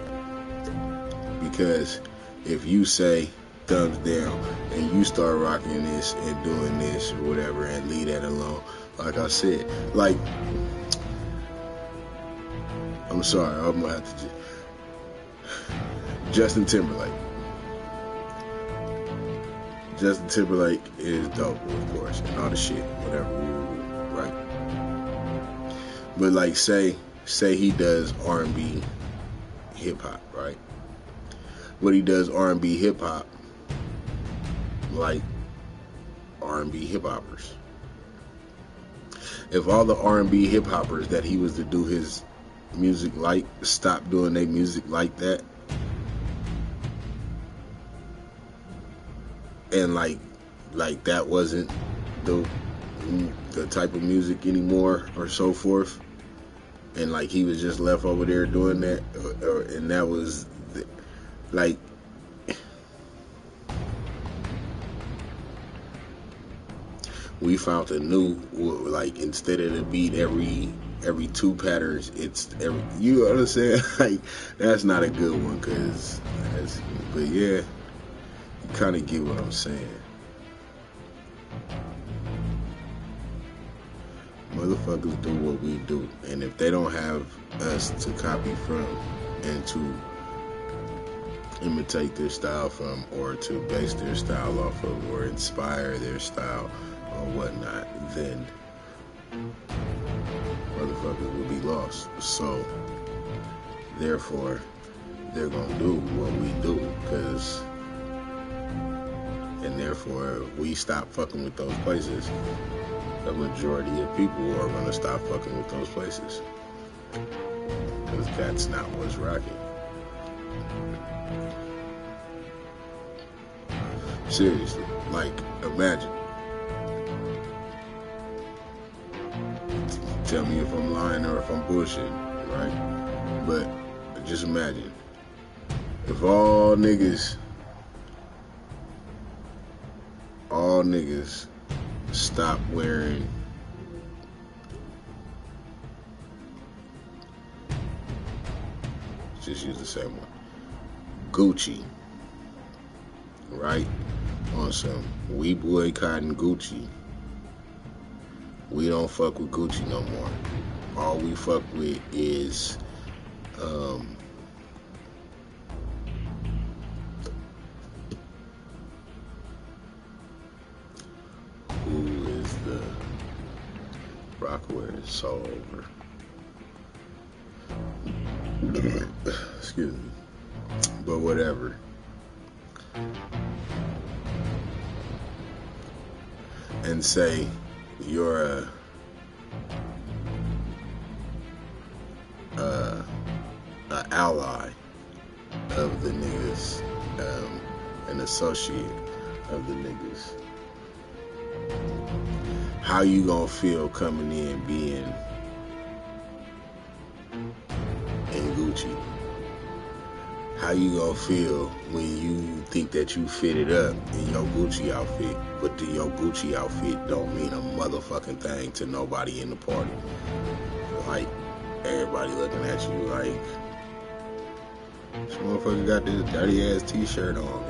Because if you say thumbs down and you start rocking this and doing this or whatever and leave that alone, like I said, like, I'm sorry, I'm gonna have to Justin Timberlake is dope, of course, and all the shit, whatever, right? But like, say he does R&B hip hop, right? But he does R&B hip hop like R&B hip hoppers. if all the R&B hip hoppers that he was to do his music like stopped doing their music like that, and like that wasn't the type of music anymore, or so forth, and like he was just left over there doing that, and that was like, we found a new, like, instead of the beat every 2 patterns, it's every, you understand? Like, that's not a good one, but yeah, you kind of get what I'm saying. Motherfuckers do what we do, and if they don't have us to copy from and to imitate their style from, or to base their style off of, or inspire their style or whatnot, then motherfuckers will be lost. So therefore they're gonna do what we do, and therefore if we stop fucking with those places, the majority of people are gonna stop fucking with those places, because that's not what's rocking. Seriously, like, imagine. Tell me if I'm lying or if I'm bullshitting, right? But just imagine if all niggas stop wearing just use the same one, Gucci, right? On some, we boycotting Gucci. We don't fuck with Gucci no more. All we fuck with is who is the Rockaway? It's all over. Excuse me. But whatever. And say you're a ally of the niggas, an associate of the niggas. How you gonna feel coming in being in Gucci? How you gonna feel when you think that you fitted up in your Gucci outfit, but your Gucci outfit don't mean a motherfucking thing to nobody in the party? Like, everybody looking at you like, this motherfucker got this dirty ass t-shirt on,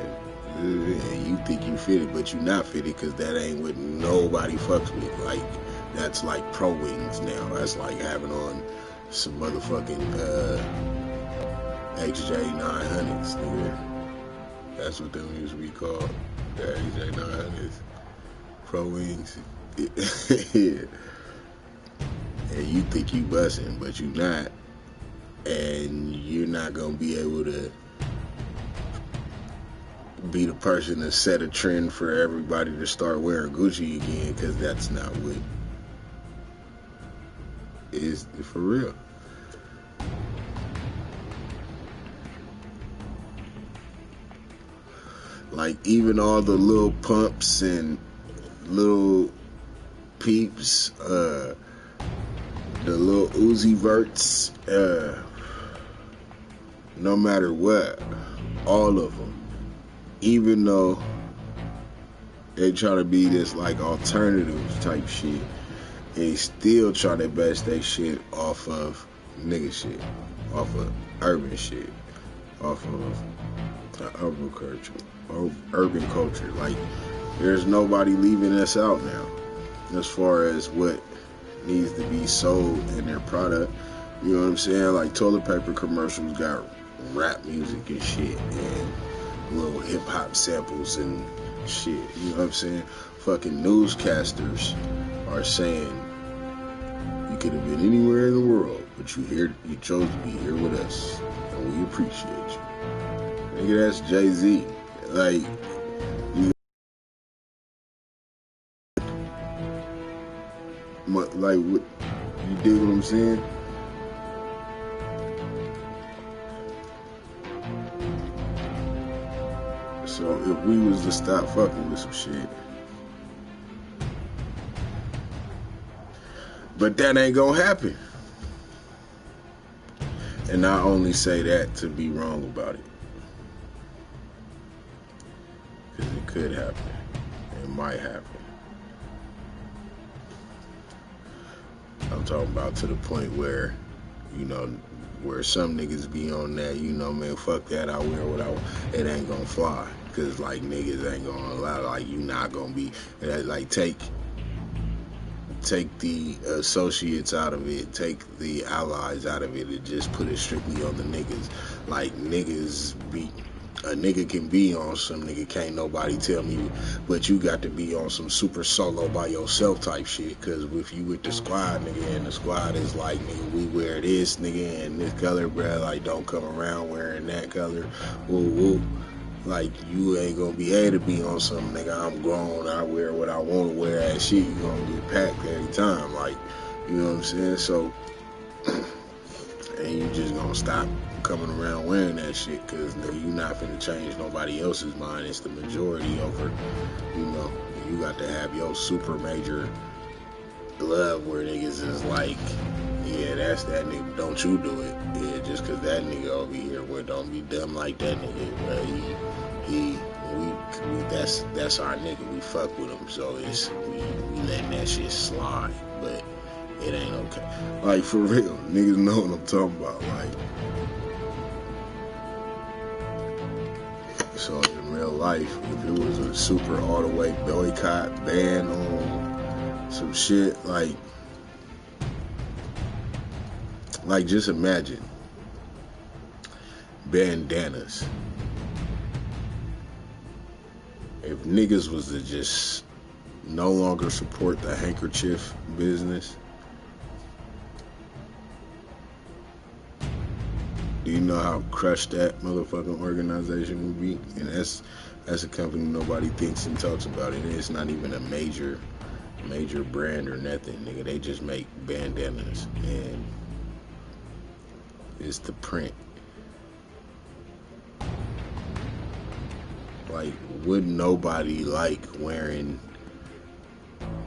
and you think you fitted, but you not fitted, because that ain't what nobody fucks with. Like, that's like pro wings now. That's like having on some motherfucking XJ 900s, nigga. That's what them used to be called. The XJ 900s. Pro wings. Yeah. And you think you bussin', but you not. And you're not gonna be able to be the person to set a trend for everybody to start wearing Gucci again, because that's not what is for real. Like, even all the little pumps and little peeps, the little Uzi Verts, no matter what, all of them, even though they try to be this like alternative type shit, they still try to base their shit off of nigga shit, off of urban shit, off of urban culture. Like, there's nobody leaving us out now as far as what needs to be sold in their product. You know what I'm saying? Like, toilet paper commercials got rap music and shit, and little hip hop samples and shit. You know what I'm saying? Fucking newscasters are saying you could have been anywhere in the world, but you chose to be here with us, and we appreciate you. Nigga, that's Jay-Z. Like, like, what, you dig what I'm saying? So if we was to stop fucking with some shit, but that ain't gonna happen. And I only say that to be wrong about it, because it could happen. It might happen. I'm talking about to the point where, you know, where some niggas be on that, you know, man, fuck that, I wear what I want. It ain't gonna fly. Cause like niggas ain't gonna allow, like you not gonna be, like take the associates out of it, take the allies out of it, and just put it strictly on the niggas. Like niggas be, a nigga can be on some nigga can't nobody tell me, but you got to be on some super solo by yourself type shit. Cause if you with the squad, nigga, and the squad is like, nigga, we wear this, nigga, and this color, bruh, like don't come around wearing that color, woo woo. Like, you ain't gonna be able to be on some nigga, I'm grown, I wear what I want to wear, that shit, you gonna get packed every time, like, you know what I'm saying? So, and you just gonna stop coming around wearing that shit, cause nigga, you not finna change nobody else's mind, it's the majority over, you know, you got to have your super major glove where niggas is like, yeah, that's that nigga, don't you do it, yeah, just cause that nigga over here, well, don't be dumb like that nigga, but that's our nigga, we fuck with him, so it's, we letting that shit slide, but it ain't okay, like, for real, niggas know what I'm talking about, like, so in real life, if it was a super all the way boycott, ban on some shit, like just imagine bandanas. If niggas was to just no longer support the handkerchief business, do you know how crushed that motherfucking organization would be? And that's a company nobody thinks and talks about it. It's not even a major brand or nothing, nigga. They just make bandanas, and it's the print. Like, would nobody like wearing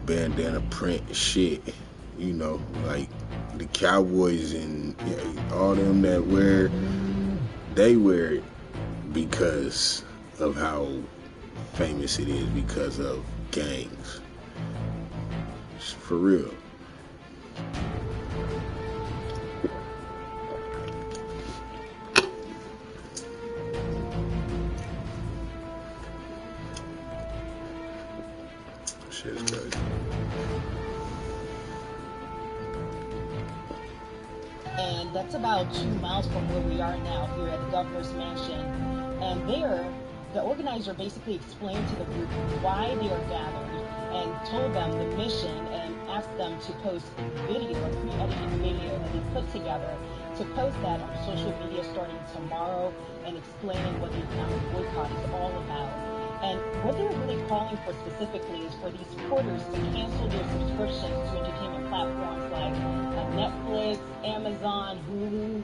bandana print shit? You know, like the Cowboys and all them that wear, they wear it because of how famous it is, because of gangs. For real. Shit's crazy. And that's about 2 miles from where we are now, here at the governor's mansion. And there, the organizer basically explained to the group why they are gathered and told them the mission and asked them to post video, a pre-edited video that they put together, to post that on social media starting tomorrow and explaining what the economic boycott is all about. And what they're really calling for specifically is for these supporters to cancel their subscriptions to entertainment platforms like Netflix, Amazon, Hulu,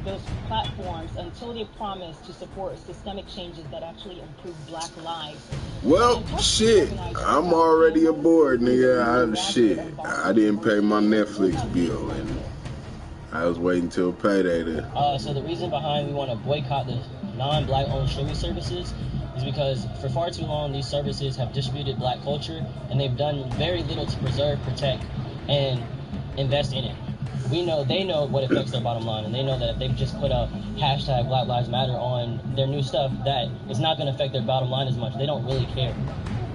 those platforms, until they promise to support systemic changes that actually improve Black lives. Well, shit, I'm already aboard, nigga. I didn't pay my Netflix bill, and I was waiting till payday to. So the reason behind we want to boycott the non-Black owned streaming services is because for far too long these services have distributed Black culture, and they've done very little to preserve, protect, and invest in it. They know what affects their bottom line, and they know that if they just put a hashtag Black Lives Matter on their new stuff, that it's not going to affect their bottom line as much. They don't really care.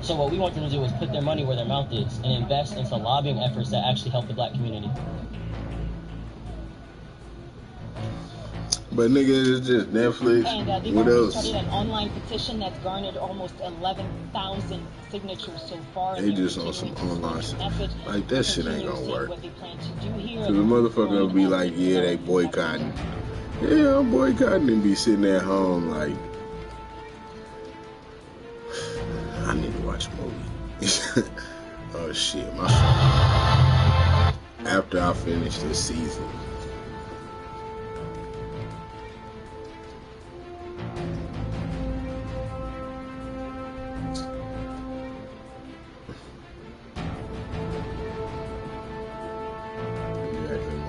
So what we want them to do is put their money where their mouth is and invest into lobbying efforts that actually help the Black community. But nigga, it's just Netflix. And they've What already else? started an online petition that's garnered almost 11,000 signatures so far. They just on some online shit. Like, that shit ain't gonna work. What they plan to do here. Cause the motherfucker will be like, yeah, they boycotting. Yeah, I'm boycotting, and be sitting at home like, I need to watch a movie. Oh shit, my phone. after I finish this season.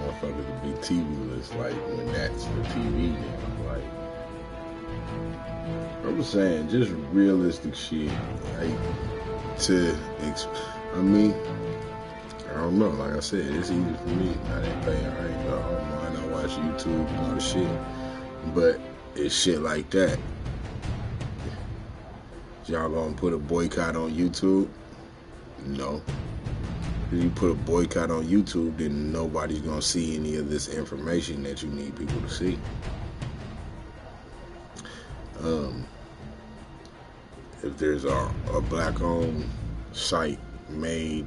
Motherfuckers to be TV-less, like when that's the TV now. Like, I'm saying, just realistic shit. Like, I mean, I don't know. Like I said, it's easy for me. I didn't pay. I ain't go online. I watch YouTube and all the shit. But it's shit like that. Y'all gonna put a boycott on YouTube? No. If you put a boycott on YouTube, then nobody's gonna see any of this information that you need people to see. If there's a black-owned site made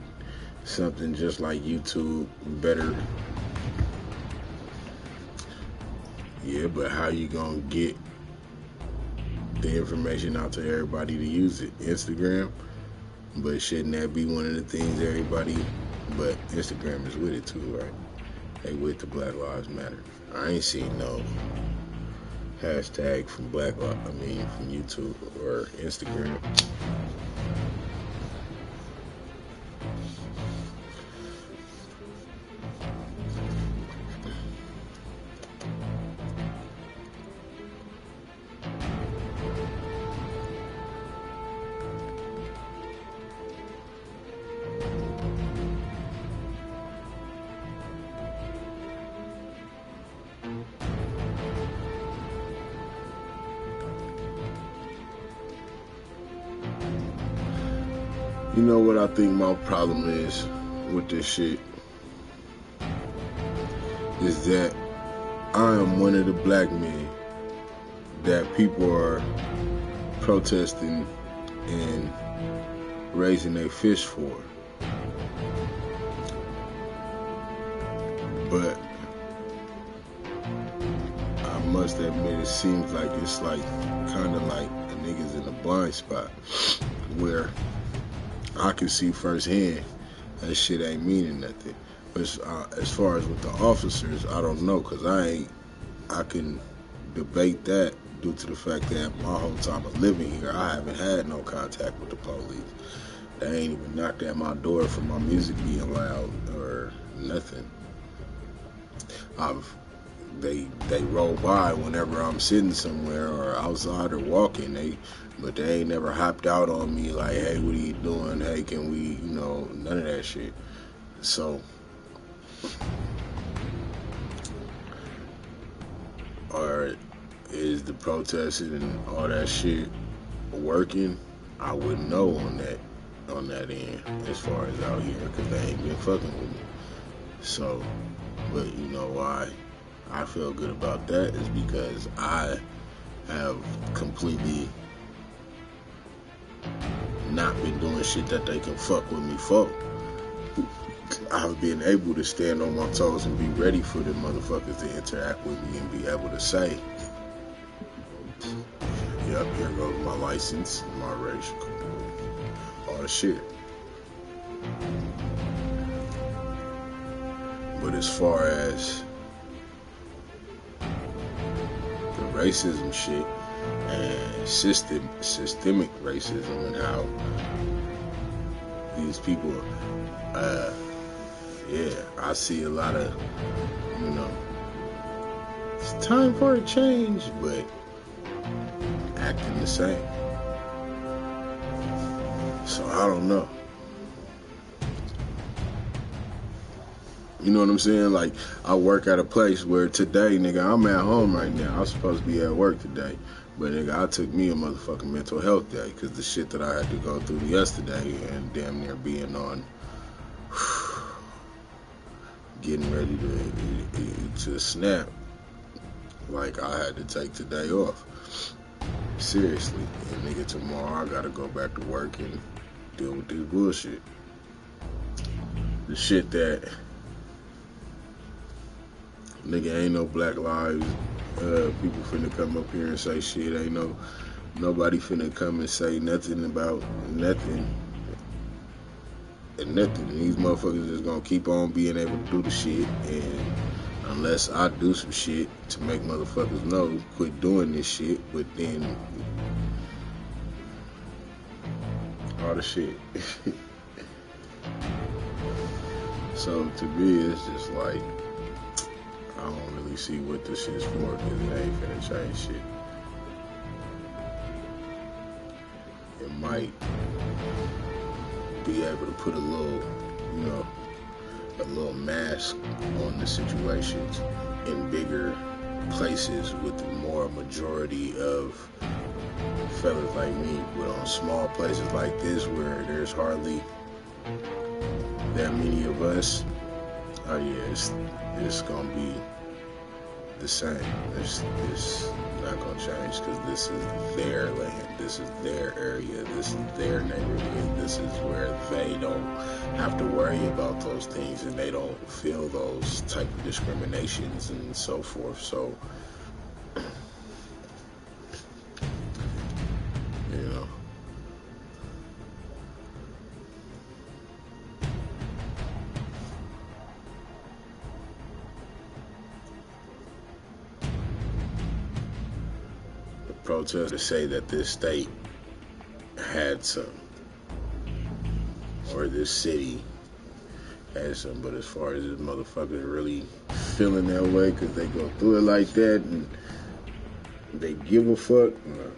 something just like YouTube, better. Yeah, but how you gonna get the information out to everybody to use it? Instagram? But shouldn't that be one of the things everybody, but Instagram is with it too, right? They with the Black Lives Matter. I ain't seen no hashtag from from YouTube or Instagram. You know what I think my problem is with this shit? Is that I am one of the black men that people are protesting and raising their fist for. But I must admit, it seems like it's like kind of like the niggas in a blind spot where I can see firsthand that shit ain't meaning nothing. But as far as with the officers, I don't know, because I can debate that due to the fact that my whole time of living here, I haven't had no contact with the police. They ain't even knocked at my door for my music being loud or nothing. They roll by whenever I'm sitting somewhere or outside or walking, but they ain't never hopped out on me like, hey, what are you doing? Hey, can we, none of that shit. So, or is the protesting and all that shit working? I wouldn't know on that end as far as out here, because they ain't been fucking with me. So, but you know why I feel good about that is because I have completely not been doing shit that they can fuck with me for. I've been able to stand on my toes and be ready for the motherfuckers to interact with me and be able to say, yep, here goes my license, my race, all the shit. But as far as the racism shit and systemic racism and how these people, I see a lot of, it's time for a change, but acting the same. So I don't know. You know what I'm saying? Like, I work at a place where today, nigga, I'm at home right now. I'm supposed to be at work today. But, nigga, I took me a motherfucking mental health day because the shit that I had to go through yesterday and damn near being on, getting ready to snap. Like, I had to take today off. Seriously. And, nigga, tomorrow I gotta go back to work and deal with this bullshit. The shit that... Nigga, ain't no Black Lives. People finna come up here and say shit. Ain't nobody finna come and say nothing about nothing. and nothing. And these motherfuckers is gonna keep on being able to do the shit, and unless I do some shit to make motherfuckers know, quit doing this shit, but then all the shit. So to me, it's just like, I don't really see what this shit's for, because it ain't finna change shit. It might be able to put a little, you know, a little mask on the situations in bigger places with more majority of fellas like me, but on small places like this where there's hardly that many of us, oh yeah, it's gonna be the same. It's not gonna change, because this is their land, this is their area, this is their neighborhood, this is where they don't have to worry about those things, and they don't feel those type of discriminations and so forth. So, you know, protesters say that this state had some, or this city had some, but as far as this motherfuckers really feeling that way because they go through it like that and they give a fuck, no.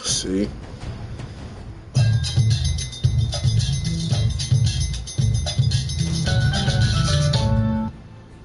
See?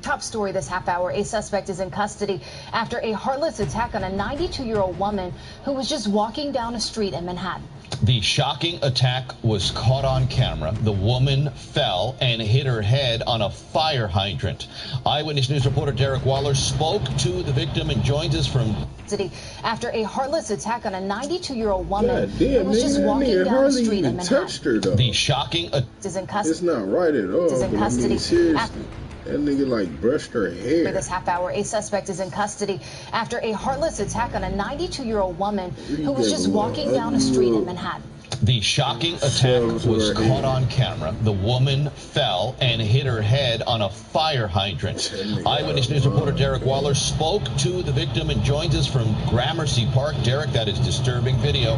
Top story this half hour. A suspect is in custody after a heartless attack on a 92-year-old woman who was just walking down a street in Manhattan. The shocking attack was caught on camera. The woman fell and hit her head on a fire hydrant. Eyewitness News reporter Derek Waller spoke to the victim and joins us from city after a heartless attack on a 92-year-old woman who was just walking down the street in Manhattan. The shocking is in custody. It's not right at all. Is in custody. I mean, seriously. That nigga like brushed her hair. For this half hour, a suspect is in custody after a heartless attack on a 92-year-old woman who was just walking down a street in Manhattan. The shocking attack was caught on camera. The woman fell and hit her head on a fire hydrant. Eyewitness News reporter Derek Waller spoke to the victim and joins us from Gramercy Park. Derek, that is disturbing video.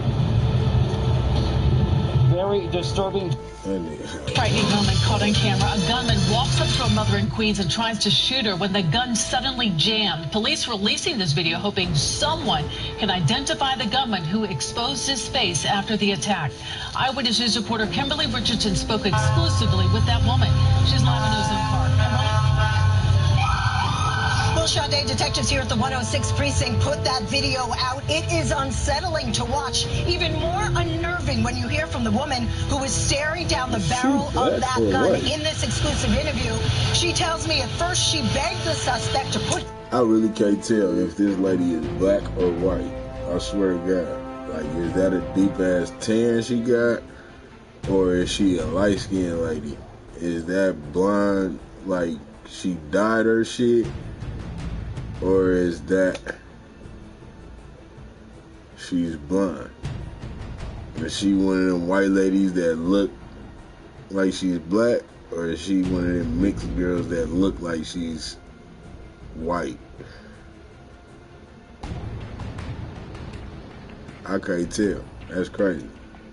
Very disturbing. Frightening moment caught on camera. A gunman walks up to a mother in Queens and tries to shoot her when the gun suddenly jammed. Police releasing this video hoping someone can identify the gunman who exposed his face after the attack. Eyewitness News reporter Kimberly Richardson spoke exclusively with that woman. She's live in Ozone Park. Well, Sade, detectives here at the 106 precinct put that video out. It is unsettling to watch, even more unnerving when you hear from the woman who was staring down the barrel of that gun. In this exclusive interview, she tells me at first she begged the suspect to put... I really can't tell if this lady is black or white. I swear to God. Like, is that a deep-ass tan she got? Or is she a light-skinned lady? Is that blonde, like, she dyed her shit? Or is that she's blonde? Is she one of them white ladies that look like she's black? Or is she one of them mixed girls that look like she's white? I can't tell. That's crazy.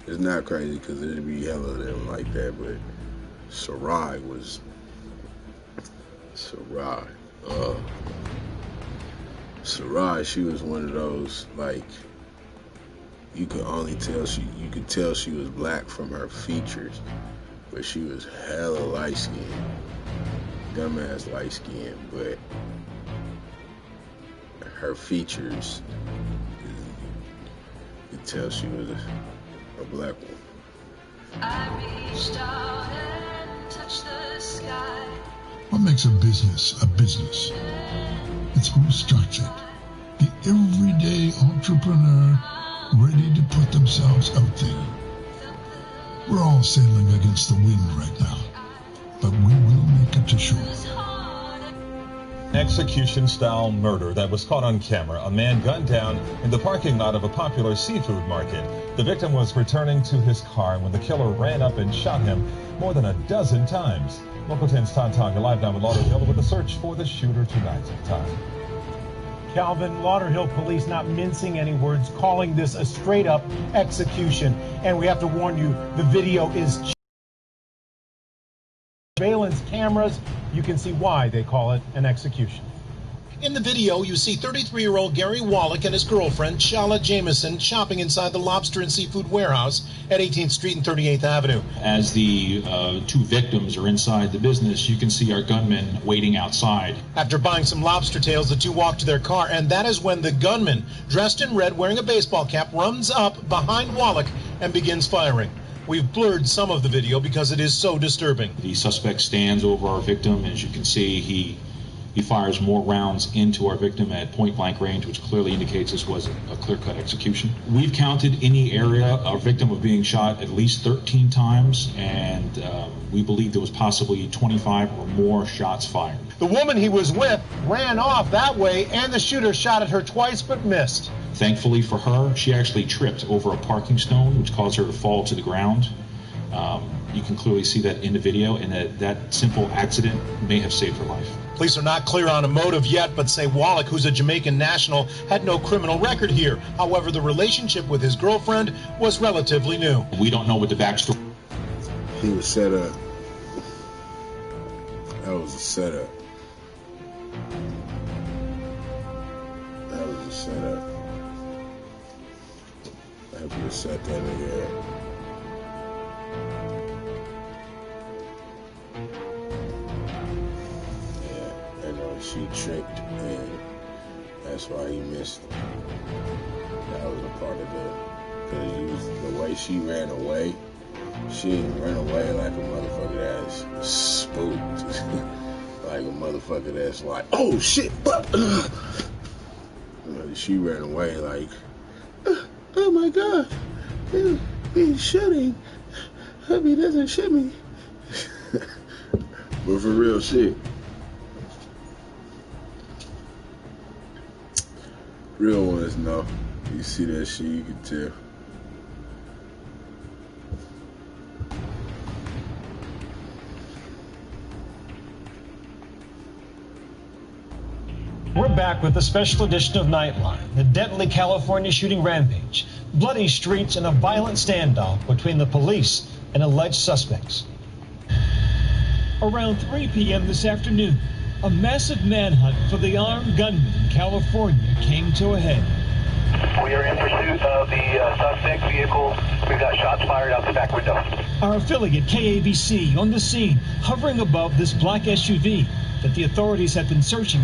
It's not crazy because there'd be hella of them like that, but Sarai, she was one of those, like, you could tell she was black from her features, but she was hella light-skinned, dumbass light-skinned, but her features, you could tell she was a black woman. I reached out and touched the sky. What makes a business a business? It's who starts it. The everyday entrepreneur ready to put themselves out there. We're all sailing against the wind right now, but we will make it to shore. Execution-style murder that was caught on camera. A man gunned down in the parking lot of a popular seafood market. The victim was returning to his car when the killer ran up and shot him more than a dozen times. Local 10's Todd Tonga live down in Lauderhill with a search for the shooter tonight. Todd. Calvin, Lauderhill police not mincing any words, calling this a straight-up execution. And we have to warn you, the video is surveillance cameras. You can see why they call it an execution. In the video, you see 33-year-old Gary Wallach and his girlfriend, Shala Jameson, shopping inside the Lobster and Seafood Warehouse at 18th Street and 38th Avenue. As the two victims are inside the business, you can see our gunmen waiting outside. After buying some lobster tails, the two walk to their car, and that is when the gunman, dressed in red, wearing a baseball cap, runs up behind Wallach and begins firing. We've blurred some of the video because it is so disturbing. The suspect stands over our victim. As you can see, he fires more rounds into our victim at point-blank range, which clearly indicates this was a clear-cut execution. We've counted in the area our victim of being shot at least 13 times, and we believe there was possibly 25 or more shots fired. The woman he was with ran off that way, and the shooter shot at her twice but missed. Thankfully for her, she actually tripped over a parking stone, which caused her to fall to the ground. You can clearly see that in the video, and that simple accident may have saved her life. Police are not clear on a motive yet, but say Wallach, who's a Jamaican national, had no criminal record here. However, the relationship with his girlfriend was relatively new. We don't know what the backstory. He was set up. That was a setup. That was a setup. I have to set that nigga up. She tricked, and that's why he missed. That was a part of because the way she ran away, she didn't run away like a motherfucker that's spooked. Like a motherfucker that's like, oh shit, she ran away like, oh my god, he's shooting. Hope he doesn't shoot me. But for real shit. Real ones know. You see that shit, you can tell. We're back with a special edition of Nightline, the deadly California shooting rampage, bloody streets, and a violent standoff between the police and alleged suspects. Around 3 p.m. this afternoon, a massive manhunt for the armed gunman in California came to a head. We are in pursuit of the suspect vehicle. We've got shots fired out the back window. Our affiliate, KABC, on the scene, hovering above this black SUV that the authorities have been searching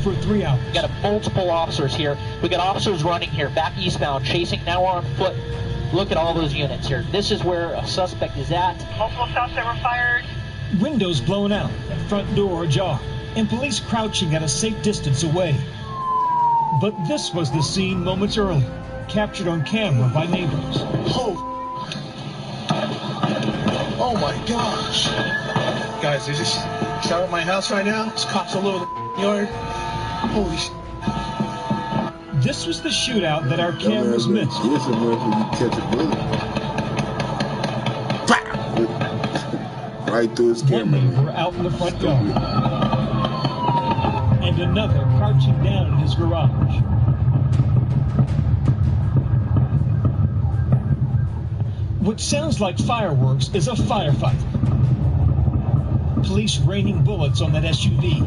for 3 hours. We got multiple officers here. We got officers running here, back eastbound, chasing, now on foot. Look at all those units here. This is where a suspect is at. Multiple shots that were fired. Windows blown out, front door ajar, and police crouching at a safe distance away. But this was the scene moments earlier, captured on camera by neighbors. Oh my gosh. Guys, they just shot at my house right now. There's cops all over the yard. Holy shit. This was the shootout that our cameras missed. This is where you catch a bullet. Right through his camera. One neighbor out in the front yard. And another crouching down in his garage. What sounds like fireworks is a firefight. Police raining bullets on that SUV.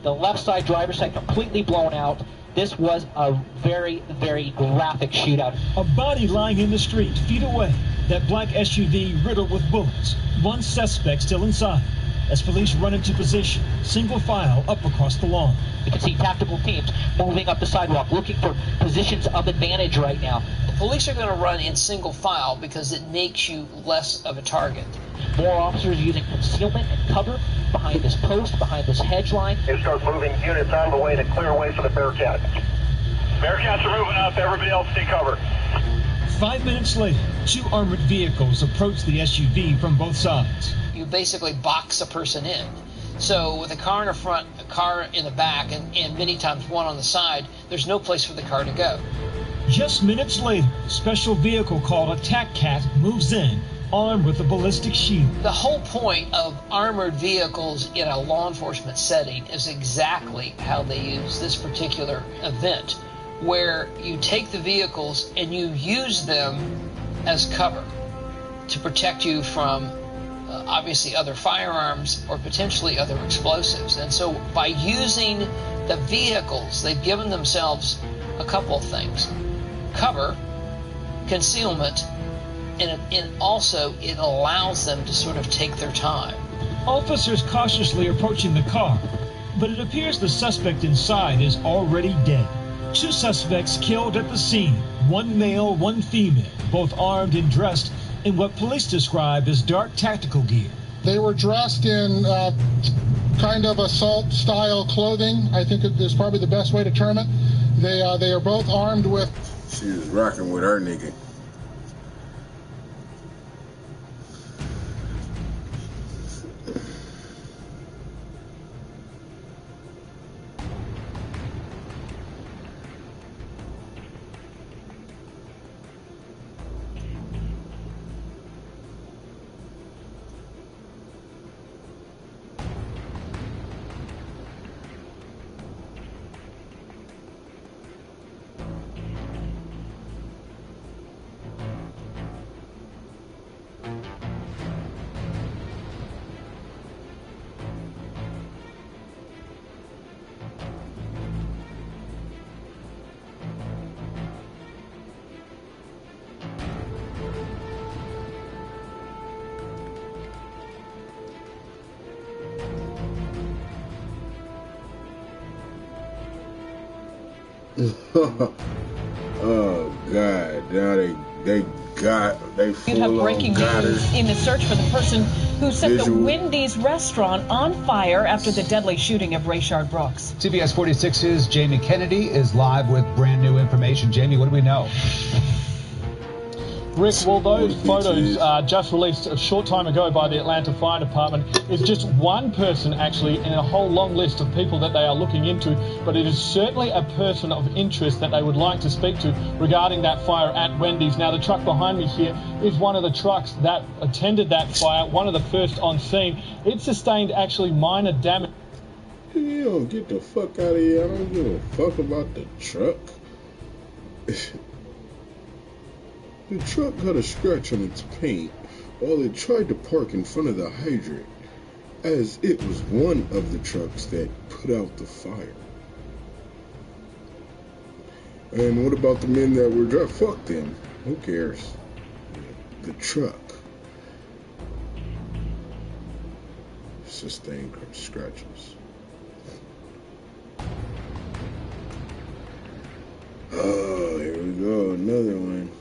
The left side driver's side completely blown out. This was a very, very graphic shootout. A body lying in the street, feet away. That black SUV riddled with bullets. One suspect still inside. As police run into position, single file up across the lawn. You can see tactical teams moving up the sidewalk, looking for positions of advantage right now. Police are going to run in single file because it makes you less of a target. More officers using concealment and cover behind this post, behind this hedge line. They start moving units out of the way to clear away for the Bearcats. Bearcats are moving up. Everybody else stay covered. 5 minutes later, 2 armored vehicles approach the SUV from both sides. You basically box a person in. So with a car in the front, a car in the back, and many times one on the side, there's no place for the car to go. Just minutes later, a special vehicle called Attack Cat moves in, armed with a ballistic shield. The whole point of armored vehicles in a law enforcement setting is exactly how they use this particular event, where you take the vehicles and you use them as cover to protect you from obviously other firearms or potentially other explosives. And so by using the vehicles, they've given themselves a couple of things: cover, concealment, and also it allows them to sort of take their time. Officers cautiously approaching the car, but it appears the suspect inside is already dead. 2 suspects killed at the scene, 1 male, 1 female, both armed and dressed in what police describe as dark tactical gear. They were dressed in kind of assault-style clothing. I think it is probably the best way to term it. They are both armed with... She was rocking with her nigga. Oh God! Now they You'd have breaking news in the search for the person who set the Wendy's restaurant on fire after the deadly shooting of Rayshard Brooks. CBS 46's Jamie Kennedy is live with brand new information. Jamie, what do we know? Rick, well, those photos just released a short time ago by the Atlanta Fire Department is just one person actually in a whole long list of people that they are looking into, but it is certainly a person of interest that they would like to speak to regarding that fire at Wendy's. Now, the truck behind me here is one of the trucks that attended that fire, one of the first on scene. It sustained actually minor damage. Yo, get the fuck out of here. I don't give a fuck about the truck. The truck got a scratch on its paint while it tried to park in front of the hydrant, as it was one of the trucks that put out the fire. And what about the men that were driving? Fuck them. Who cares? The truck sustained scratches. Oh, here we go, another one.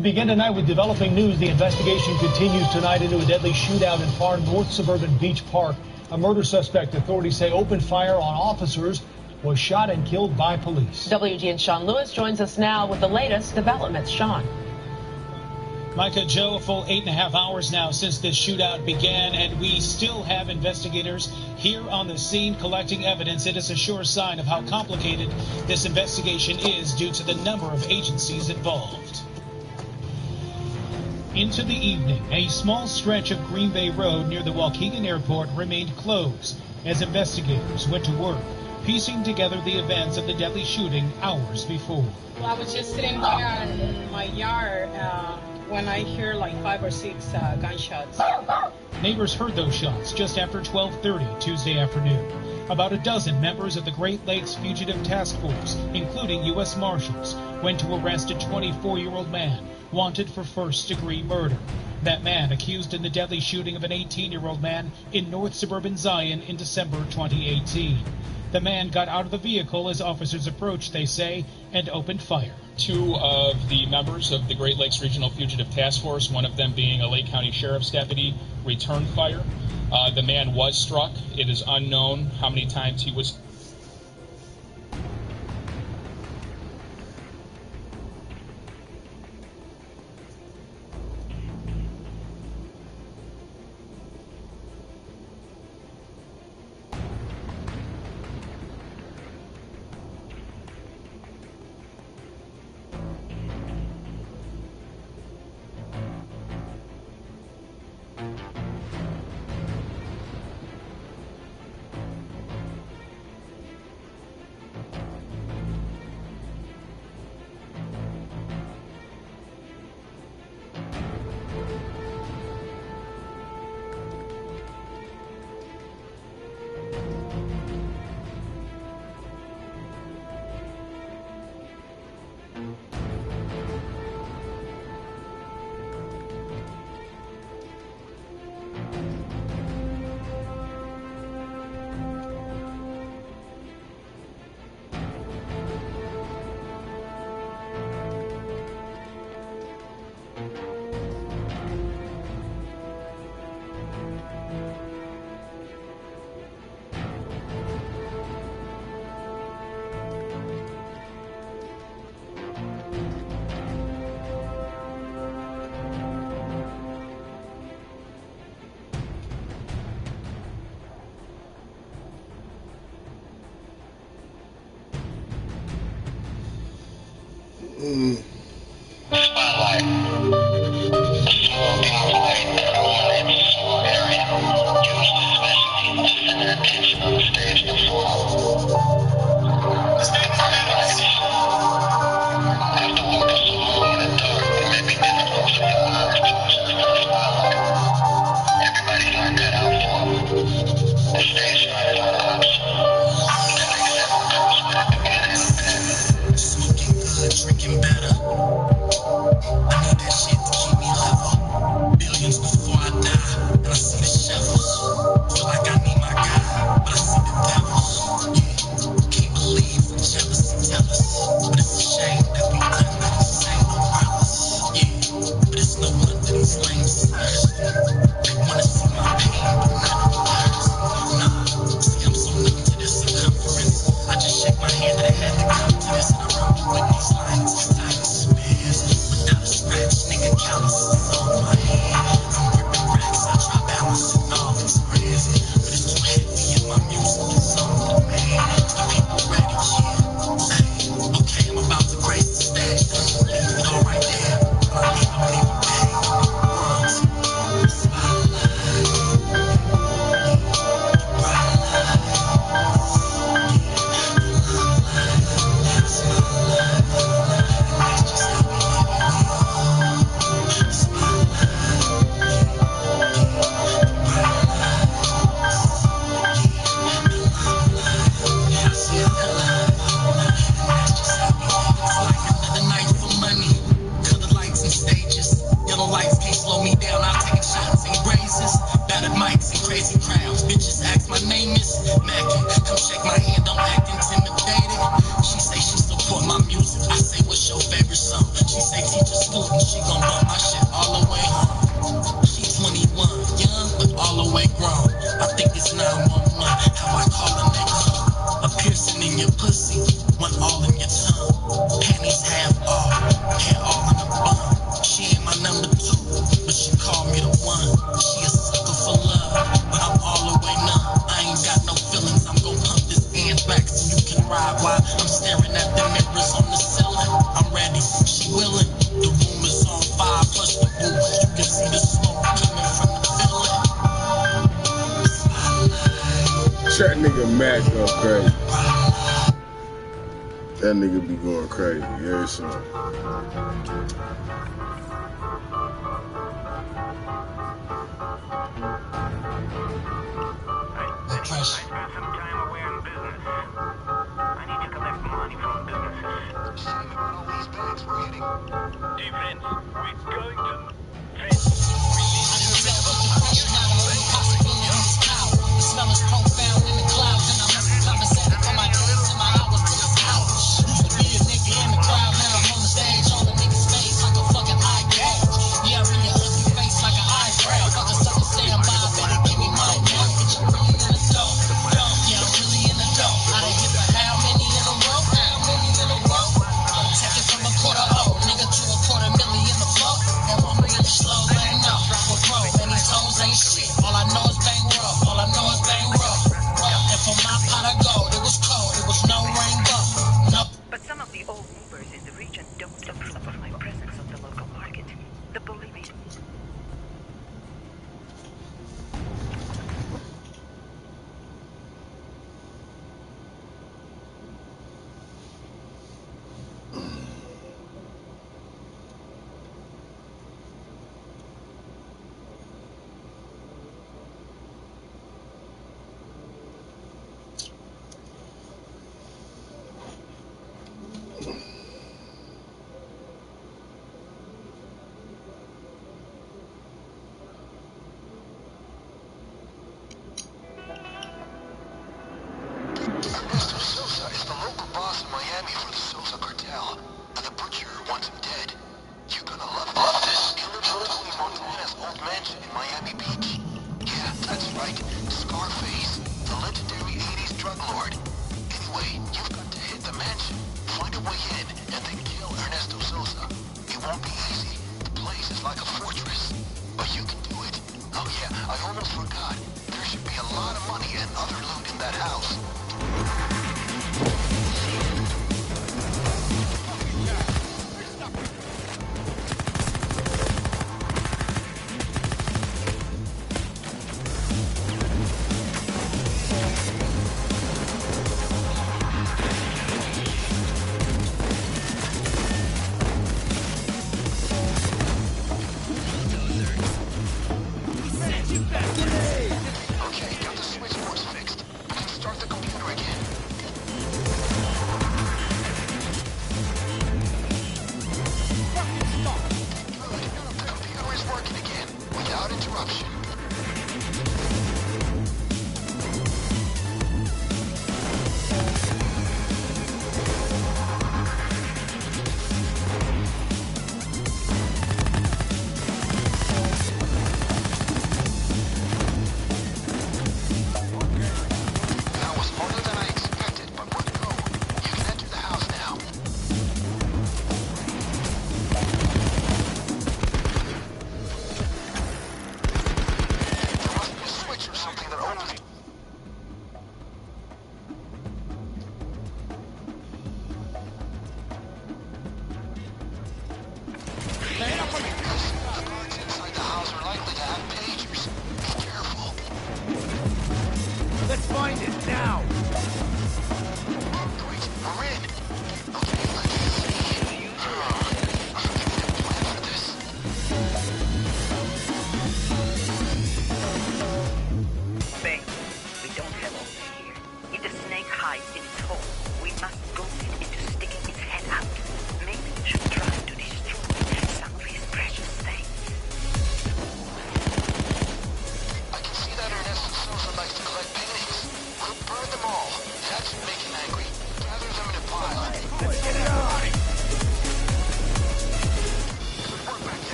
Begin tonight with developing news. The investigation continues tonight into a deadly shootout in far north suburban Beach Park. A murder suspect, authorities say, opened fire on officers, was shot and killed by police. WGN's Sean Lewis joins us now with the latest developments. Sean. Micah, Joe, a full 8.5 hours now since this shootout began, and we still have investigators here on the scene collecting evidence. It is a sure sign of how complicated this investigation is due to the number of agencies involved. Into the evening, a small stretch of Green Bay Road near the Waukegan Airport remained closed as investigators went to work. piecing together the events of the deadly shooting hours before. Well, I was just sitting here in my yard when I hear like 5 or 6 gunshots. Neighbors heard those shots just after 12:30 Tuesday afternoon. About a dozen members of the Great Lakes Fugitive Task Force, including U.S. Marshals, went to arrest a 24-year-old man wanted for first-degree murder. That man accused in the deadly shooting of an 18-year-old man in North Suburban Zion in December 2018. The man got out of the vehicle as officers approached, they say, and opened fire. 2 of the members of the Great Lakes Regional Fugitive Task Force, one of them being a Lake County Sheriff's deputy, returned fire. The man was struck. It is unknown how many times he was. That nigga Mac go crazy. That nigga be going crazy every song.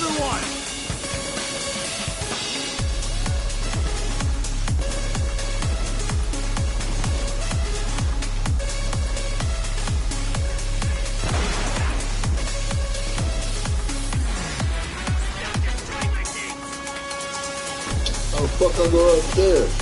Another one! How the fuck I go upstairs?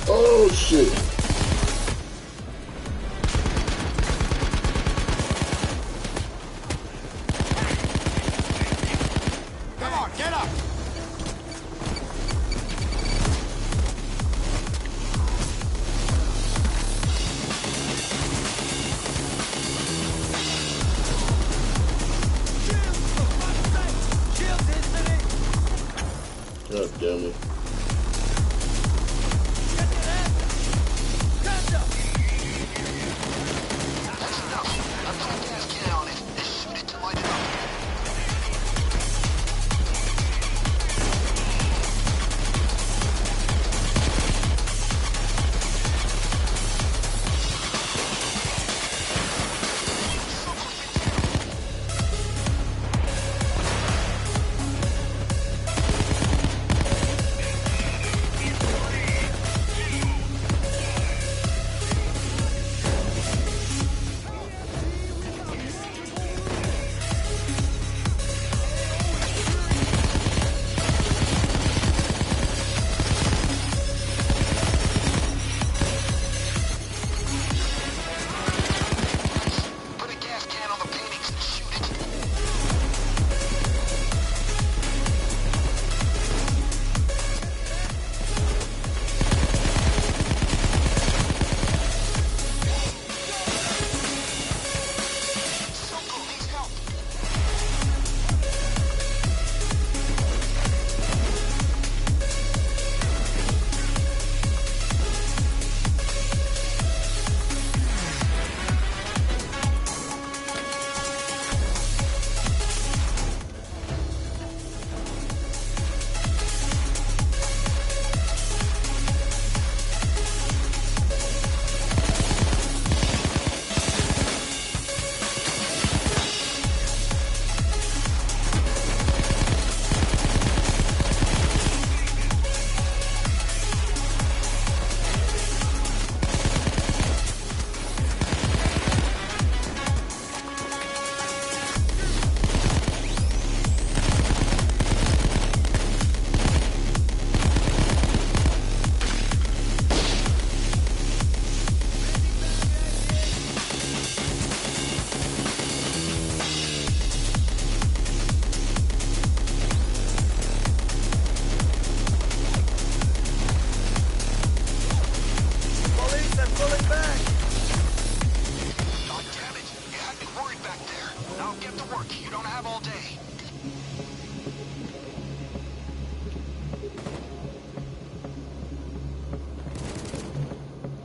Oh shit. Come on, get up! God damn it.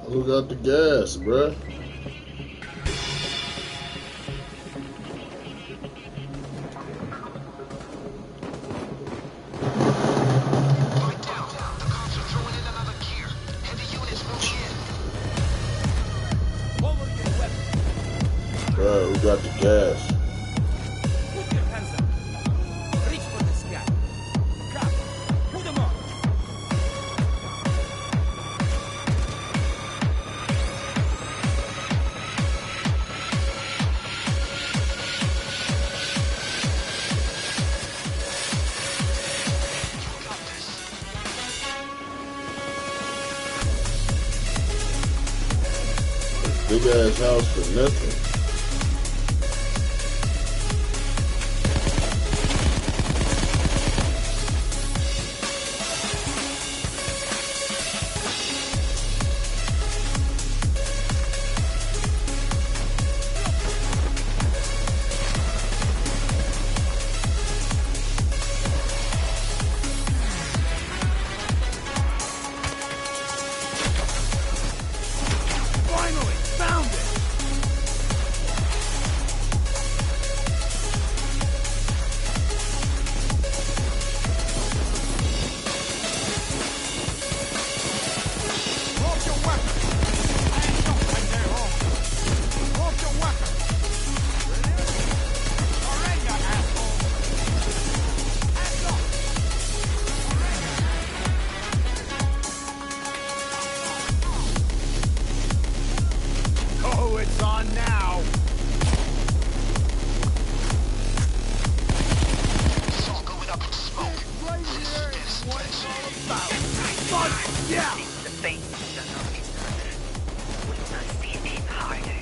Who got the gas, bruh? Bruh, who got the gas? Big ass house for nothing. Finally! Oh, it's on now. It's all going up in smoke. Right here is what it's all about. But, yeah. The faith does not enough. We must hit him harder.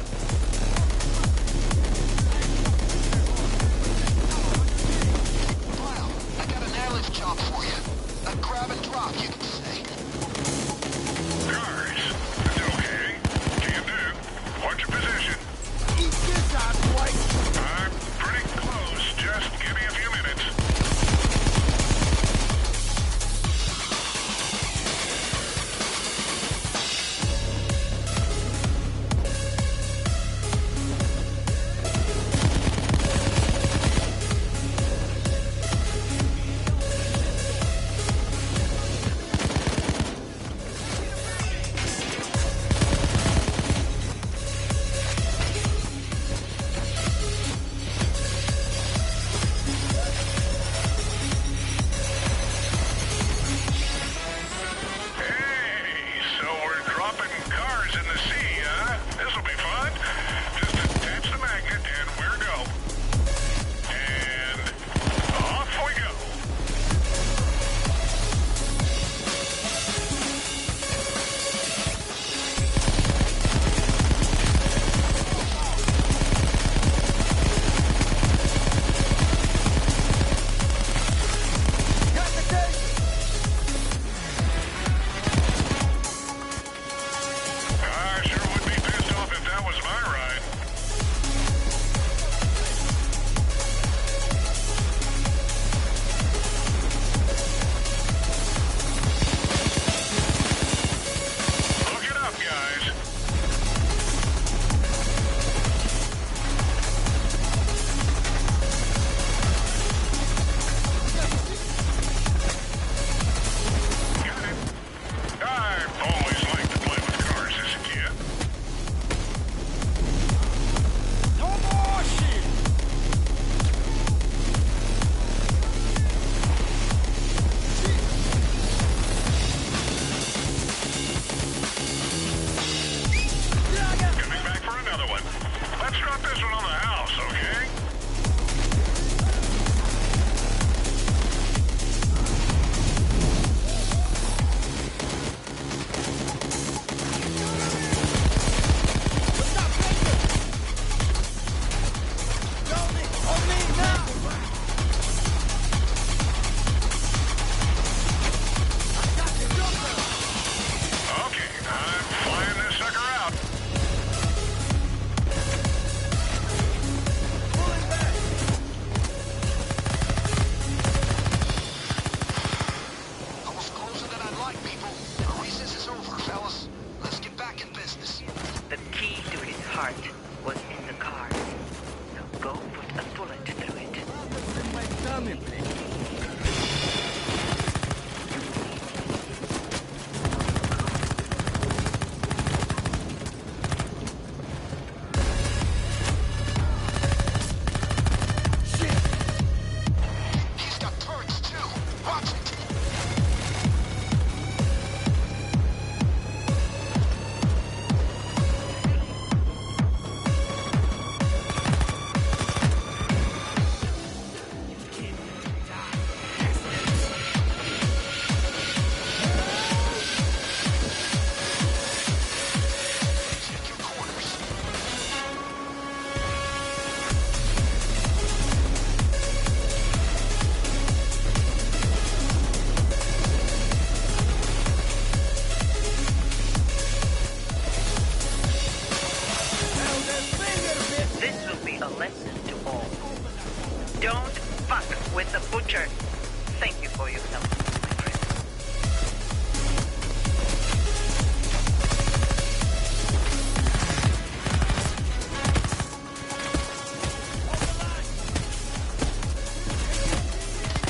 Well, I got an airlift job for you. A grab and drop, you can say. Cars. It's okay. Can do. What's your position? Eat this out, White. I'm pretty close. Just give me a few minutes. with the butcher. Thank you for your help, my friend.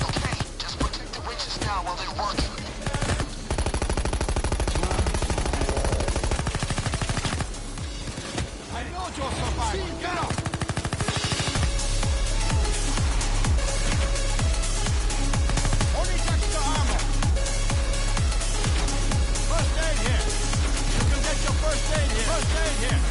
Okay, just protect the witches now while they're working. I know you're surviving. Get up! Only touch the armor. First aid here. You can get your first aid here. First aid here.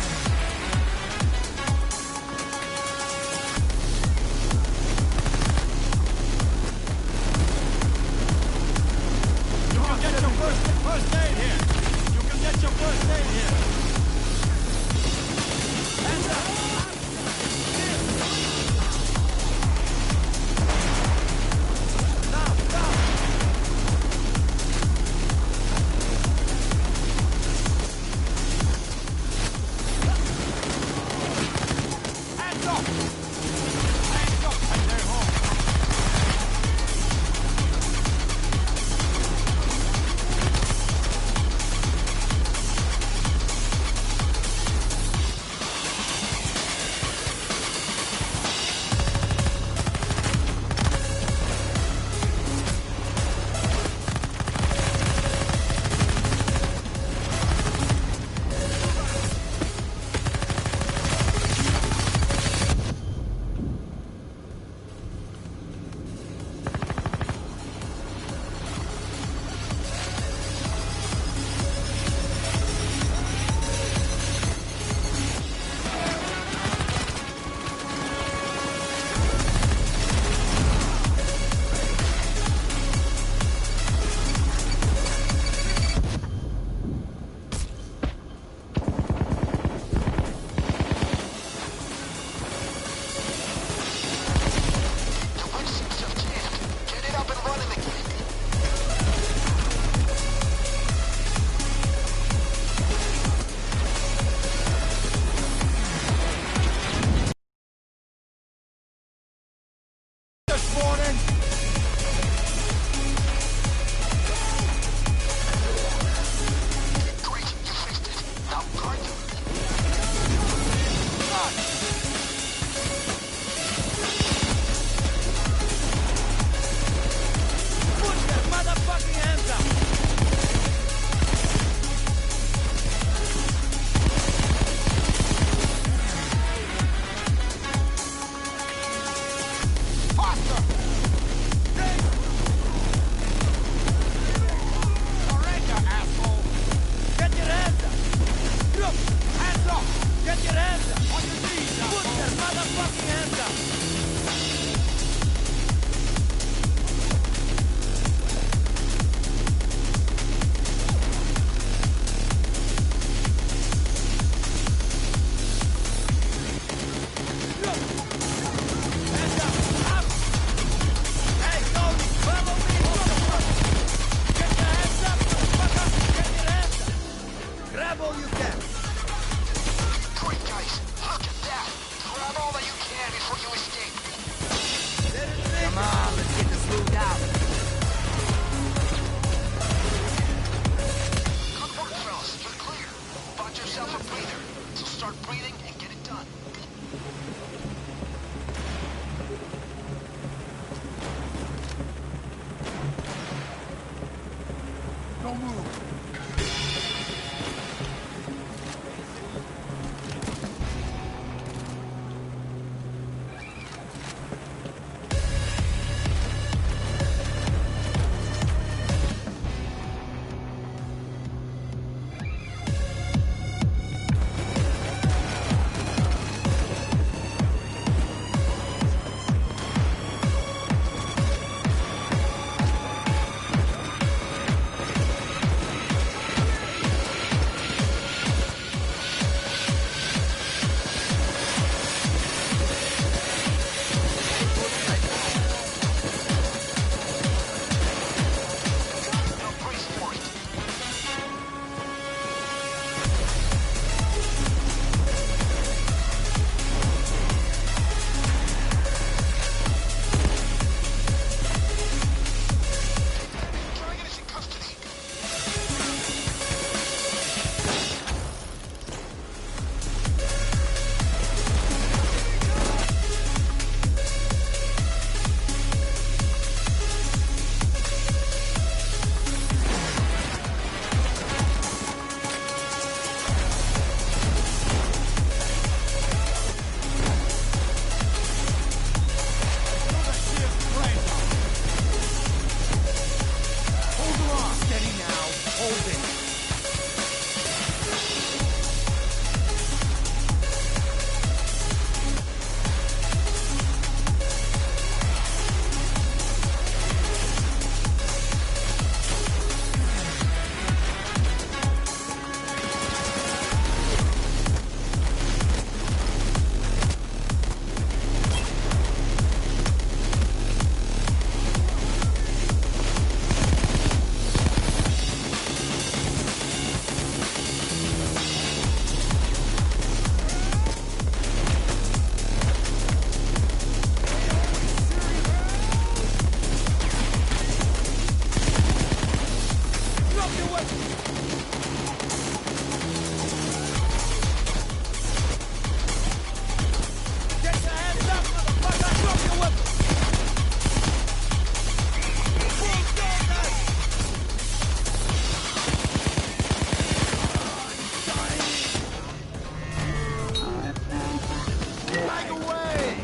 Flag away!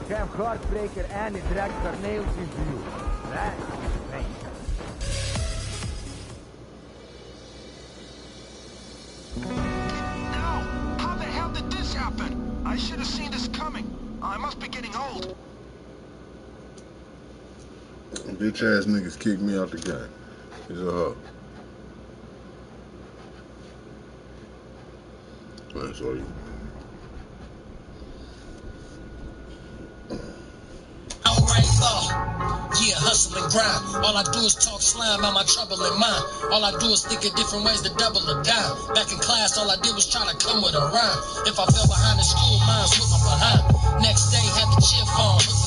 Camp Heartbreaker and he dragged her nails into you. That's strange. Now, how the hell did this happen? I should have seen this coming. I must be getting old. Bitch ass niggas kicked me out the game. He's a hoe. That's all you. Yeah, hustle and grind. All I do is talk slime about my trouble in mind. All I do is think of different ways to double or die. Back in class, all I did was try to come with a rhyme. If I fell behind in school, mine's with my behind. Next day, had the chip on.